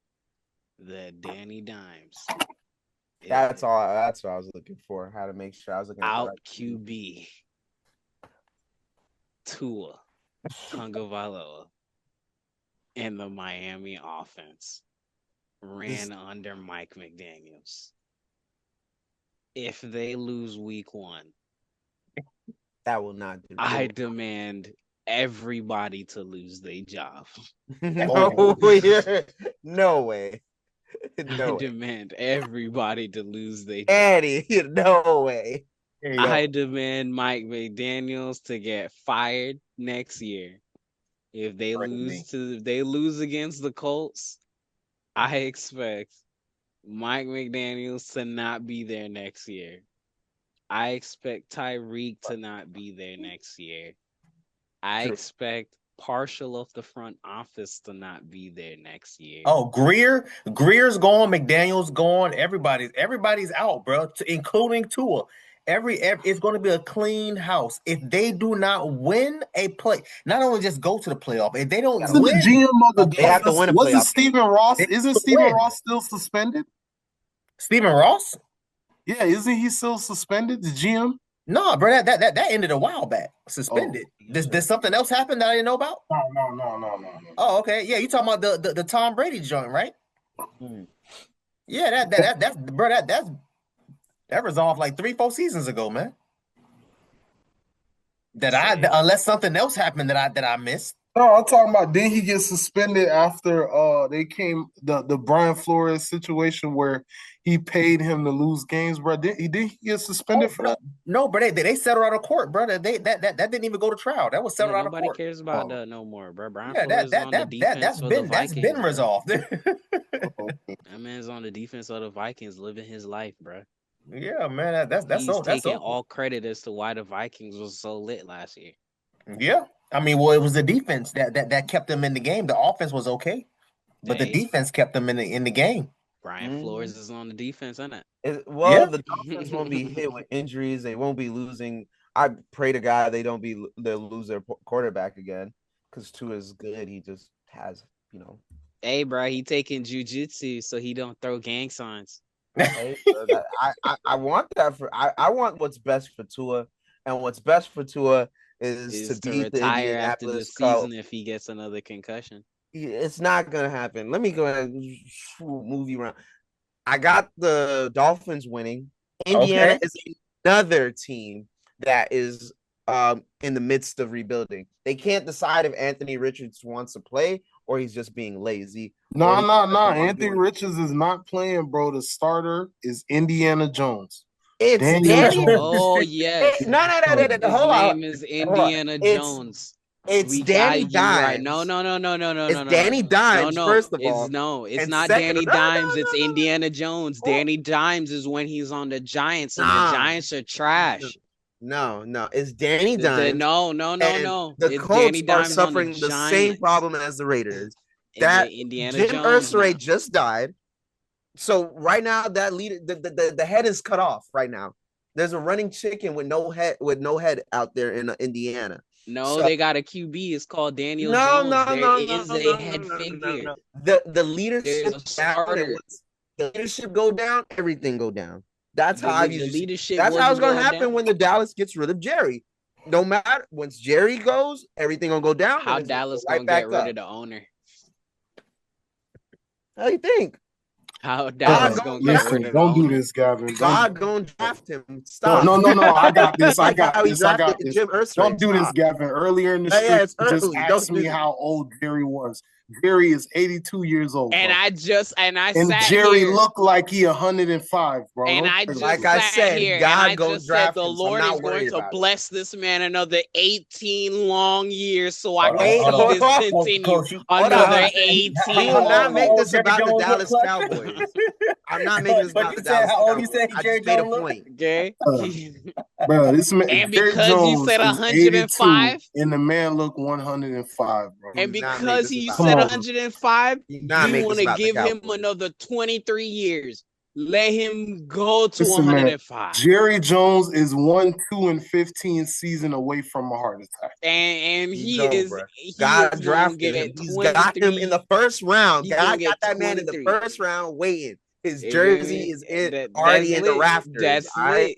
that Danny Dimes That's all. That's what I was looking for. How to make sure I was looking out for that. QB Tua Tagovailoa in the Miami offense ran under Mike McDaniels. If they lose week 1, That will not do. I demand everybody to lose their job. No way. No way. I demand everybody to lose their job. Eddie, no way. I demand Mike McDaniels to get fired next year. If they lose against the Colts, I expect Mike McDaniels to not be there next year. I expect Tyreek to not be there next year. I expect partial of the front office to not be there next year. Oh, Greer's gone, McDaniel's gone, everybody's out, bro, including Tua. It's going to be a clean house. If they do not win a play, not only just go to the playoff, if they don't win, the GM of the they have to win a playoff. Wasn't Stephen Ross? Isn't Stephen Ross still suspended? Stephen Ross? Yeah, isn't he still suspended? The GM? No, bro, that ended a while back. Suspended. Did something else happen that I didn't know about? No. Oh, okay. Yeah, you talking about the Tom Brady joint, right? Yeah, that's bro, that resolved like 3-4 seasons ago, man. Unless something else happened that I missed. No, I'm talking about, didn't he get suspended after they came the Brian Flores situation where he paid him to lose games, bro? Did he get suspended for that? No, but they settled out of court, bro. That didn't even go to trial. That was settled out of court. Nobody cares about that no more, bro. Brian Flores is on the defense for the Vikings. That's been resolved. That man's on the defense of the Vikings, living his life, bro. Yeah, man. That's taking all credit as to why the Vikings was so lit last year. Yeah. I mean, well, it was the defense that kept them in the game. The offense was okay, but the defense kept them in the game. Brian Flores is on the defense, isn't it? The Dolphins won't be hit with injuries. They won't be losing. I pray to God they'll lose their quarterback again because Tua is good. He just has, Hey, bro, he taking jujitsu so he don't throw gang signs. Hey, I want that I want what's best for Tua, and what's best for Tua is to retire after the season if he gets another concussion. It's not gonna happen. Let me go ahead and move you around. I got the Dolphins winning. Indiana is another team that is in the midst of rebuilding. They can't decide if Anthony Richards wants to play or he's just being lazy. No. Anthony Richards is not playing, bro. The starter is Indiana Jones. It's Danny. Oh yes. No. Hold on. His name is Indiana Jones. It's Danny Dimes. Right. No. It's Danny Dimes. First of all, it's not Danny Dimes. It's Indiana Jones. Danny Dimes is when he's on the Giants, and the Giants are trash. No, it's Danny Dimes. No. The Colts are suffering the same problem as the Raiders. That Indiana Jim Jones Irsay just died. So right now, that leader, the head is cut off. Right now, there's a running chicken with no head out there in Indiana. No, they got a QB. It's called Daniel Jones. There is a head figure. The leadership the leadership go down, everything go down. That's how That's how it's gonna happen when the Dallas gets rid of Jerry. No matter once Jerry goes, everything gonna go down. How Dallas gonna get rid of the owner? How do you think? How Dallas gonna get rid of the owner? Don't do this, Gavin. God gonna draft him. Stop. No. I got this. Jim Irsay. Don't do this, Gavin. Earlier in the street, just asked me how old Jerry was. Jerry is 82 years old. And bro. Jerry looked like he 105, bro. And I said, God goes draft the him, Lord so is going to bless this man another 18 long years, so I can Wait, see this continue another 18. We will not make this about the Dallas Cowboys. I'm not making this But about you the said Dallas how old you Cowboys. said I Jerry just made a Jones look? point. Okay. Bro, this man, And Jerry because he Jones said is 82, 105, and the man look 105, bro. and Do not make because this he about Come said on. 105, Do not you make want this to about the give him Cowboys. another 23 years. Let him go to Listen, man, 105. Jerry Jones is 1-2-15 season away from a heart attack. And he No, is bro. he God is gonna drafted get him. He's got him in 23. the first round. He's gonna God got get that man in the 23. first round waiting. His You feel jersey me? is in That's already in the lit. rafters. That's All right. lit.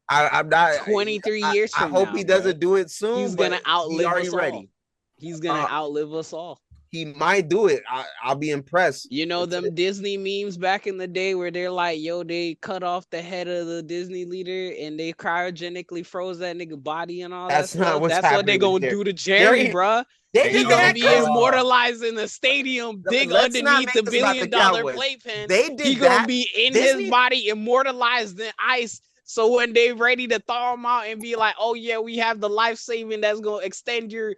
I'm not 23 years I from hope now, he bro. doesn't do it soon, He's but gonna he outlive already us all. ready. He's gonna outlive us all. He might do it. I'll be impressed. You know them Disney memes back in the day where they're like, yo, they cut off the head of the Disney leader and they cryogenically froze that nigga body and all That's that not stuff. what's That's what they happening with gonna Jerry. do to Jerry, Jerry, bruh. They He did gonna that be because immortalized in the stadium, dig let's not underneath make the this about the billion-dollar Cowboys. playpen. They He did gonna that. be in Disney- his body, immortalized in ice. So when they ready to thaw him out and be like, oh yeah, we have the life saving that's gonna extend your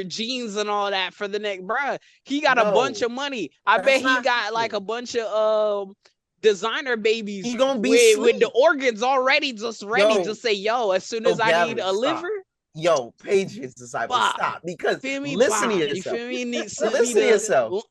genes and all that for the next, bruh. He got a bunch of money. I bet he got like a bunch of designer babies. He gonna be with the organs already just ready to say, yo, as soon as I need a liver. Yo, Patriots disciple, stop. Because listen to yourself. You feel me? Listen to yourself.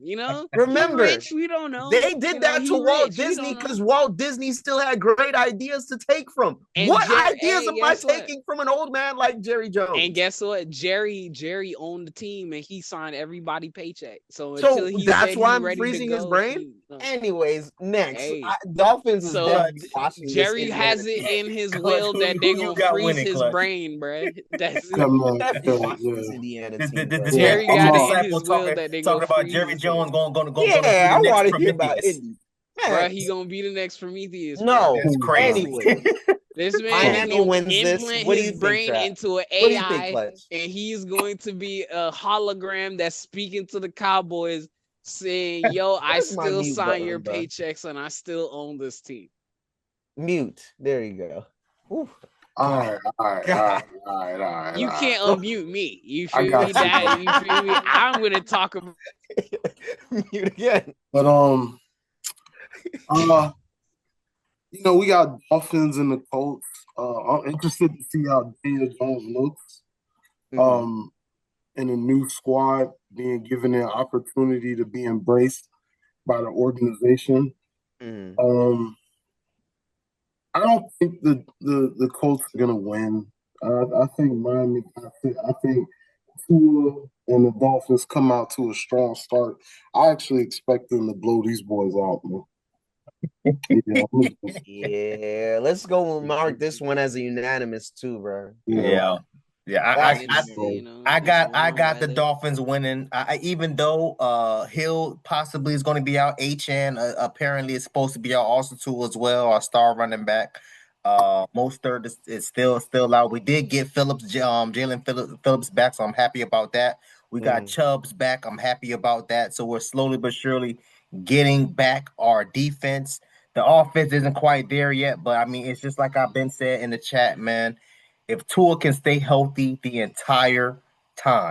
You know? Remember, he rich, we don't know. They did that to Walt Disney because Walt Disney still had great ideas to take from. And what ideas am I taking from an old man like Jerry Jones? And guess what? Jerry owned the team and he signed everybody paycheck. So until he that's why I'm ready freezing to his go, brain. Anyways, next Dolphins is watching Jerry has it in his will that they're gonna freeze his brain, bro. That's Indiana team. Jerry got it in his will that they talking about Jerry Jones going. Yeah, I want to hear about Indy. Bro, he gonna be the next Prometheus. No, it's crazy. Anyway, this man Miami wins implant What do his you brain think, into an AI, and he's going to be a hologram that's speaking to the Cowboys, saying, "Yo, I still sign your paychecks, and I still own this team." Mute. There you go. Ooh. All right. You can't unmute me. You feel me, Dad? You feel me? I'm gonna talk about mute again. But you know, we got Dolphins and the Colts. I'm interested to see how Daniel Jones looks. In a new squad, being given an opportunity to be embraced by the organization. I don't think the Colts are gonna win. I think Miami. I think Tua and the Dolphins come out to a strong start. I actually expect them to blow these boys out, man. Yeah, let's go mark this one as a unanimous too, bro. Yeah. I got the Dolphins winning. Even though Hill possibly is going to be out, HN apparently is supposed to be out also too as well. Our star running back, Mostert is still out. We did get Jalen Phillips back, so I'm happy about that. We got Chubbs back. I'm happy about that. So we're slowly but surely getting back our defense. The offense isn't quite there yet, but I mean, it's just like I've been said in the chat, man. If Tua can stay healthy the entire time,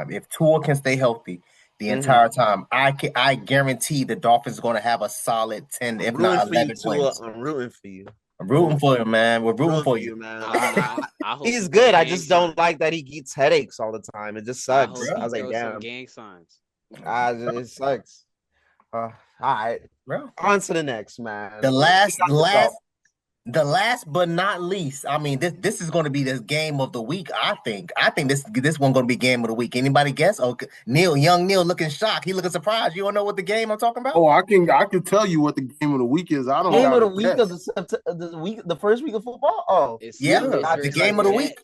I guarantee the Dolphins are going to have a solid 10, if not 11 wins. I'm rooting for you. I'm rooting for you, man. We're rooting for you, man. He's good. I just don't like that he gets headaches all the time. It just sucks. I was like, damn. Gang signs. It sucks. All right. Bro. On to the next, man. The last but not least, I mean, this is going to be the game of the week. I think this one going to be game of the week. Anybody guess? Okay, young Neil looking shocked. He looking surprised. You don't know what the game I'm talking about? Oh, I can tell you what the game of the week is. I don't game of the week of the first week of football. Oh, the game of the week.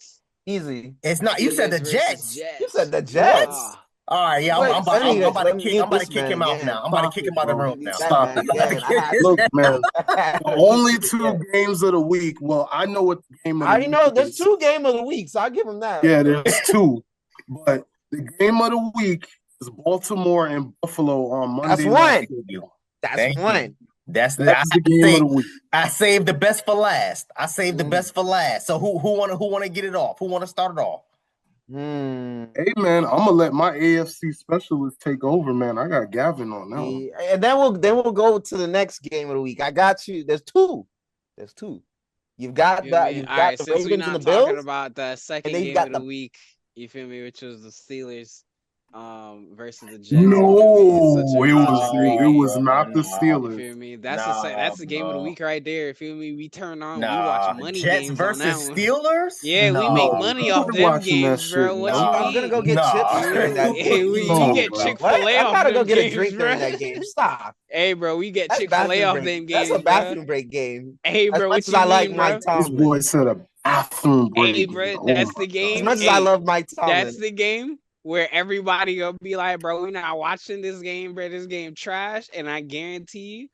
Easy. It's not. You said the Jets. You said the Jets. All right, yeah, I'm about to kick him out now. I'm about to kick him out of the room now. Stop it. Look, man, only 2 games of the week. Well, I know what the game of the week is. I know there's 2 game of the week, so I'll give him that. Yeah, there's 2. But the game of the week is Baltimore and Buffalo on Monday. That's one. That's one. That's the game of the week. I saved the best for last. So who wanna get it off? Who wanna start it off? Hey man, I'm gonna let my AFC specialist take over, man. I got Gavin on that one. And then we'll go to the next game of the week. I got you. There's two. There's two. You've got You feel me? you've All got right, the since we're Ravens and the not talking Bills, about the and second then you've game got of the the week, you feel me, which was the Steelers versus the Jets, you feel me? It's such No, a it such a was great it was game. not the You Steelers. feel me? Nah, That's the game of the bro. week right there. You feel me? We turn on, we watch Nah, money Jets games on that versus one. Steelers? Yeah, we make Nah, No, money you off bro. weren't them watching that games, shit, bro. What man. you I'm gonna mean? go get chips Nah. during that Hey, game. we No, get bro. What? Chick-fil-A I off gotta go them get a games, drink bro. during that game. Stop. Hey, bro, we get That's Chick-fil-A bathroom off break. them That's a games, bro. bathroom break game. Hey, As bro, much what as you I like mean, Mike bro? This Tomlin, boy said a bathroom Hey, break. bro, Oh that's my the as game. much as I Hey, love Mike that's Tomlin, the game where everybody gonna be like, bro, we not watching this game, bro. This game trash, and I guarantee you,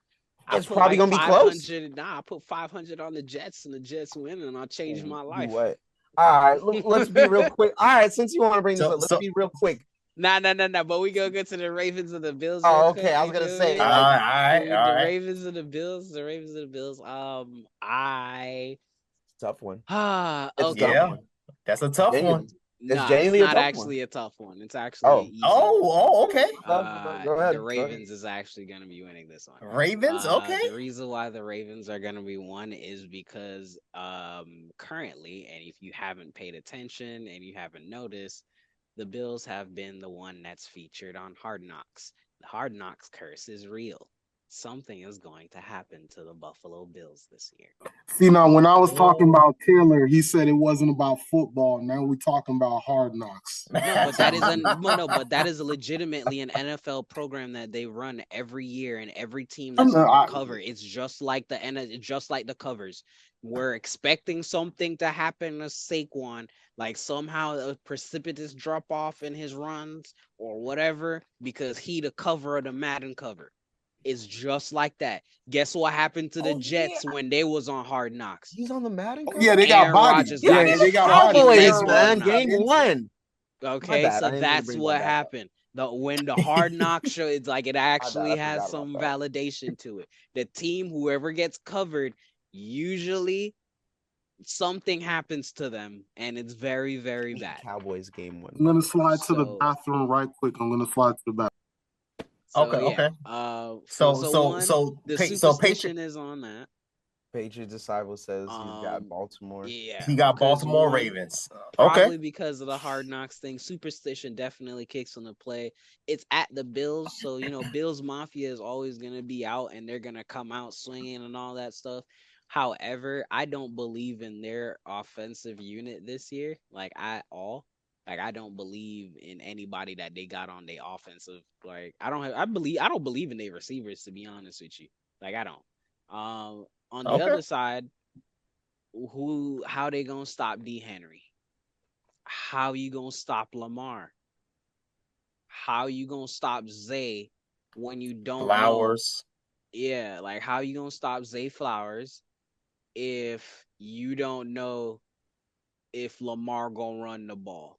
I it's put probably like gonna be close. 500. Nah, I put 500 on the Jets, and the Jets win, and I'll change Ooh, my you life. what? All right, let's be real quick. All right, since you want to bring this So up, let's so be real quick. Nah, nah, nah, nah. But we gonna go to the Ravens and the Bills real Oh, okay. quick. I was You gonna feel say me? like, The all right. Ravens and the Bills. The Ravens and the Bills. I tough one. It's a tough okay. Yeah, one. that's a tough one. Genuinely, it's Nah, it's genuinely a not tough one. actually a tough one. It's actually an Oh, easy one. Oh, okay. go The ahead. Go ahead. Ravens is actually going to be winning this one. Ravens, okay. The reason why the Ravens are going to be one is because currently, and if you haven't paid attention and you haven't noticed, the Bills have been the one that's featured on Hard Knocks. The Hard Knocks curse is real. Something is going to happen to the Buffalo Bills this year. See, now when I was talking Oh. about Taylor, he said it wasn't about football. Now we're talking about hard knocks. No, but that is So, an no, no, but that is legitimately an NFL program that they run every year, and every team I, that's on the I, cover, it's just like just like the covers. We're expecting something to happen to Saquon, like somehow a precipitous drop off in his runs or whatever, because he the cover of the Madden cover. It's just like that. Guess what happened to the Oh yeah, Jets when they was on Hard Knocks? he's on the Madden yeah, cover. they got Aaron bodied. Rodgers Yeah, got Yeah, his they got fucking bodied. Cowboys, legs Aaron man, Rodgers blown out. got game injured. one. My Okay, bad. so I didn't mean to that's bring what that back up. happened. When the hard knock show, it's like it My bad. actually I has forgot about some that. validation to it. The team, whoever gets covered, usually something happens to them, and it's very, very bad. Cowboys game one. I'm gonna slide to the So, bathroom right quick. I'm gonna slide to the bathroom. so Okay, yeah. okay. So So so so one, so the so Patriot superstition is on that. Patriots disciple says he's got Um, Baltimore. yeah, he got because Baltimore one, Ravens. Okay. probably because of the hard knocks thing. Superstition definitely kicks on the play. It's at the Bills, so Bills Mafia is always gonna be out, and they're gonna come out swinging and all that stuff. However, I don't believe in their offensive unit this year, like at all. Like I don't believe in anybody that they got on their offensive. Like I don't believe in their receivers, to be honest with you. Like I don't. On the Okay. other side, how they gonna stop D Henry? How you gonna stop Lamar? How you gonna stop Zay when you don't know? Flowers. Yeah, like how you gonna stop Zay Flowers if you don't know if Lamar gonna run the ball?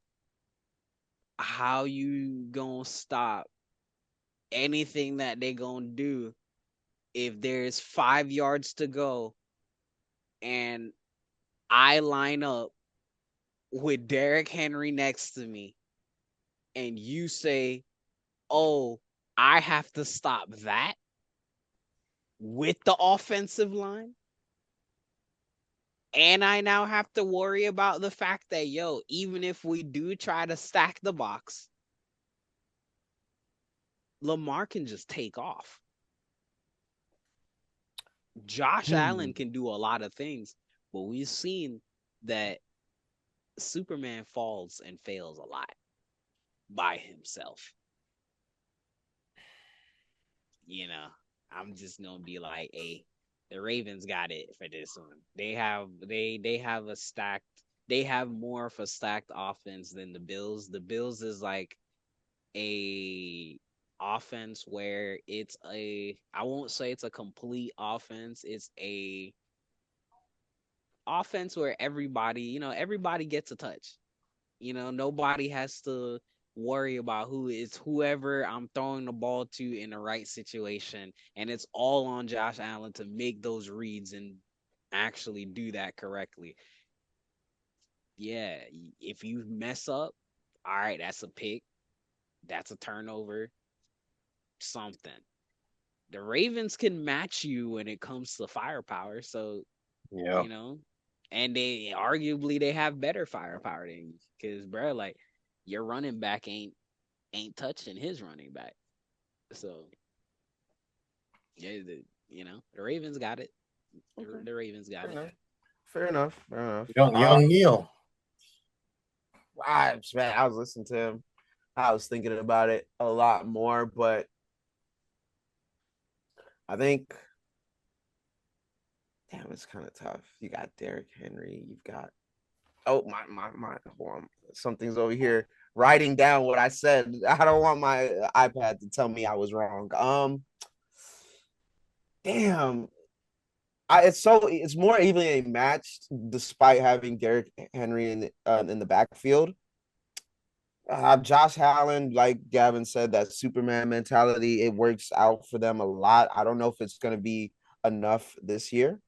How you gonna stop anything that they gonna do if there's 5 yards to go and I line up with Derrick Henry next to me and you say, oh, I have to stop that with the offensive line? And I now have to worry about the fact that, even if we do try to stack the box, Lamar can just take off. Josh Allen can do a lot of things, but we've seen that Superman falls and fails a lot by himself. I'm just gonna be like, hey, the Ravens got it for this one. They have more of a stacked offense than the Bills. The Bills is like a offense where I won't say it's a complete offense. It's a offense where everybody gets a touch. Nobody has to worry about whoever I'm throwing the ball to in the right situation. And it's all on Josh Allen to make those reads and actually do that correctly. Yeah, if you mess up, all right, that's a pick, that's a turnover, something. The Ravens can match you when it comes to firepower. So, Yeah. and they arguably they have better firepower than you. Because, bro, like your running back ain't touching his running back. So, yeah, the Ravens got it. Okay. The Ravens got it. Fair enough. Young Neil. Man, I was listening to him. I was thinking about it a lot more, but I think, damn, it's kind of tough. You got Derrick Henry. You've got, my hold on. Something's over here writing down what I said. I don't want my iPad to tell me I was wrong. Damn. It's more evenly matched despite having Derrick Henry in the backfield. Josh Allen, like Gavin said, that Superman mentality, it works out for them a lot. I don't know if it's going to be enough this year.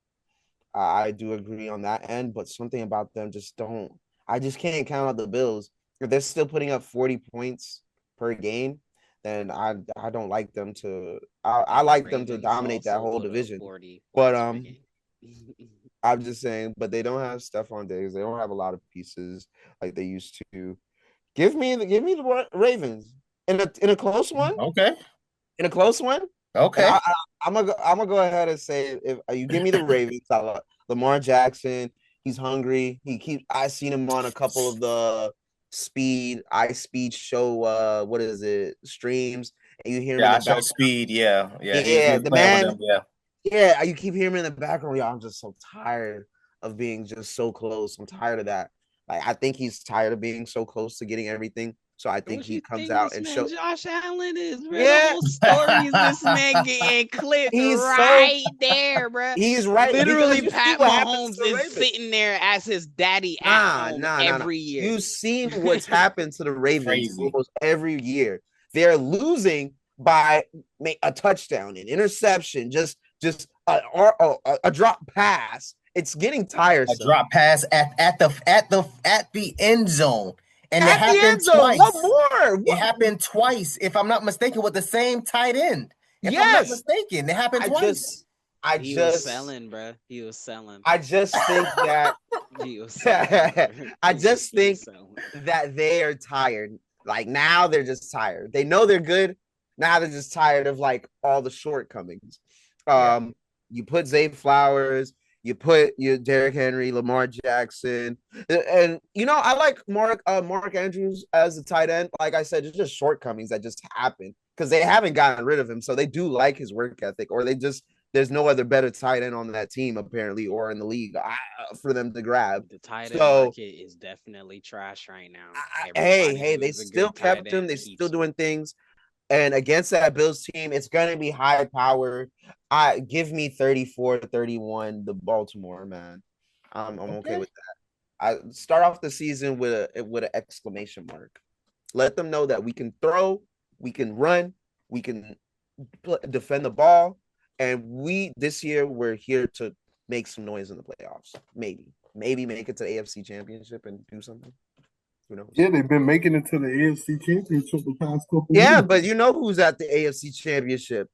I do agree on that end, but something about them just don't. I just can't count out the Bills. If they're still putting up 40 points per game, then I don't like them to. I like them to Ravens dominate that also whole put up division. 40 But points per game. I'm just saying, but they don't have Stephon Diggs. They don't have a lot of pieces like they used to. Give me the Ravens in a close one. Okay. In a close one. And Okay. I'm gonna go ahead and say if you give me the Ravens, Lamar Jackson, he's hungry. I seen him on a couple of the ice speed show. What is it? Streams, and you hear him in Yeah, I the show back. speed. Yeah. He Yeah, was the playing with man. them. Yeah. Yeah, you keep hearing him in the background. Y'all, I'm just so tired of being just so close. I'm tired of that. Like, I think he's tired of being so close to getting everything. So I think What he you comes think out this and man show. Josh Allen is, bro? The Yeah, whole story is this man getting clipped he's so right there, bro. he's right because Literally, you see Pat what happens Mahomes to the is Ravens. sitting there as his daddy at Nah, home nah, nah, nah. every year. You've seen what's happened to the Ravens Crazy. almost every year. They're losing by a touchdown, an interception, just a drop pass. It's getting A tiresome. drop pass at the end zone. And it At the happened end zone, what twice. more? It happened twice, if I'm not mistaken, with the same tight end. If I'm not Yes, mistaken, it happened I twice. just, I He was just, selling, bro. He was selling. I just think that He was selling, bro. I just He was think selling. that they are tired. Like now they're just tired. They know they're good. Now they're just tired of like all the shortcomings. Yeah. You put Zay Flowers, you put your Derrick Henry, Lamar Jackson, and I like Mark Andrews as a tight end. Like I said, it's just shortcomings that just happen because they haven't gotten rid of him. So they do like his work ethic, or there's no other better tight end on that team apparently, or in the league for them to grab. The tight end So market is definitely trash right now. hey, Everybody who they is a still good tight kept him. end They're still keeps him. doing things. And against that Bills team, it's going to be high powered. Give me 34-31, the Baltimore, man. I'm okay with that. I start off the season with an exclamation mark. Let them know that we can throw, we can run, we can defend the ball, and this year we're here to make some noise in the playoffs. Maybe make it to the AFC Championship and do something. Who knows? Yeah, they've been making it to the AFC Championship the past couple Yeah, years. but you know who's at the AFC Championship.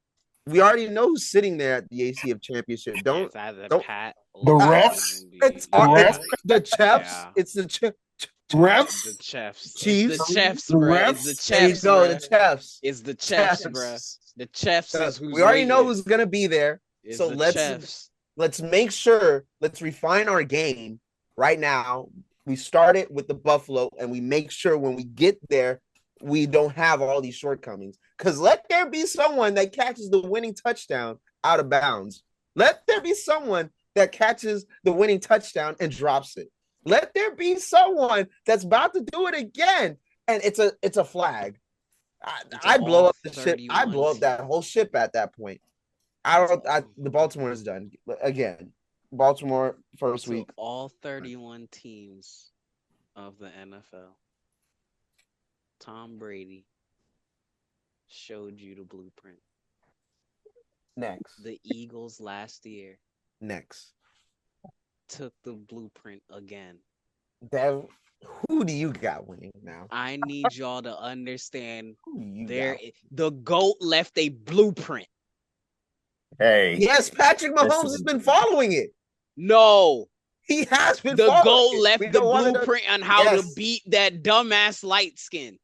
We already know who's sitting there at the AFC Championship. Don't It's either don't. Pat The or refs? It's The refs? the Chiefs. Yeah. It's the Refs? The Chiefs. Chiefs. It's the Chiefs, The bro. It's the refs? There you Chiefs, go. bro. The Chiefs. It's the Chiefs, bro. The Chiefs is who's We already know waiting. who's gonna be there. It's So the let's Chiefs. make sure. Let's refine our game right now. We start it with the Buffalo, and we make sure when we get there, we don't have all these shortcomings. Because let there be someone that catches the winning touchdown out of bounds. Let there be someone that catches the winning touchdown and drops it. Let there be someone that's about to do it again, and it's a flag. I blow up the ship. I blow up that whole ship at that point. The Baltimore is done again. Baltimore first week. All 31 teams of the NFL. Tom Brady showed you the blueprint. Next. The Eagles last year Next. took the blueprint again. Dev, Who do you got winning now? I need y'all to understand Who do you there got? the GOAT left a blueprint. Hey, Yes, Patrick Mahomes has been following it. No, He has been the following GOAT it. left We the don't want to. blueprint on how to beat that dumbass light skin.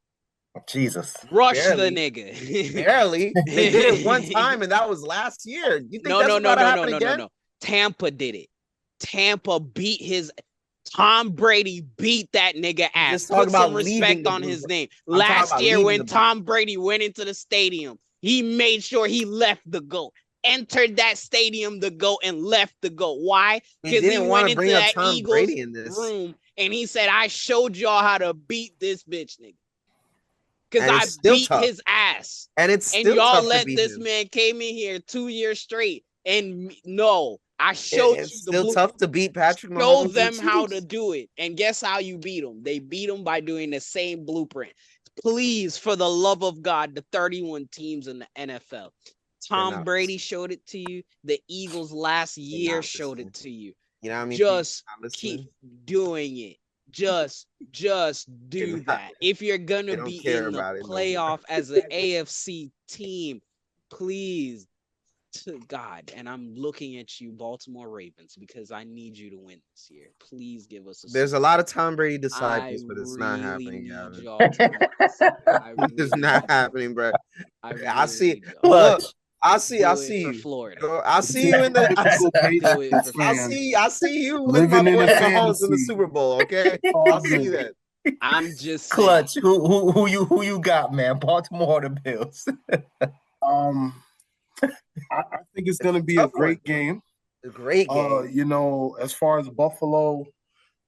Jesus. Rush Barely. the nigga. Barely. They did it one time, and that was last year. You think that's about to happen again? No. Tampa did it. Tampa beat his Tom Brady beat that nigga ass. Just talk Put some about leaving respect the on his name. I'm talking Last about year leaving when the Tom Brady went into the stadium, he made sure he left the GOAT. Entered that stadium the GOAT and left the GOAT. Why? Because he went into that Eagles room and he said, I showed y'all how to beat this bitch nigga. Because I beat his ass. And it's still and y'all tough let to beat this him. man came in here 2 years straight. And no, I showed It's you still tough to beat Patrick Mahomes. Show them how to do it. And guess how you beat them? They beat them by doing the same blueprint. Please, for the love of God, the 31 teams in the NFL. Tom Brady showed it to you. The Eagles last year showed it to you. You know what I mean? Just keep doing it. Just do that. If you're gonna be in the playoff as an AFC team, please, to God, and I'm looking at you, Baltimore Ravens, because I need you to win this year. Please give us a. There's a lot of Tom Brady disciples, but it's not happening, Gavin. It's not happening, bro. I see. Look, I see you. Florida. I see you in the. I see you with my boy Mahomes in the Super Bowl. Okay, I'll see that. I'm just Clutch. Saying. Who you got, man? Baltimore or the Bills? I think it's going to be a great game. A great game. You know, as far as Buffalo,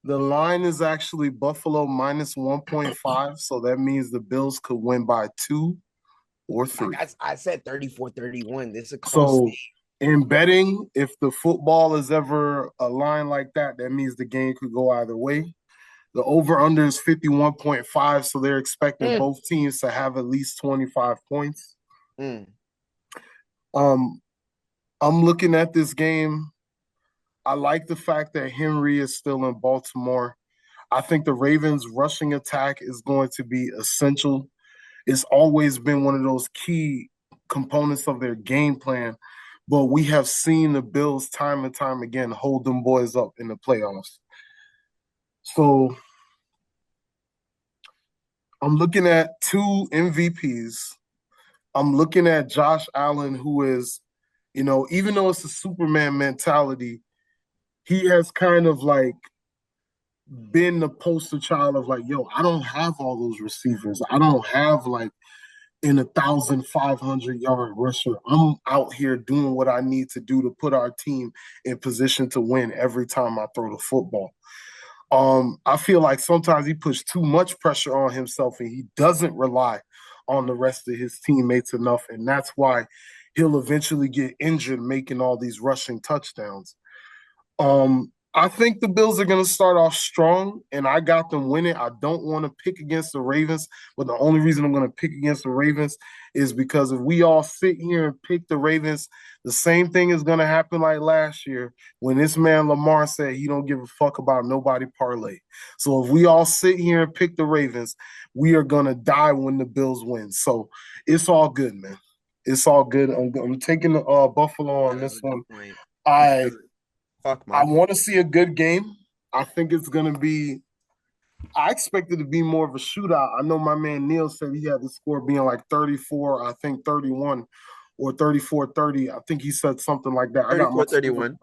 the line is actually Buffalo minus 1.5. So that means the Bills could win by 2 or 3. I said 34-31. This is a close game. In betting, if the football is ever a line like that, that means the game could go either way. The over-under is 51.5, so they're expecting both teams to have at least 25 points. I'm looking at this game. I like the fact that Henry is still in Baltimore. I think the Ravens' rushing attack is going to be essential. It's always been one of those key components of their game plan, but we have seen the Bills time and time again hold them boys up in the playoffs. So I'm looking at 2 MVPs. I'm looking at Josh Allen, who is, you know, even though it's a Superman mentality, he has kind of like been the poster child of like, yo, I don't have all those receivers. I don't have like an 1,500-yard rusher. I'm out here doing what I need to do to put our team in position to win every time I throw the football. I feel like sometimes he puts too much pressure on himself and he doesn't rely on the rest of his teammates enough. And that's why he'll eventually get injured making all these rushing touchdowns. I think the Bills are going to start off strong, and I got them winning. I don't want to pick against the Ravens, but the only reason I'm going to pick against the Ravens is because if we all sit here and pick the Ravens, the same thing is going to happen like last year when this man Lamar said he don't give a fuck about nobody parlay. So if we all sit here and pick the Ravens, we are going to die when the Bills win. So it's all good, man. It's all good. I'm taking the Buffalo on this one. I want to see a good game. I think it's going to be – I expect it to be more of a shootout. I know my man Neil said he had the score being like 34, I think 31 or 34-30. I think he said something like that. 34-31.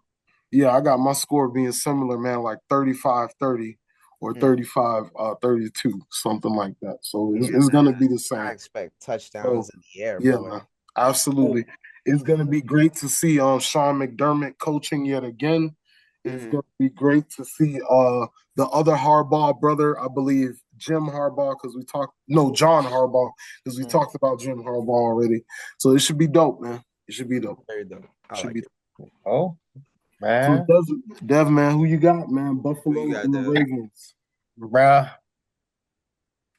Yeah, I got my score being similar, man, like 35-30 or 35-32, something like that. So it's going to be the same. I expect touchdowns in the air. Yeah, man, absolutely. It's going to be great to see Sean McDermott coaching yet again. It's going to be great to see the other Harbaugh brother, I believe, John Harbaugh, because we talked about Jim Harbaugh already. So it should be dope, man. It should be dope. Very dope. Dope. Oh, man. So Dev, man, who you got, man? Buffalo and the Ravens. Bruh.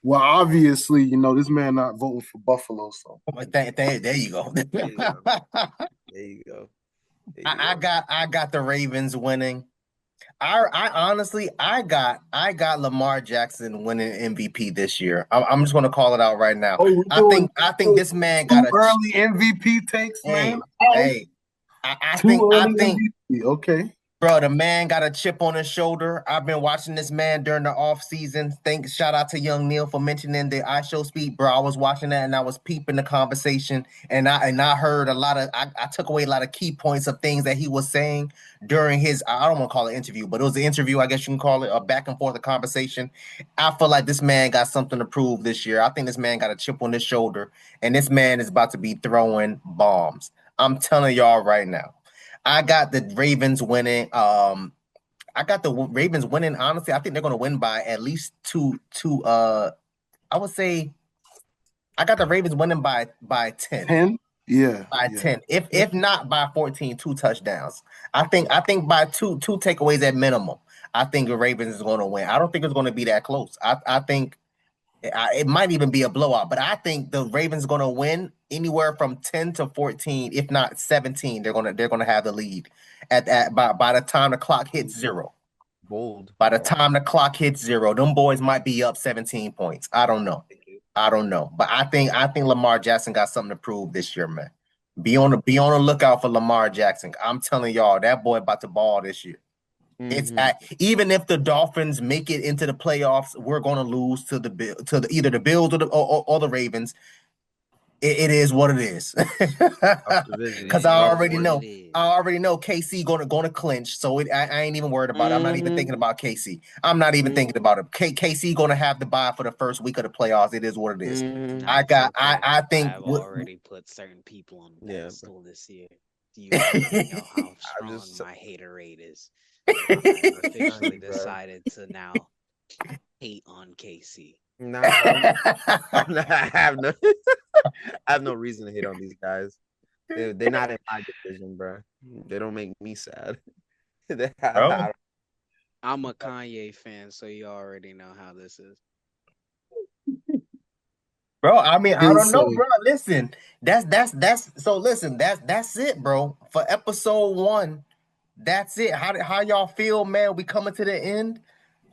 Well, obviously, you know, this man not voting for Buffalo, so. There you go. There you go. I got the Ravens winning. I honestly, I got Lamar Jackson winning MVP this year. I'm just gonna call it out right now. Oh, we're doing I think this man too got a early MVP takes, hey, man. All right. hey. I Too think early MVP. Okay. bro, the man got a chip on his shoulder. I've been watching this man during the off season. Shout out to Young Neil for mentioning the I Show Speed, bro. I was watching that and I was peeping the conversation, and I heard a lot of I took away a lot of key points of things that he was saying during his I don't want to call it interview, but it was an interview, I guess you can call it, a back and forth conversation. I feel like this man got something to prove this year. I think this man got a chip on his shoulder, and this man is about to be throwing bombs. I'm telling y'all right now. I got the Ravens winning. I got the Ravens winning. Honestly, I think they're going to win by at least two. I would say I got the Ravens winning by 10. 10? Yeah. By Yeah. 10. If not by 14, 2 touchdowns. I think by two takeaways at minimum. I think the Ravens is going to win. I don't think it's going to be that close. I think it might even be a blowout, but I think the Ravens going to win anywhere from 10 to 14, if not 17. They're gonna have the lead by the time the clock hits zero. Bold. By the time the clock hits zero, them boys might be up 17 points. I don't know. But I think Lamar Jackson got something to prove this year, man. Be on the lookout for Lamar Jackson. I'm telling y'all, that boy about to ball this year. It's even if the Dolphins make it into the playoffs, we're going to lose to either the Bills or the Ravens. It is what it is. Because I already know KC going to clinch, so I ain't even worried about it. I'm not even thinking about KC. I'm not even thinking about it. KC going to have to bye for the first week of the playoffs. It is what it is. I think I've already put certain people on the pedestal this year. You already know how strong my hater rate is. I've officially decided to now hate on KC. No, I have no reason to hate on these guys. They're not in my division, bro. They don't make me sad. I'm a Kanye fan, so you already know how this is. Bro, I mean, I don't know, bro. Listen, that's it, bro. For episode 1, that's it. How y'all feel, man? We coming to the end.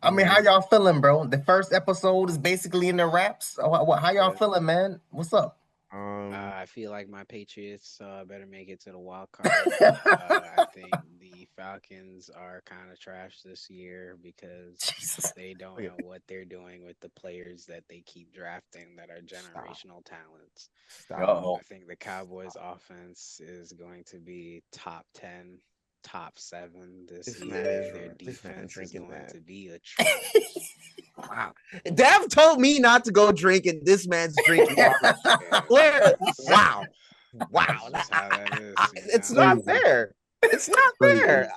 I mean, how y'all feeling, bro? The first episode is basically in the wraps. How y'all feeling, man? What's up? I feel like my Patriots better make it to the wild card. I think the Falcons are kind of trash this year because they don't know what they're doing with the players that they keep drafting that are generational talents. I think the Cowboys offense is going to be top 10, top 7 this year. Their defense is going to be a trash. Wow. Dev told me not to go drink, and this man's drinking. Wow. That's how that is. It's not fair. It's not fair.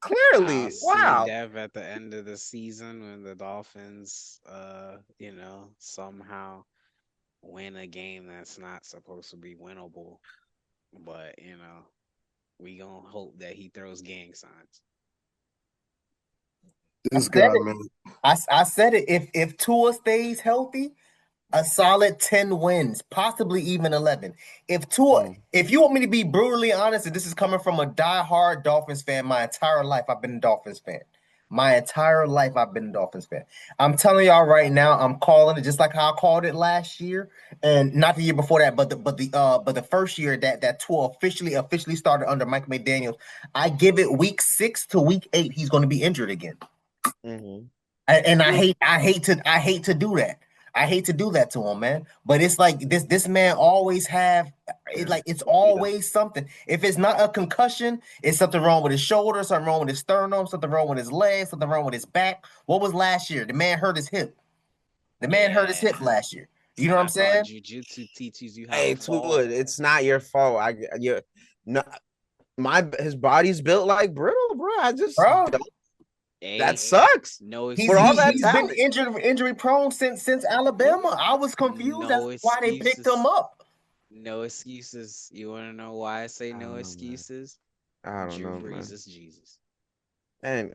Clearly. Wow. Dev at the end of the season when the Dolphins, somehow win a game that's not supposed to be winnable. But, we gonna hope that he throws gang signs. This guy, man. I said it. If Tua stays healthy, a solid 10 wins, possibly even 11. If you want me to be brutally honest, and this is coming from a diehard Dolphins fan, my entire life I've been a Dolphins fan. I'm telling y'all right now, I'm calling it just like how I called it last year, and not the year before that, but the first year that Tua officially started under Mike McDaniels. I give it week 6 to week 8, he's going to be injured again. And I hate to do that. I hate to do that to him, man. But it's like this man always it's always something. If it's not a concussion, it's something wrong with his shoulder, something wrong with his sternum, something wrong with his leg, something wrong with his back. What was last year? The man hurt his hip. Hurt his hip last year. You know what I'm saying? Jiu-jitsu teaches you how to fall. It's not your fault. His body's built like brittle, bro. That sucks. He's been injury prone since Alabama. I was confused. That's why they picked him up. No excuses. You want to know why I say no excuses? I don't know. Drew Brees is Jesus. And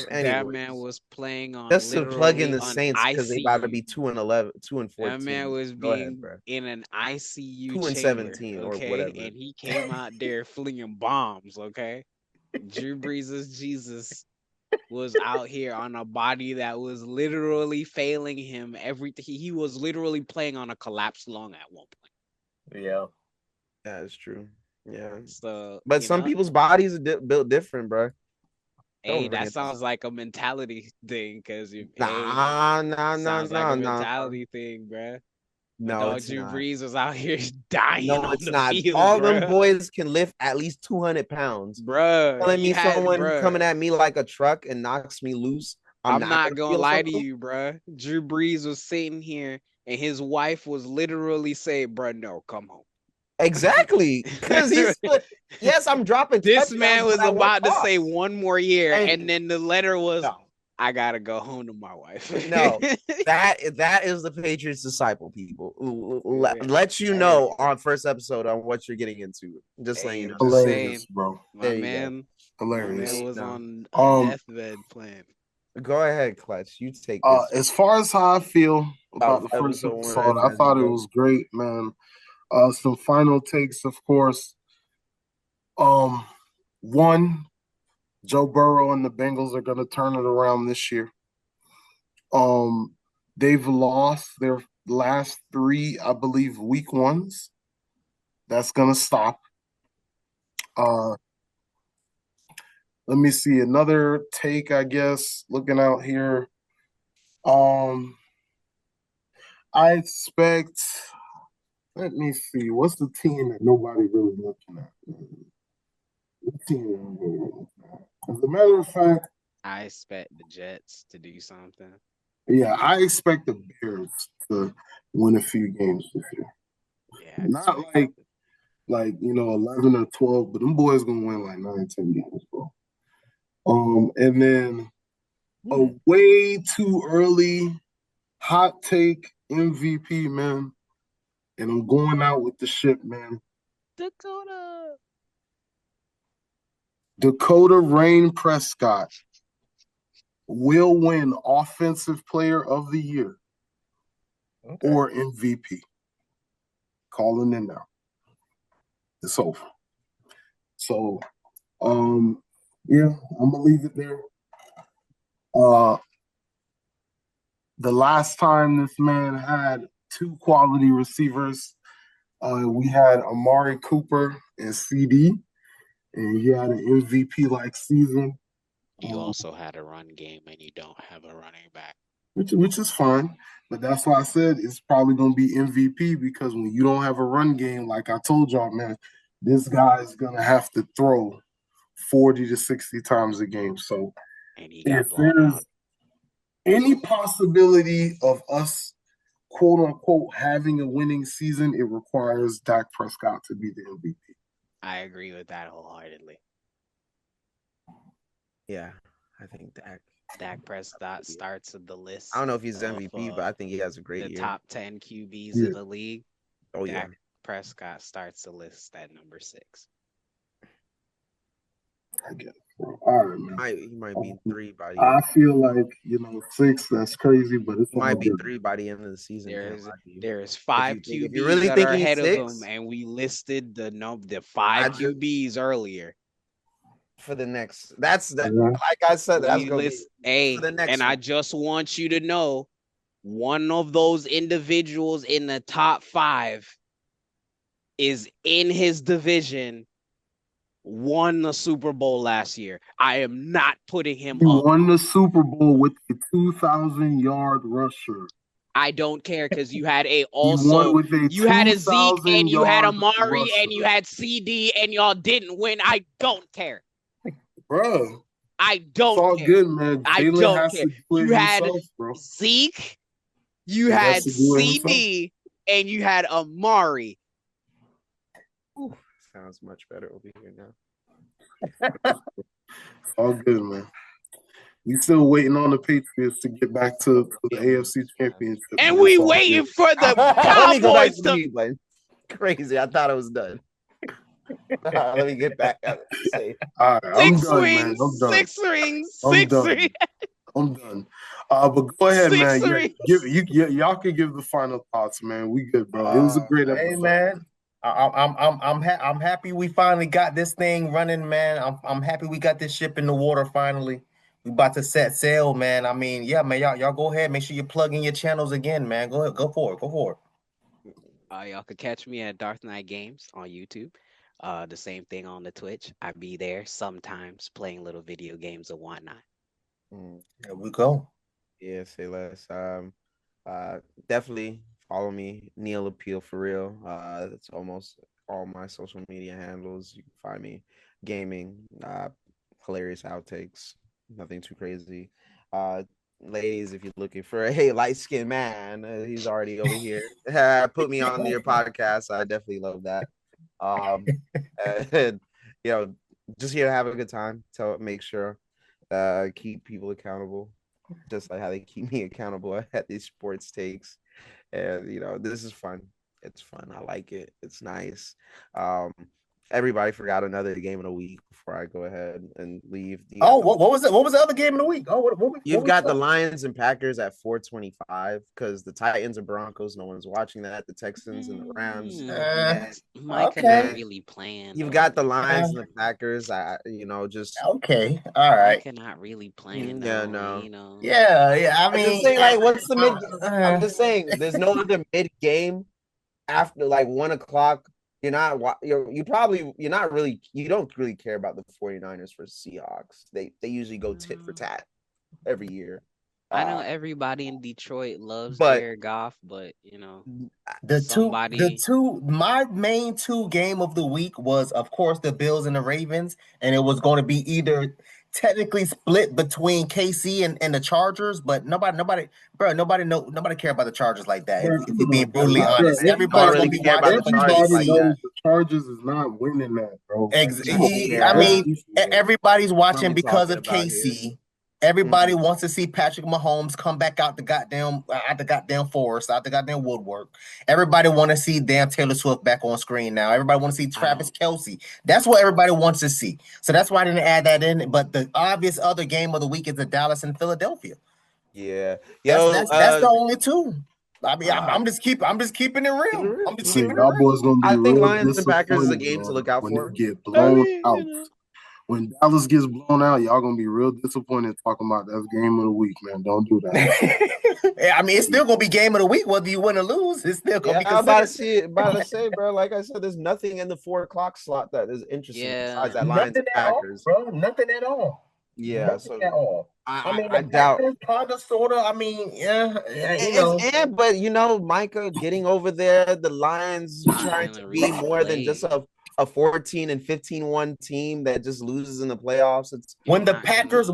that man was playing on just to plug in the Saints because they about to be 2-11, 2-14. That man was being in an ICU 2-17 or whatever, and he came out there flinging bombs. Okay, Drew Brees is Jesus. was out here on a body that was literally failing him. Everything he was literally playing on a collapsed lung at one point. Yeah. That's true. Yeah. So, But some people's bodies are built different, bro. Hey, that sounds like a mentality thing, because nah, sounds like a mentality thing, bro. My dog Drew Brees was out here dying on the field. All bro. them boys can lift at least 200 pounds. Bro, Telling me someone coming at me like a truck and knocks me loose. I'm not gonna lie to you, bro. Drew Brees was sitting here and his wife was literally saying, bro, no, come home. Exactly. Because he's yes, I'm dropping. This man was about to say one more year, and then the letter was, no. I gotta go home to my wife. No, that is the Patriots disciple, people. Let you know on first episode on what you're getting into. Just letting you know. Hilarious, bro. My man, hilarious. My man was on a deathbed plan. Go ahead, Clutch. You take this. As far as how I feel about the first episode, I thought it was great, man. Some final takes, of course. One, Joe Burrow and the Bengals are going to turn it around this year. They've lost their last 3, I believe, week ones. That's going to stop. Let me see another take, I guess, looking out here. I expect, let me see, what's the team that nobody really looking at? What team? As a matter of fact, I expect the Jets to do something. Yeah, I expect the Bears to win a few games this year. Yeah, not like 11 or 12, but them boys gonna win like 9, 10 games, bro. And then a way too early hot take MVP, man. And I'm going out with the ship, man. Dakota Rain Prescott will win Offensive Player of the Year or MVP. Calling in now. It's over. So, yeah, I'm gonna leave it there. The last time this man had 2 quality receivers, we had Amari Cooper and CD, and he had an MVP-like season. You also had a run game, and you don't have a running back. Which is fine, but that's why I said it's probably going to be MVP, because when you don't have a run game, like I told y'all, man, this guy's going to have to throw 40 to 60 times a game. So if there's any possibility of us, quote unquote, having a winning season, it requires Dak Prescott to be the MVP. I agree with that wholeheartedly. Yeah, I think Dak Prescott starts the list. I don't know if he's MVP, but I think he has a great year. The top 10 QBs in the league. Oh, Dak Prescott starts the list at number 6. I get it. All right, man. He might be 3 by the end. I feel like 6. That's crazy, but it might be 3 by the end of the season. There's 5 QBs that are ahead of him, and we listed the 5 QBs earlier. For the next, like I said, that's going to be for the next. And I just want you to know, one of those individuals in the top 5 is in his division. Won the Super Bowl last year. I am not putting him up. He won the Super Bowl with a 2,000-yard rusher. I don't care, because you had you had a Zeke and you had Amari and you had CD and y'all didn't win. I don't care. Bro. I don't care. It's all good, man. I don't care. You had Zeke, you had CD, and you had Amari. Ooh. Sounds much better over here now. All good, man. We still waiting on the Patriots to get back to the AFC Championship. And we waiting for the Cowboys to crazy. I thought it was done. Let me get back. All right, I'm done, man. I'm done. 6 rings. 6 rings. I'm done. But go ahead, man. Y'all can give the final thoughts, man. We good, bro. It was a great episode. Hey, man. I'm happy we finally got this thing running, man. I'm happy we got this ship in the water finally. We about to set sail, man. I mean, yeah, man. Y'all go ahead. Make sure you plug in your channels again, man. Go ahead. Go for it. Go for it. Y'all could catch me at Darth Knight Games on YouTube. The same thing on the Twitch. I be there sometimes playing little video games and whatnot. There we go. Yeah, say less. Definitely follow me, Neil Appeal for real. That's almost all my social media handles. You can find me gaming, hilarious outtakes, nothing too crazy. Ladies, if you're looking for a light skinned man, he's already over here. Put me on your podcast. I definitely love that. And just here to have a good time. Make sure keep people accountable, just like how they keep me accountable at these sports takes. And this is fun. It's fun. I like it. It's nice. Everybody forgot another game of the week before I go ahead and leave. What was it? What was the other game of the week? You've got the Lions and Packers at 425 because the Titans and Broncos, no one's watching that. The Texans and the Rams. Micah not really playing. You've got the Lions and the Packers. Just okay. All right. Micah not really playing. Yeah, though, no. Yeah. I mean, just saying, like, what's the mid? I'm just saying, there's no other mid game after like 1 o'clock. You don't really care about the 49ers for Seahawks. They usually go tit for tat every year. I know everybody in Detroit loves Jared Goff, but my main two game of the week was, of course, the Bills and the Ravens, and it was going to be either technically split between KC and the Chargers, but nobody care about the Chargers like that. If you're being brutally honest, everybody's gonna be watching for KC. Knows the Chargers is not winning that, bro. I mean, everybody's watching because of KC. Everybody wants to see Patrick Mahomes come back out the goddamn forest, out the goddamn woodwork. Everybody want to see damn Taylor Swift back on screen now. Everybody want to see Travis Kelce. That's what everybody wants to see. So that's why I didn't add that in. But the obvious other game of the week is the Dallas and Philadelphia. Yeah, that's the only two. I mean, I'm just keeping it real. I'm just keeping it real. Boys gonna be I think Lions and Packers is a game to look out when for. They get blown out. When Dallas gets blown out, y'all gonna be real disappointed talking about that game of the week, man. Don't do that. I mean, it's still gonna be game of the week, whether you win or lose. It's still gonna be considered. I'm about to say, bro. Like I said, there's nothing in the 4 o'clock slot that is interesting besides that Lions and Packers, bro. Nothing at all. Yeah, nothing at all. I doubt. Kind of, sort of. I mean, but Micah getting over there, the Lions trying to be more than just a 14 and 15-1 team that just loses in the playoffs. When the Packers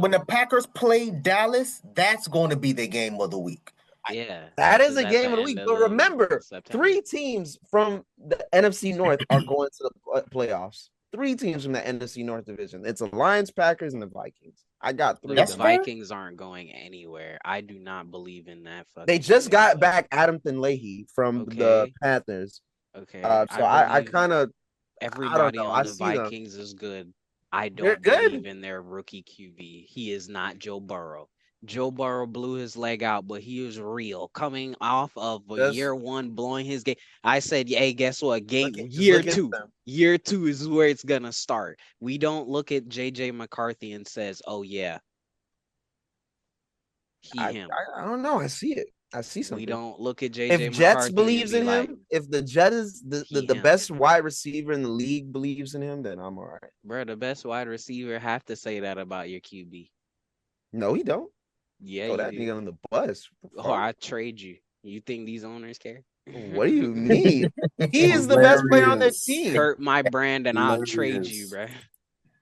play Dallas, that's going to be the game of the week. Yeah, that is a game of the week. But remember, 3 teams from the NFC North are going to the playoffs. 3 teams from the NFC North division. It's the Lions, Packers, and the Vikings. I got 3. The Vikings aren't going anywhere. I do not believe in that. They just got back Adam Leahy from the Panthers. Okay. So I kind of. Everybody on the Vikings is good. I don't believe in their rookie QB. He is not Joe Burrow. Joe Burrow blew his leg out, but he was real. Coming off of year 1, blowing his game. I said, hey, guess what? Year 2. Year 2 is where it's going to start. We don't look at J.J. McCarthy and says, oh, yeah. I don't know. I see it. I see something. We don't look at JJ. If Jets believes in him, if the Jet is the best wide receiver in the league believes in him, then I'm all right. Bro, the best wide receiver have to say that about your QB. No, he don't. Yeah, that nigga on the bus. I trade you. You think these owners care? What do you mean? He is the best player on their team. Hurt my brand and I'll trade you, bro.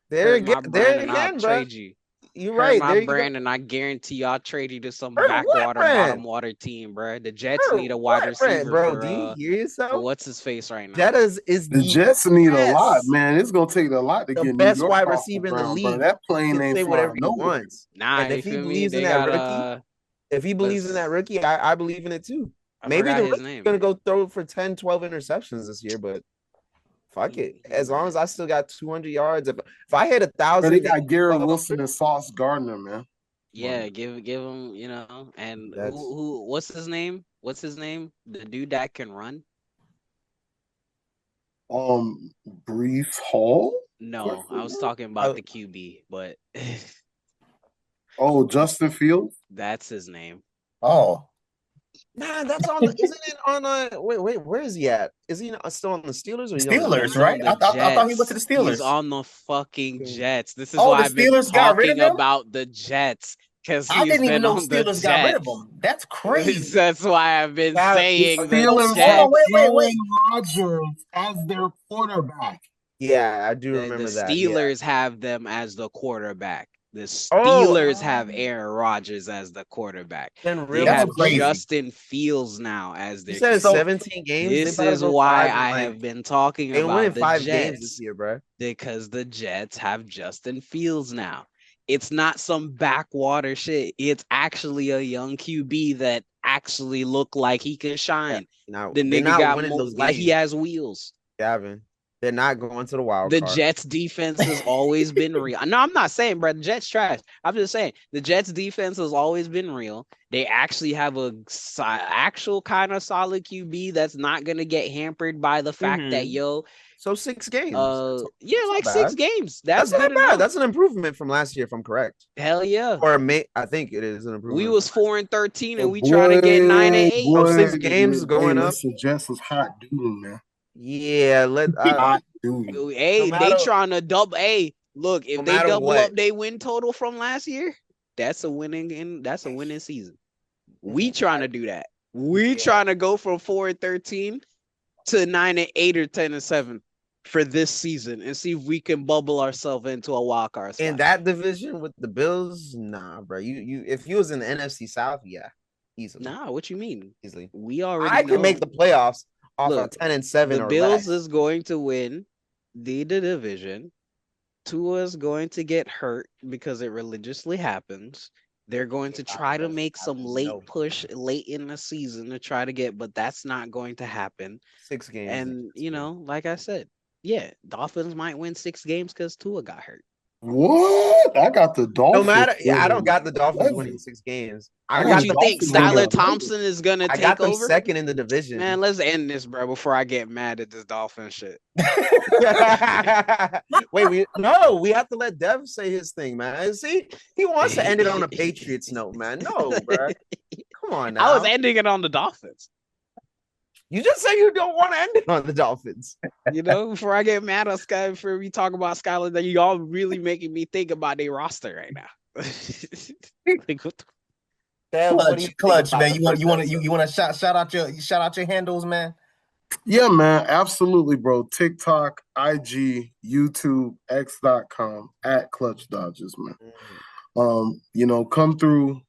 There again, bro. Trade you. You're right. My brand, and I guarantee I'll trade you to some backwater, bottom water team, bro. The Jets need a wide receiver, bro. Do you hear yourself? What's his face right now? That is the Jets need a lot, man. It's gonna take a lot to get the best wide receiver in the league. Bro. That plane ain't say whatever he wants. Nah, and if he believes in that rookie, I believe in it too. Maybe the rookie's gonna go throw for 10, 12 interceptions this year, but. Fuck it. As long as I still got 200 yards, if I hit 1,000, they got Garrett Wilson and Sauce Gardner, man. Yeah, give him, and who? What's his name? The dude that can run. Brees Hall. No, I was talking about the QB, but Oh, Justin Fields. That's his name. Oh, Man, that's on. Isn't it on? Wait, where is he at? Is he still on the Steelers or is he on the Steelers, He's Jets? right? on the I thought he went to the Jets. He's Steelers. on the fucking Jets. This is Oh, why the I've been Steelers got rid of talking him? about the Jets, because I he's didn't even been know on the Steelers got rid of Jets. him. That's crazy. That's why I've been Yeah, saying the Steelers Jets. have wait. Aaron Rodgers as their quarterback. Yeah, I do The remember that. Steelers have them as the quarterback. The Oh, Steelers have Aaron Rodgers as the quarterback. Then They really, have That's crazy. Justin Fields now as you their said QB. 17 games. This They about to is go why 5 I and, have been talking they win about the 5 games this Jets, year, bro. because the Jets have Justin Fields now. It's not some backwater shit. It's actually a young QB that actually look like he can shine. Now The they're nigga not got winning those games. like he has wheels. Gavin. They're not going to the wild The card. Jets defense has always been real. No, I'm not saying, bro, the Jets trash. I'm just saying the Jets defense has always been real. They actually have a actual kind of solid QB that's not gonna get hampered by the fact that So 6 games. yeah, That's like not 6 bad. games. That's That's not good bad. enough. That's an improvement from last year, if I'm correct. Hell yeah. Or I think it is an improvement. We was 4-13 and we Boy, trying to get 9-8. So 6 games going up. Listen, Jets was hot doodle, man. Yeah, Hot doodle. Hey, No they matter- trying to double. Hey, look, if No they matter double what. up their win total from last year, that's a winning season. We trying to do that. We trying to go from 4-13 to 9-8 or 10-7 for this season and see if we can bubble ourselves into a wild card spot. In that division with the Bills, nah, bro. You if you was in the NFC South, yeah, easily. Nah, what you mean? Easily. We already I know. can make the playoffs off Look, of 10-7 the or Bills less. is going to win the division. Tua's going to get hurt because it religiously happens. They're going to try to make some late push late in the season to try to get, but that's not going to happen. 6 games. And, you know, like I said, yeah, Dolphins might win 6 games because Tua got hurt. What? I got the Dolphins. No matter, I don't got the Dolphins Eleven. winning 6 games. What you think? Dolphins Skylar winning Thompson is going to I take got them over? second in the division. Man, let's end this, bro, before I get mad at this Dolphin shit. Wait, we have to let Dev say his thing, man. See, he wants to end it on a Patriots note, man. No, bro. Come on now. I was ending it on the Dolphins. You just say you don't want to end it on the Dolphins. You know, before I get mad at Sky, before we talk about Skylar, that you all really making me think about their roster right now. Like, what the Dev, Clutch, man. You want to shout out your handles, man. Yeah, man, absolutely, bro. TikTok, IG, YouTube, X.com at Clutch Dodgers, man. You know, come through,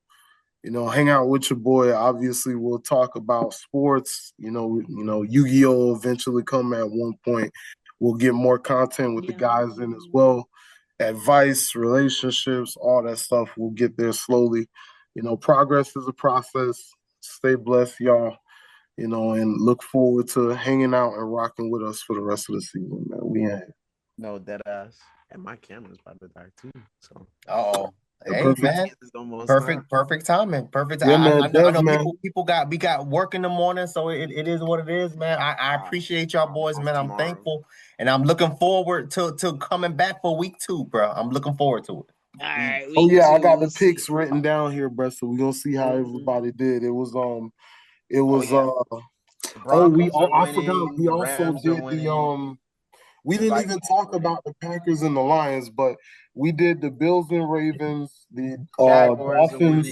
you know, hang out with your boy. Obviously, we'll talk about sports. You know, Yu-Gi-Oh! Eventually come at one point. We'll get more content with the guys in as well. Advice, relationships, all that stuff. We'll get there slowly. You know, progress is a process. Stay blessed, y'all. You know, and look forward to hanging out and rocking with us for the rest of the season, man. We in here. No, dead ass. And my camera's about to die too. So, Hey, perfect. man. Perfect timing. Perfect. Yeah, man, I know man. we got work in the morning, so it is what it is, man. I appreciate y'all boys, man. I'm thankful, and I'm looking forward to coming back for week 2, bro. I'm looking forward to it. All right, Oh yeah, I got the we'll picks see. written down here, bro. So we're gonna see how everybody did. It was yeah. I forgot we also did the we didn't even talk about the Packers and the Lions, but we did the Bills and Ravens, the Dolphins,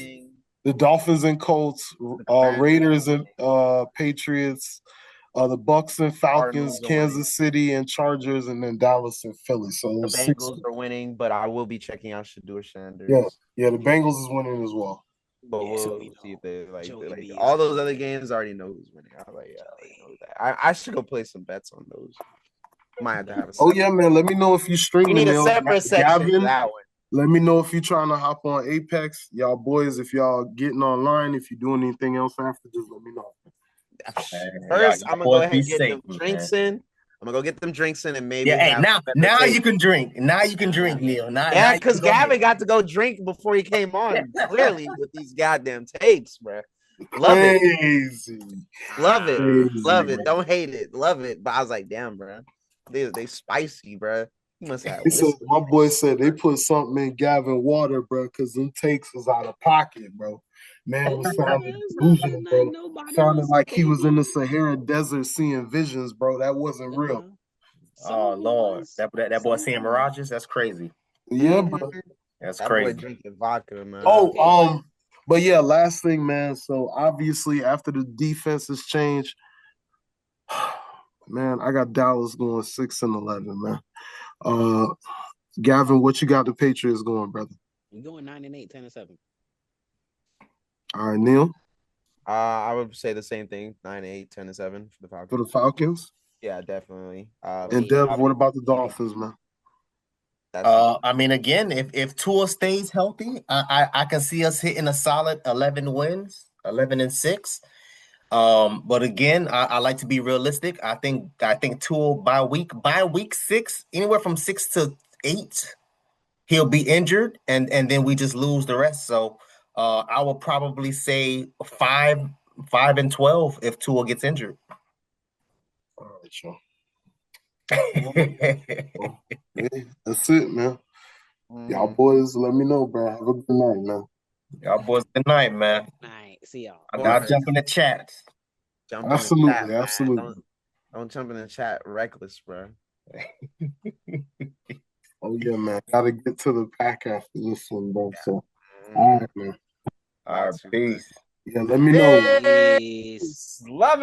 the Dolphins and Colts, Raiders and Patriots, the Bucks and Falcons, Kansas City and Chargers, and then Dallas and Philly. So it the was Bengals are winning, but I will be checking out Shador Sanders. Yeah, the Bengals is winning as well. But we'll see if they like all those other games. I already know who's winning. I was like, yeah, I already know that. I should go play some bets on those. Might have to have a Oh yeah, man. Let me know if you streaming. We need a separate section for that one. Let me know if you're trying to hop on Apex. Y'all boys, if y'all getting online, if you're doing anything else after, just let me know. First, I'm gonna go ahead and get them drinks in. I'm gonna go get them drinks in and maybe. Yeah, hey, now you can drink. Now you can drink, Neil. Yeah, because Gavin got to go drink before he came on. Clearly, with these goddamn takes, bro. Love it. Love it. Love it. Don't hate it. Love it. But I was like, damn, bro. They spicy, bro. He must have He said, whiskey. my boy said they put something in Gavin water, bro, because them takes was out of pocket, bro. Man was sounding delusional, bro. Sounded like he was in the Sahara Desert seeing visions, bro. That wasn't real. Oh Lord, that boy seeing mirages. That's crazy. Yeah, bro. That's That crazy. boy drinking vodka, man. Oh, but yeah, last thing, man. So obviously after the defenses changed, man, I got Dallas going 6-11, man. Gavin, what you got the Patriots going, brother? You going 9-8, 10-7. All right, Neil. I would say the same thing. 9-8, 10-7 for the Falcons. For the Falcons? Yeah, definitely. And Dev, what about the Dolphins, man? I mean, again, if Tua stays healthy, I can see us hitting a solid 11 wins, 11-6. But again, I like to be realistic. I think Tua by week 6, anywhere from 6 to 8, he'll be injured, and then we just lose the rest. So I will probably say 5-12 if Tua gets injured. All right, y'all. That's it, man. Y'all boys, let me know, bro. Have a good night, man. Y'all boys, good night, man. All right, see y'all. I'll jump in the chat. Absolutely. Don't jump in the chat reckless, bro. Oh yeah, man. Gotta get to the pack after this one, bro. So, all right, man. All right, peace. Yeah, let me know. Peace. Love it.